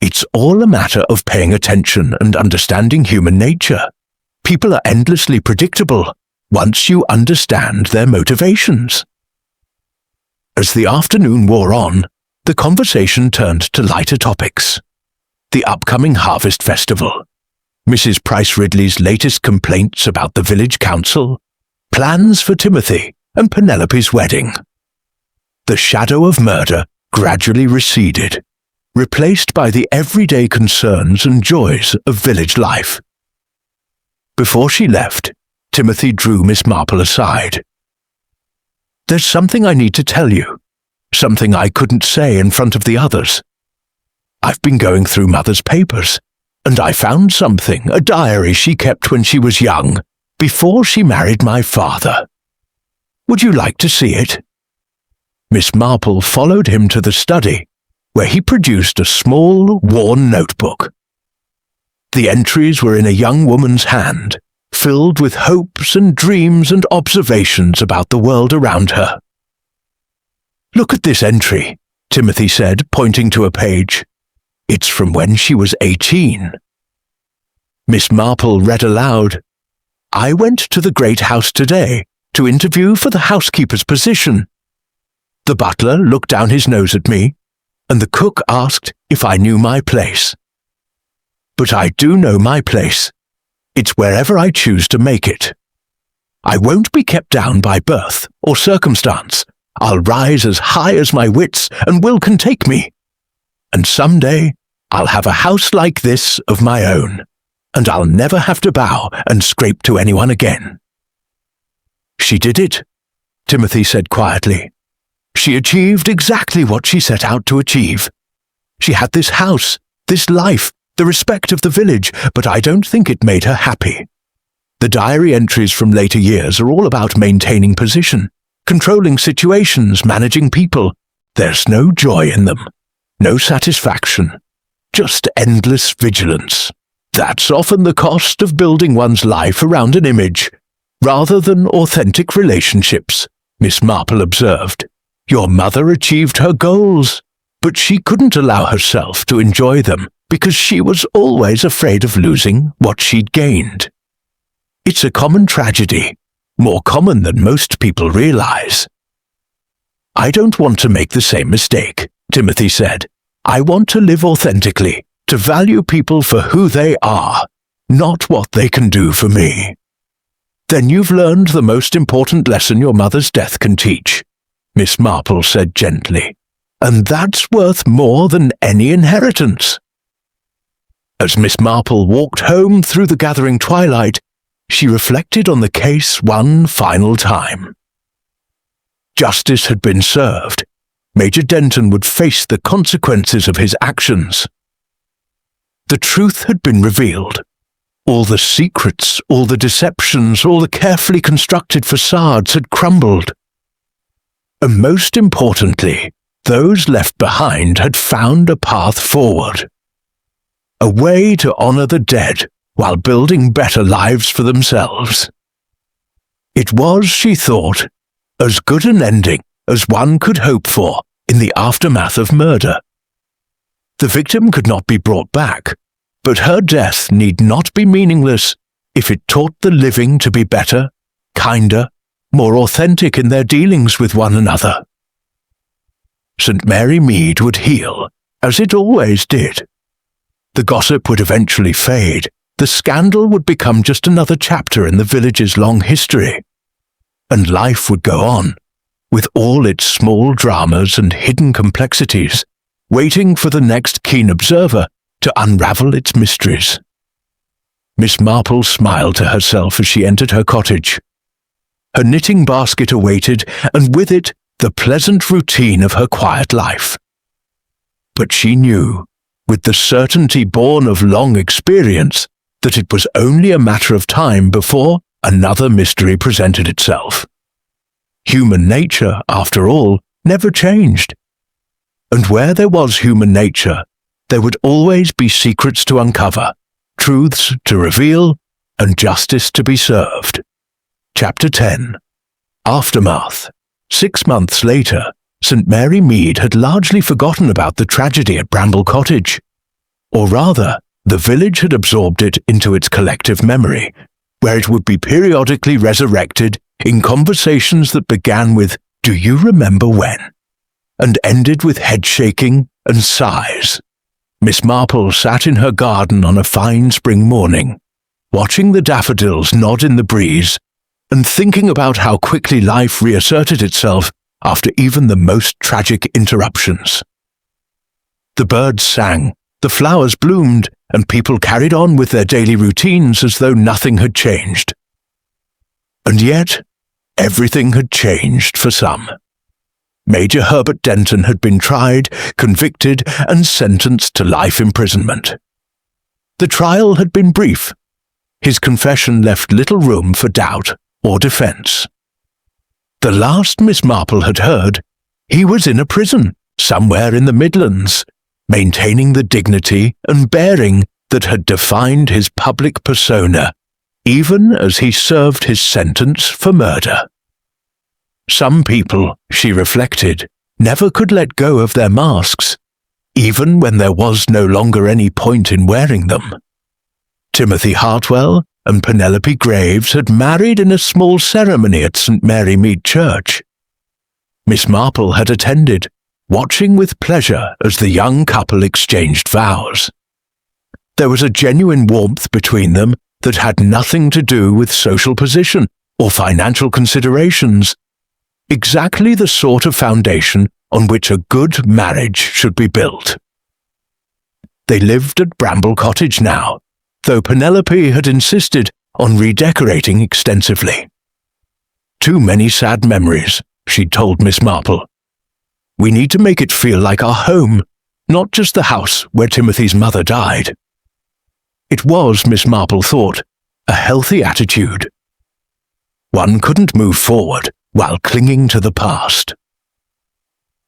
It's all a matter of paying attention and understanding human nature. People are endlessly predictable once you understand their motivations." As the afternoon wore on, the conversation turned to lighter topics. The upcoming Harvest Festival, Mrs. Price Ridley's latest complaints about the village council, plans for Timothy and Penelope's wedding. The shadow of murder gradually receded, replaced by the everyday concerns and joys of village life. Before she left, Timothy drew Miss Marple aside. "There's something I need to tell you, something I couldn't say in front of the others. I've been going through Mother's papers, and I found something, a diary she kept when she was young, before she married my father. Would you like to see it?" Miss Marple followed him to the study, where he produced a small, worn notebook. The entries were in a young woman's hand, filled with hopes and dreams and observations about the world around her. "Look at this entry," Timothy said, pointing to a page. "It's from when she was 18. Miss Marple read aloud, "I went to the great house today to interview for the housekeeper's position. The butler looked down his nose at me, and the cook asked if I knew my place. But I do know my place. It's wherever I choose to make it. I won't be kept down by birth or circumstance. I'll rise as high as my wits and will can take me. And someday I'll have a house like this of my own, and I'll never have to bow and scrape to anyone again." "She did it," Timothy said quietly. "She achieved exactly what she set out to achieve. She had this house, this life, the respect of the village, but I don't think it made her happy. The diary entries from later years are all about maintaining position, controlling situations, managing people, There's no joy in them, no satisfaction, just endless vigilance. That's often the cost of building one's life around an image, rather than authentic relationships, Miss Marple observed. Your mother achieved her goals, but she couldn't allow herself to enjoy them because she was always afraid of losing what she'd gained. It's a common tragedy, more common than most people realize. I don't want to make the same mistake, Timothy said. I want to live authentically, to value people for who they are, not what they can do for me. Then you've learned the most important lesson your mother's death can teach, Miss Marple said gently, and that's worth more than any inheritance. As Miss Marple walked home through the gathering twilight, she reflected on the case one final time. Justice had been served. Major Denton would face the consequences of his actions. The truth had been revealed. All the secrets, all the deceptions, all the carefully constructed facades had crumbled. And most importantly, those left behind had found a path forward. A way to honor the dead while building better lives for themselves. It was, she thought, as good an ending as one could hope for in the aftermath of murder. The victim could not be brought back, but her death need not be meaningless if it taught the living to be better, kinder, more authentic in their dealings with one another. St. Mary Mead would heal, as it always did. The gossip would eventually fade. The scandal would become just another chapter in the village's long history. And life would go on, with all its small dramas and hidden complexities, waiting for the next keen observer to unravel its mysteries. Miss Marple smiled to herself as she entered her cottage. Her knitting basket awaited, and with it the pleasant routine of her quiet life. But she knew, with the certainty born of long experience, that it was only a matter of time before another mystery presented itself. Human nature, after all, never changed. And where there was human nature, there would always be secrets to uncover, truths to reveal, and justice to be served. Chapter 10. Aftermath. 6 months later, St. Mary Mead had largely forgotten about the tragedy at Bramble Cottage. Or rather, the village had absorbed it into its collective memory, where it would be periodically resurrected in conversations that began with, "Do you remember when?" and ended with head-shaking and sighs. Miss Marple sat in her garden on a fine spring morning, watching the daffodils nod in the breeze and thinking about how quickly life reasserted itself after even the most tragic interruptions. The birds sang, the flowers bloomed, and people carried on with their daily routines as though nothing had changed. And yet, everything had changed for some. Major Herbert Denton had been tried, convicted, and sentenced to life imprisonment. The trial had been brief. His confession left little room for doubt or defense. The last Miss Marple had heard, he was in a prison, somewhere in the Midlands, maintaining the dignity and bearing that had defined his public persona, even as he served his sentence for murder. Some people, she reflected, never could let go of their masks, even when there was no longer any point in wearing them. Timothy Hartwell and Penelope Graves had married in a small ceremony at St. Mary Mead Church. Miss Marple had attended, watching with pleasure as the young couple exchanged vows. There was a genuine warmth between them that had nothing to do with social position or financial considerations, exactly the sort of foundation on which a good marriage should be built. They lived at Bramble Cottage now, though Penelope had insisted on redecorating extensively. Too many sad memories, she'd told Miss Marple. We need to make it feel like our home, not just the house where Timothy's mother died. It was, Miss Marple thought, a healthy attitude. One couldn't move forward while clinging to the past.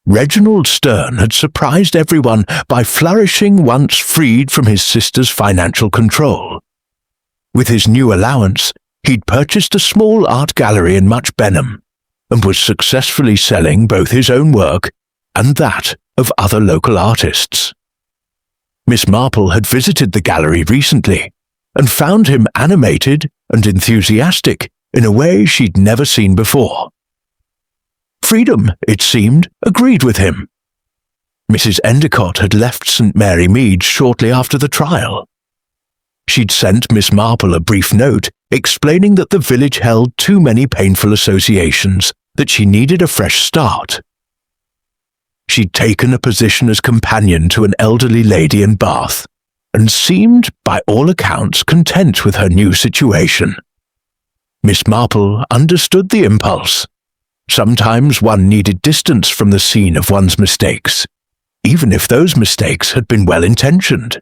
Reginald Stern had surprised everyone by flourishing once freed from his sister's financial control. With his new allowance, he'd purchased a small art gallery in Much Benham and was successfully selling both his own work and that of other local artists. Miss Marple had visited the gallery recently and found him animated and enthusiastic in a way she'd never seen before. Freedom, it seemed, agreed with him. Mrs. Endicott had left St. Mary Mead shortly after the trial. She'd sent Miss Marple a brief note explaining that the village held too many painful associations, that she needed a fresh start. She'd taken a position as companion to an elderly lady in Bath, and seemed, by all accounts, content with her new situation. Miss Marple understood the impulse. Sometimes one needed distance from the scene of one's mistakes, even if those mistakes had been well-intentioned.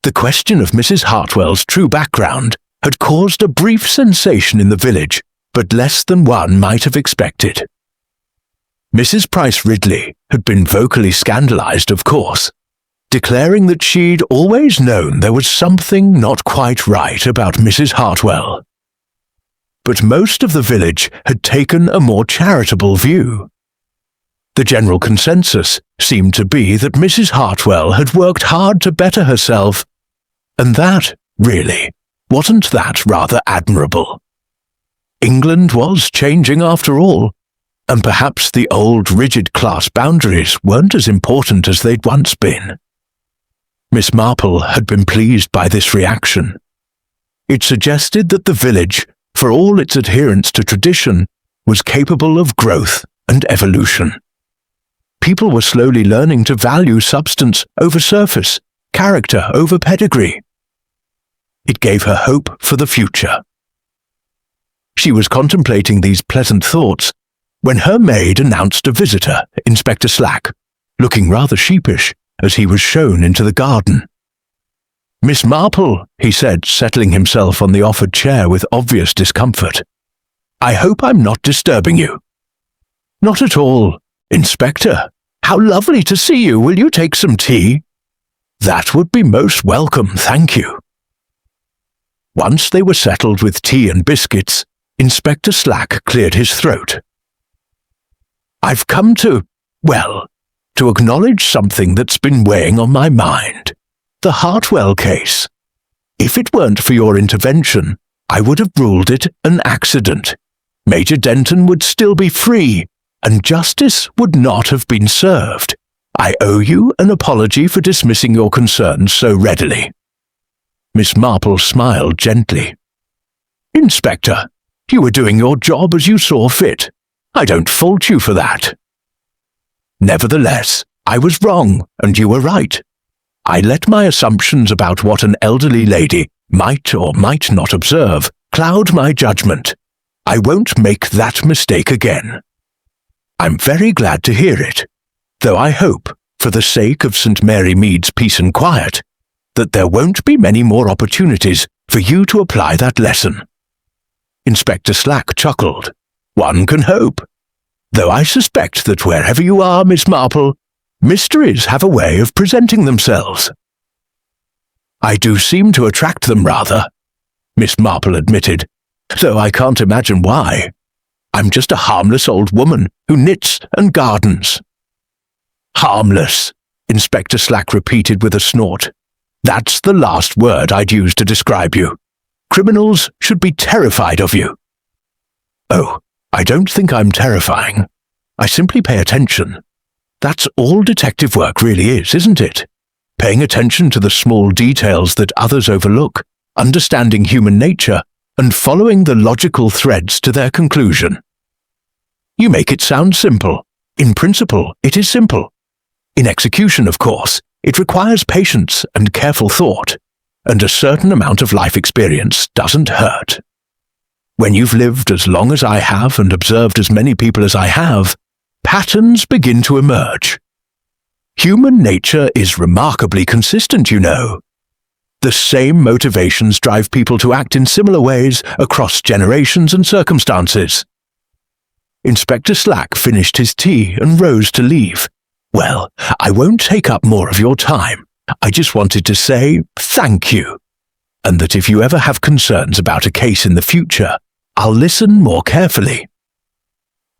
The question of Mrs. Hartwell's true background had caused a brief sensation in the village, but less than one might have expected. Mrs. Price Ridley had been vocally scandalized, of course, declaring that she'd always known there was something not quite right about Mrs. Hartwell. But most of the village had taken a more charitable view. The general consensus seemed to be that Mrs. Hartwell had worked hard to better herself, and that, really, wasn't that rather admirable? England was changing after all, and perhaps the old rigid class boundaries weren't as important as they'd once been. Miss Marple had been pleased by this reaction. It suggested that the village, for all its adherence to tradition, was capable of growth and evolution. People were slowly learning to value substance over surface, character over pedigree. It gave her hope for the future. She was contemplating these pleasant thoughts when her maid announced a visitor, Inspector Slack, looking rather sheepish as he was shown into the garden. "Miss Marple," he said, settling himself on the offered chair with obvious discomfort. "I hope I'm not disturbing you." "Not at all. Inspector, how lovely to see you. Will you take some tea?" "That would be most welcome, thank you." Once they were settled with tea and biscuits, Inspector Slack cleared his throat. "I've come to acknowledge something that's been weighing on my mind. The Hartwell case. If it weren't for your intervention, I would have ruled it an accident. Major Denton would still be free, and justice would not have been served. I owe you an apology for dismissing your concerns so readily." Miss Marple smiled gently. "Inspector, you were doing your job as you saw fit. I don't fault you for that. Nevertheless, I was wrong and you were right. I let my assumptions about what an elderly lady might or might not observe cloud my judgment. I won't make that mistake again. I'm very glad to hear it, though I hope, for the sake of St. Mary Mead's peace and quiet, that there won't be many more opportunities for you to apply that lesson." Inspector Slack chuckled. "One can hope. Though I suspect that wherever you are, Miss Marple, mysteries have a way of presenting themselves." "I do seem to attract them rather," Miss Marple admitted, "though I can't imagine why. I'm just a harmless old woman who knits and gardens." "Harmless," Inspector Slack repeated with a snort. "That's the last word I'd use to describe you. Criminals should be terrified of you." "Oh, I don't think I'm terrifying. I simply pay attention. That's all detective work really is, isn't it? Paying attention to the small details that others overlook, understanding human nature, and following the logical threads to their conclusion." "You make it sound simple. In principle, it is simple. In execution, of course, it requires patience and careful thought, and a certain amount of life experience doesn't hurt. When you've lived as long as I have and observed as many people as I have, patterns begin to emerge. Human nature is remarkably consistent, you know. The same motivations drive people to act in similar ways across generations and circumstances. Inspector Slack finished his tea and rose to leave. "Well, I won't take up more of your time. I just wanted to say thank you, and that if you ever have concerns about a case in the future, I'll listen more carefully."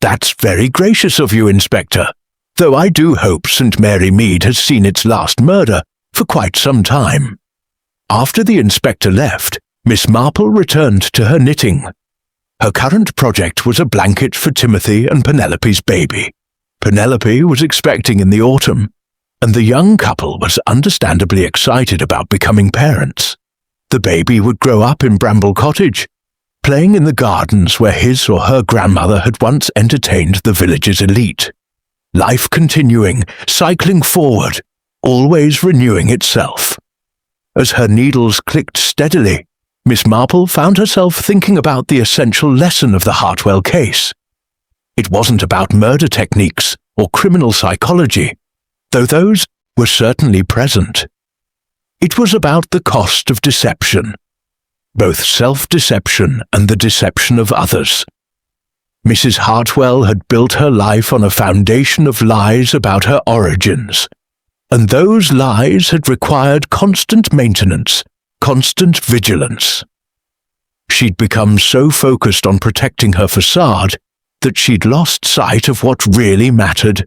"That's very gracious of you, Inspector, though I do hope St. Mary Mead has seen its last murder for quite some time." After the inspector left, Miss Marple returned to her knitting. Her current project was a blanket for Timothy and Penelope's baby. Penelope was expecting in the autumn, and the young couple was understandably excited about becoming parents. The baby would grow up in Bramble Cottage, playing in the gardens where his or her grandmother had once entertained the village's elite. Life continuing, cycling forward, always renewing itself. As her needles clicked steadily, Miss Marple found herself thinking about the essential lesson of the Hartwell case. It wasn't about murder techniques or criminal psychology, though those were certainly present. It was about the cost of deception, both self-deception and the deception of others. Mrs. Hartwell had built her life on a foundation of lies about her origins, and those lies had required constant maintenance, constant vigilance. She'd become so focused on protecting her facade that she'd lost sight of what really mattered: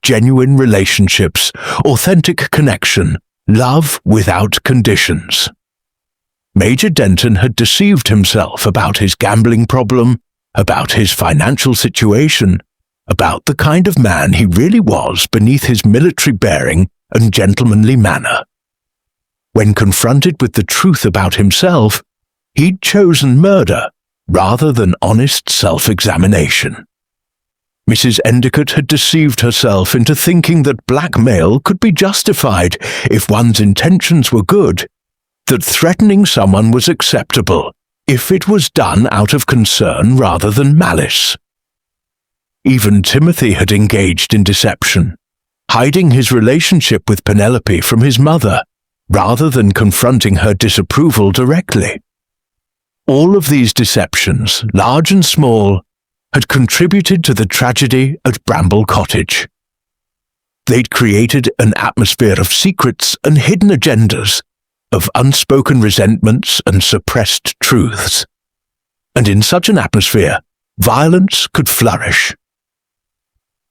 genuine relationships, authentic connection, love without conditions. Major Denton had deceived himself about his gambling problem, about his financial situation, about the kind of man he really was beneath his military bearing and gentlemanly manner. When confronted with the truth about himself, he'd chosen murder rather than honest self-examination. Mrs. Endicott had deceived herself into thinking that blackmail could be justified if one's intentions were good, that threatening someone was acceptable if it was done out of concern rather than malice. Even Timothy had engaged in deception, hiding his relationship with Penelope from his mother, rather than confronting her disapproval directly. All of these deceptions, large and small, had contributed to the tragedy at Bramble Cottage. They'd created an atmosphere of secrets and hidden agendas, of unspoken resentments and suppressed truths. And in such an atmosphere, violence could flourish.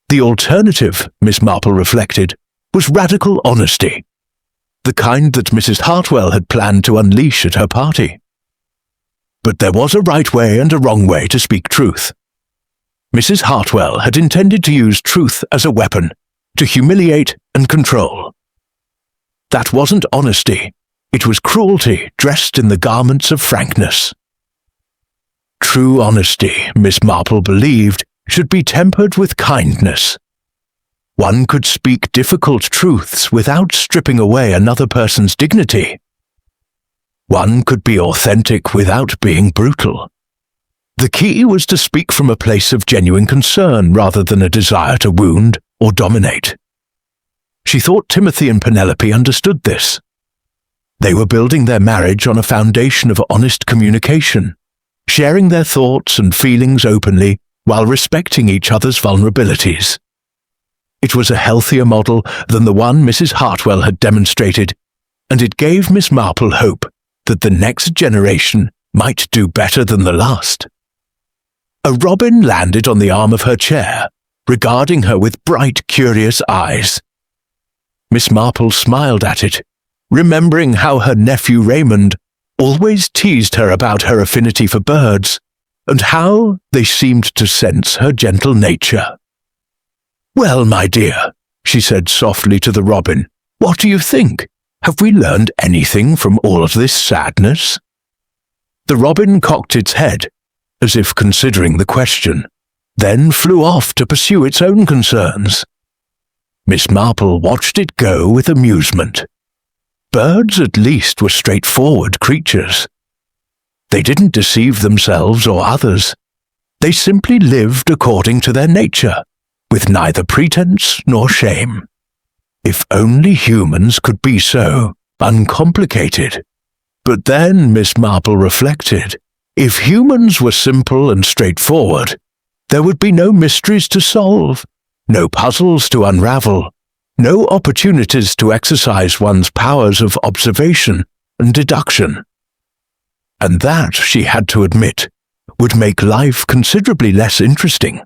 The alternative, Miss Marple reflected, was radical honesty, the kind that Mrs. Hartwell had planned to unleash at her party. But there was a right way and a wrong way to speak truth. Mrs. Hartwell had intended to use truth as a weapon, to humiliate and control. That wasn't honesty. It was cruelty dressed in the garments of frankness. True honesty, Miss Marple believed, should be tempered with kindness. One could speak difficult truths without stripping away another person's dignity. One could be authentic without being brutal. The key was to speak from a place of genuine concern rather than a desire to wound or dominate. She thought Timothy and Penelope understood this. They were building their marriage on a foundation of honest communication, sharing their thoughts and feelings openly while respecting each other's vulnerabilities. It was a healthier model than the one Mrs. Hartwell had demonstrated, and it gave Miss Marple hope that the next generation might do better than the last. A robin landed on the arm of her chair, regarding her with bright, curious eyes. Miss Marple smiled at it, remembering how her nephew Raymond always teased her about her affinity for birds, and how they seemed to sense her gentle nature. "Well, my dear," she said softly to the robin, "what do you think? Have we learned anything from all of this sadness?" The robin cocked its head, as if considering the question, then flew off to pursue its own concerns. Miss Marple watched it go with amusement. Birds at least were straightforward creatures. They didn't deceive themselves or others. They simply lived according to their nature, with neither pretense nor shame. If only humans could be so uncomplicated. But then, Miss Marple reflected, if humans were simple and straightforward, There would be no mysteries to solve, no puzzles to unravel, no opportunities to exercise one's powers of observation and deduction. And that, she had to admit, would make life considerably less interesting.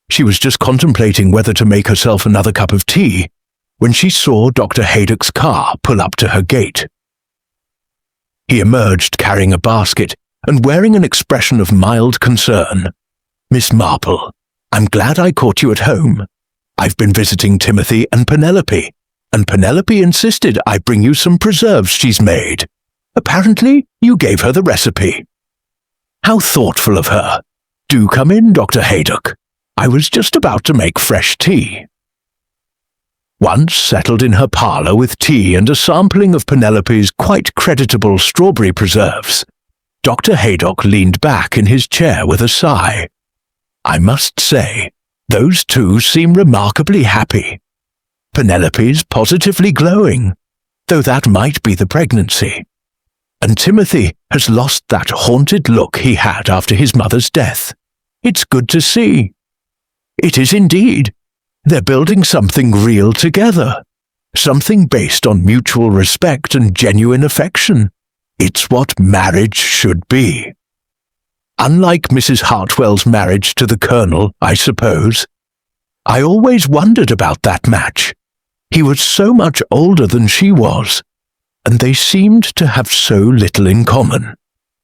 She was just contemplating whether to make herself another cup of tea when she saw Dr. Haydock's car pull up to her gate. He emerged carrying a basket and wearing an expression of mild concern. "Miss Marple, I'm glad I caught you at home. I've been visiting Timothy and Penelope insisted I bring you some preserves she's made. Apparently, you gave her the recipe." "How thoughtful of her. Do come in, Dr. Haydock. I was just about to make fresh tea." Once settled in her parlour with tea and a sampling of Penelope's quite creditable strawberry preserves, Dr. Haydock leaned back in his chair with a sigh. "I must say, those two seem remarkably happy. Penelope's positively glowing, though that might be the pregnancy. And Timothy has lost that haunted look he had after his mother's death. It's good to see." "It is indeed. They're building something real together, something based on mutual respect and genuine affection. It's what marriage should be. Unlike Mrs. Hartwell's marriage to the Colonel, I suppose. I always wondered about that match. He was so much older than she was, and they seemed to have so little in common.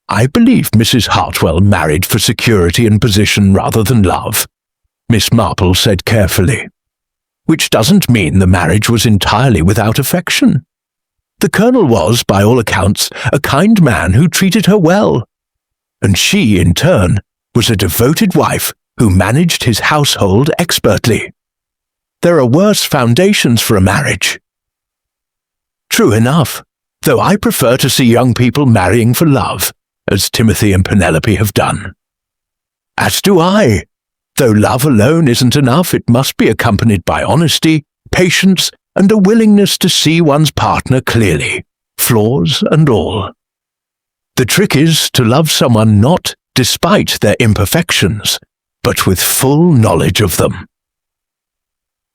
I believe Mrs. Hartwell married for security and position rather than love," Miss Marple said carefully. "Which doesn't mean the marriage was entirely without affection. The Colonel was, by all accounts, a kind man who treated her well, and she, in turn, was a devoted wife who managed his household expertly. There are worse foundations for a marriage." "True enough, though I prefer to see young people marrying for love, as Timothy and Penelope have done." "As do I. Though love alone isn't enough, it must be accompanied by honesty, patience, and a willingness to see one's partner clearly, flaws and all. The trick is to love someone not despite their imperfections, but with full knowledge of them."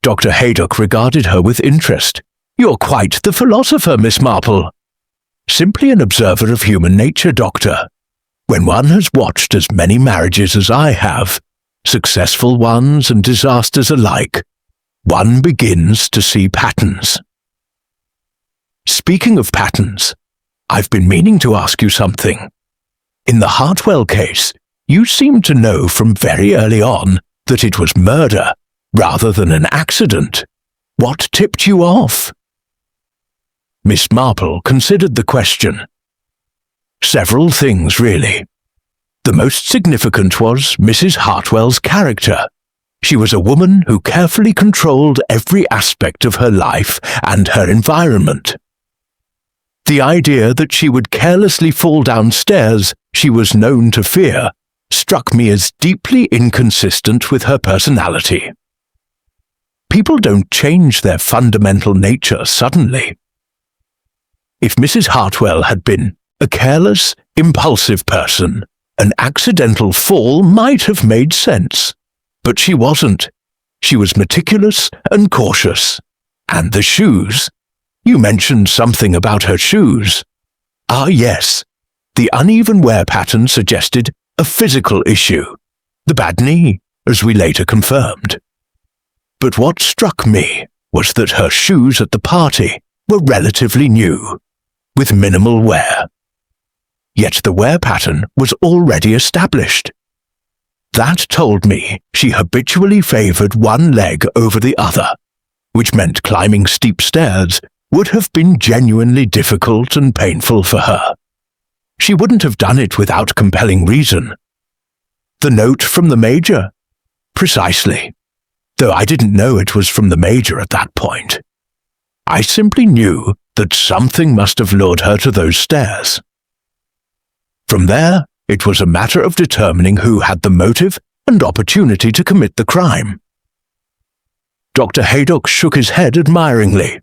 Dr. Haydock regarded her with interest. "You're quite the philosopher, Miss Marple." "Simply an observer of human nature, Doctor. When one has watched as many marriages as I have, successful ones and disasters alike, one begins to see patterns." "Speaking of patterns, I've been meaning to ask you something. In the Hartwell case, you seemed to know from very early on that it was murder rather than an accident. What tipped you off?" Miss Marple considered the question. "Several things, really. The most significant was Mrs. Hartwell's character. She was a woman who carefully controlled every aspect of her life and her environment. The idea that she would carelessly fall down stairs she was known to fear struck me as deeply inconsistent with her personality. People don't change their fundamental nature suddenly. If Mrs. Hartwell had been a careless, impulsive person, an accidental fall might have made sense. But she wasn't. She was meticulous and cautious. And the shoes. You mentioned something about her shoes. Ah, yes. The uneven wear pattern suggested a physical issue. The bad knee, as we later confirmed. But what struck me was that her shoes at the party were relatively new, with minimal wear. Yet the wear pattern was already established. That told me she habitually favoured one leg over the other, which meant climbing steep stairs would have been genuinely difficult and painful for her. She wouldn't have done it without compelling reason. The note from the Major? Precisely. Though I didn't know it was from the Major at that point. I simply knew that something must have lured her to those stairs. From there, it was a matter of determining who had the motive and opportunity to commit the crime. Dr. Haydock shook his head admiringly.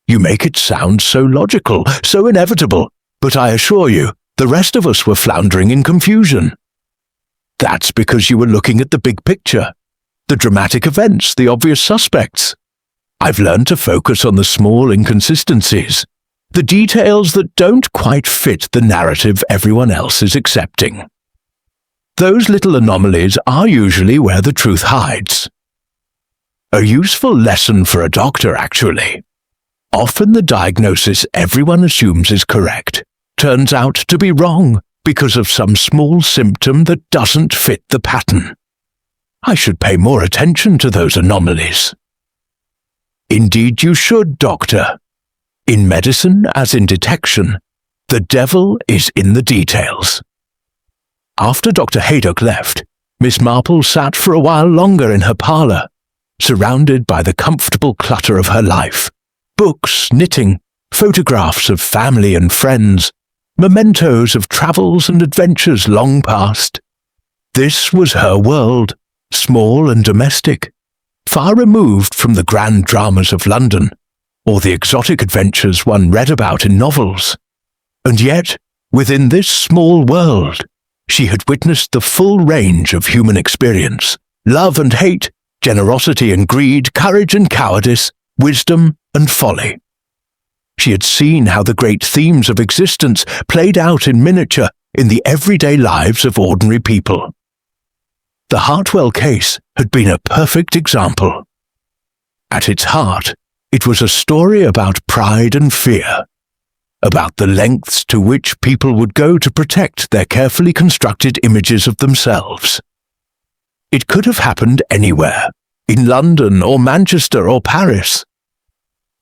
You make it sound so logical, so inevitable, but I assure you, the rest of us were floundering in confusion. That's because you were looking at the big picture, the dramatic events, the obvious suspects. I've learned to focus on the small inconsistencies, the details that don't quite fit the narrative everyone else is accepting. Those little anomalies are usually where the truth hides. A useful lesson for a doctor, actually. Often the diagnosis everyone assumes is correct turns out to be wrong because of some small symptom that doesn't fit the pattern. I should pay more attention to those anomalies. Indeed you should, Doctor. In medicine, as in detection, the devil is in the details. After Dr. Haydock left, Miss Marple sat for a while longer in her parlour, surrounded by the comfortable clutter of her life. Books, knitting, photographs of family and friends, mementos of travels and adventures long past. This was her world, small and domestic, far removed from the grand dramas of London, or the exotic adventures one read about in novels. And yet, within this small world, she had witnessed the full range of human experience, love and hate, generosity and greed, courage and cowardice, wisdom and folly. She had seen how the great themes of existence played out in miniature in the everyday lives of ordinary people. The Hartwell case had been a perfect example. At its heart, it was a story about pride and fear, about the lengths to which people would go to protect their carefully constructed images of themselves. It could have happened anywhere, in London or Manchester or Paris.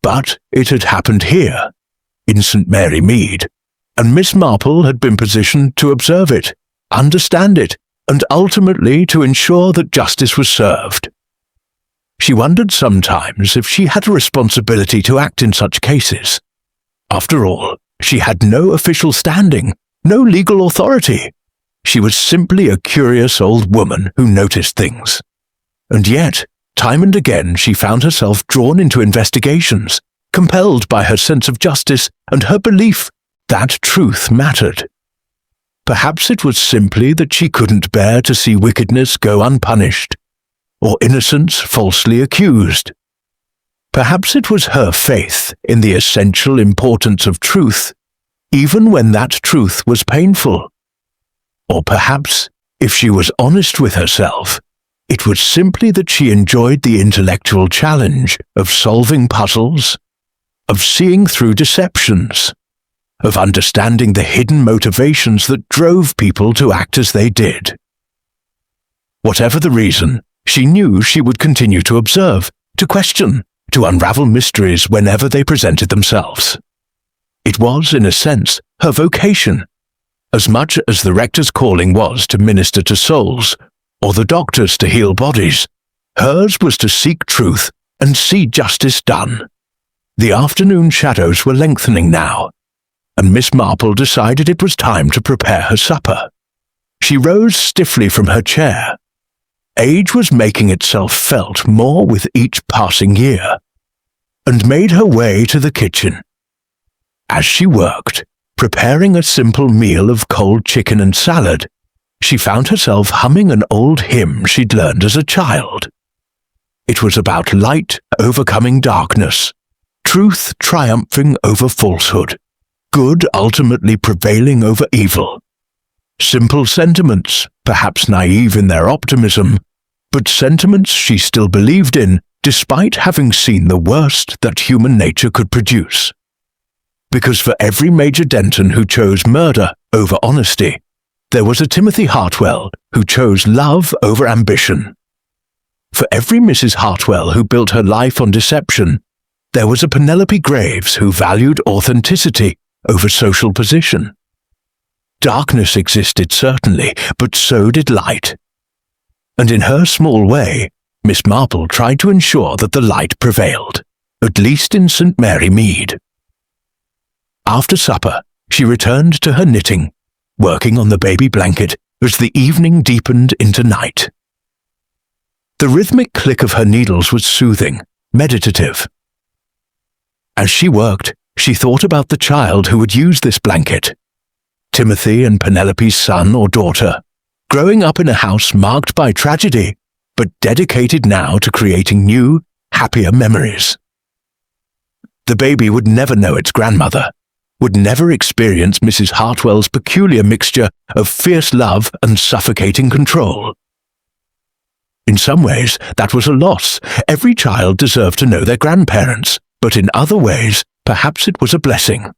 But it had happened here, in St. Mary Mead, and Miss Marple had been positioned to observe it, understand it, and ultimately to ensure that justice was served. She wondered sometimes if she had a responsibility to act in such cases. After all, she had no official standing, no legal authority. She was simply a curious old woman who noticed things. And yet, time and again she found herself drawn into investigations, compelled by her sense of justice and her belief that truth mattered. Perhaps it was simply that she couldn't bear to see wickedness go unpunished, or innocence falsely accused. Perhaps it was her faith in the essential importance of truth, even when that truth was painful. Or perhaps, if she was honest with herself, it was simply that she enjoyed the intellectual challenge of solving puzzles, of seeing through deceptions, of understanding the hidden motivations that drove people to act as they did. Whatever the reason, she knew she would continue to observe, to question, to unravel mysteries whenever they presented themselves. It was, in a sense, her vocation, as much as the rector's calling was to minister to souls, or the doctor's to heal bodies. Hers was to seek truth and see justice done. The afternoon shadows were lengthening now, and Miss Marple decided it was time to prepare her supper. She rose stiffly from her chair. Age was making itself felt more with each passing year, and made her way to the kitchen. As she worked, preparing a simple meal of cold chicken and salad, she found herself humming an old hymn she'd learned as a child. It was about light overcoming darkness, truth triumphing over falsehood, good ultimately prevailing over evil. Simple sentiments, perhaps naive in their optimism, but sentiments she still believed in despite having seen the worst that human nature could produce. Because for every Major Denton who chose murder over honesty, there was a Timothy Hartwell who chose love over ambition. For every Mrs. Hartwell who built her life on deception, there was a Penelope Graves who valued authenticity over social position. Darkness existed certainly, but so did light. And in her small way, Miss Marple tried to ensure that the light prevailed, at least in St. Mary Mead. After supper, she returned to her knitting, working on the baby blanket as the evening deepened into night. The rhythmic click of her needles was soothing, meditative. As she worked, she thought about the child who would use this blanket, Timothy and Penelope's son or daughter, growing up in a house marked by tragedy, but dedicated now to creating new, happier memories. The baby would never know its grandmother, would never experience Mrs. Hartwell's peculiar mixture of fierce love and suffocating control. In some ways, that was a loss. Every child deserved to know their grandparents, but in other ways, perhaps it was a blessing.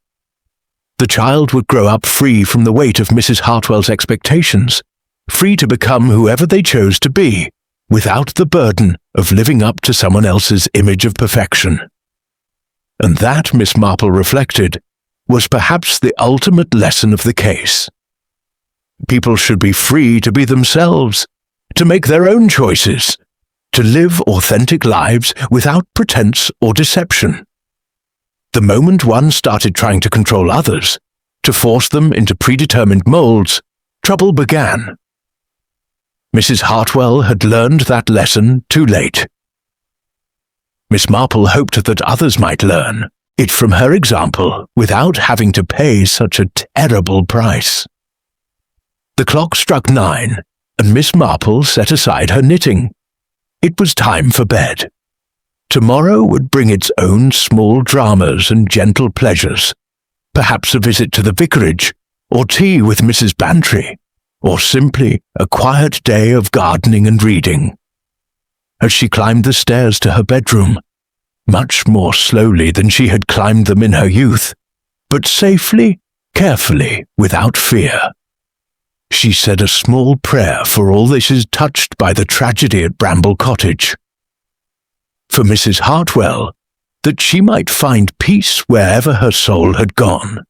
The child would grow up free from the weight of Mrs. Hartwell's expectations, free to become whoever they chose to be, without the burden of living up to someone else's image of perfection. And that, Miss Marple reflected, was perhaps the ultimate lesson of the case. People should be free to be themselves, to make their own choices, to live authentic lives without pretense or deception. The moment one started trying to control others, to force them into predetermined molds, trouble began. Mrs. Hartwell had learned that lesson too late. Miss Marple hoped that others might learn it from her example without having to pay such a terrible price. The clock struck 9, and Miss Marple set aside her knitting. It was time for bed. Tomorrow would bring its own small dramas and gentle pleasures, perhaps a visit to the vicarage, or tea with Mrs. Bantry, or simply a quiet day of gardening and reading. As she climbed the stairs to her bedroom, much more slowly than she had climbed them in her youth, but safely, carefully, without fear, she said a small prayer for all this is touched by the tragedy at Bramble Cottage. For Mrs. Hartwell, that she might find peace wherever her soul had gone.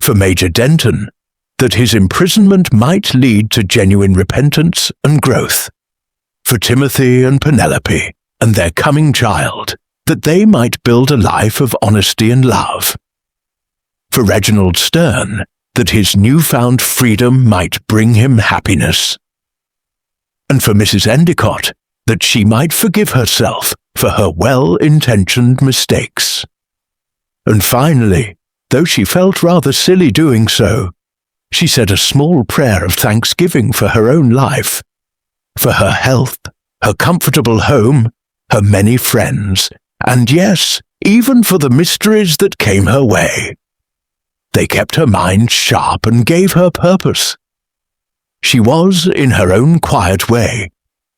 For Major Denton, that his imprisonment might lead to genuine repentance and growth. For Timothy and Penelope and their coming child, that they might build a life of honesty and love. For Reginald Stern, that his newfound freedom might bring him happiness. And for Mrs. Endicott, that she might forgive herself for her well-intentioned mistakes. And finally, though she felt rather silly doing so, she said a small prayer of thanksgiving for her own life, for her health, her comfortable home, her many friends, and yes, even for the mysteries that came her way. They kept her mind sharp and gave her purpose. She was, in her own quiet way,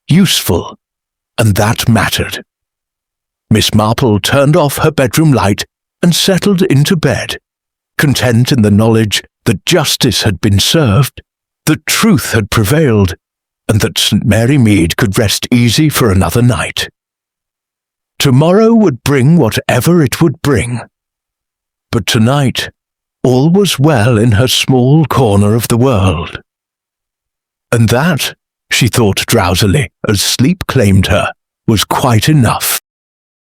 useful, and that mattered. Miss Marple turned off her bedroom light and settled into bed, content in the knowledge that justice had been served, that truth had prevailed, and that St. Mary Mead could rest easy for another night. Tomorrow would bring whatever it would bring. But tonight, all was well in her small corner of the world. And that, she thought drowsily as sleep claimed her, was quite enough.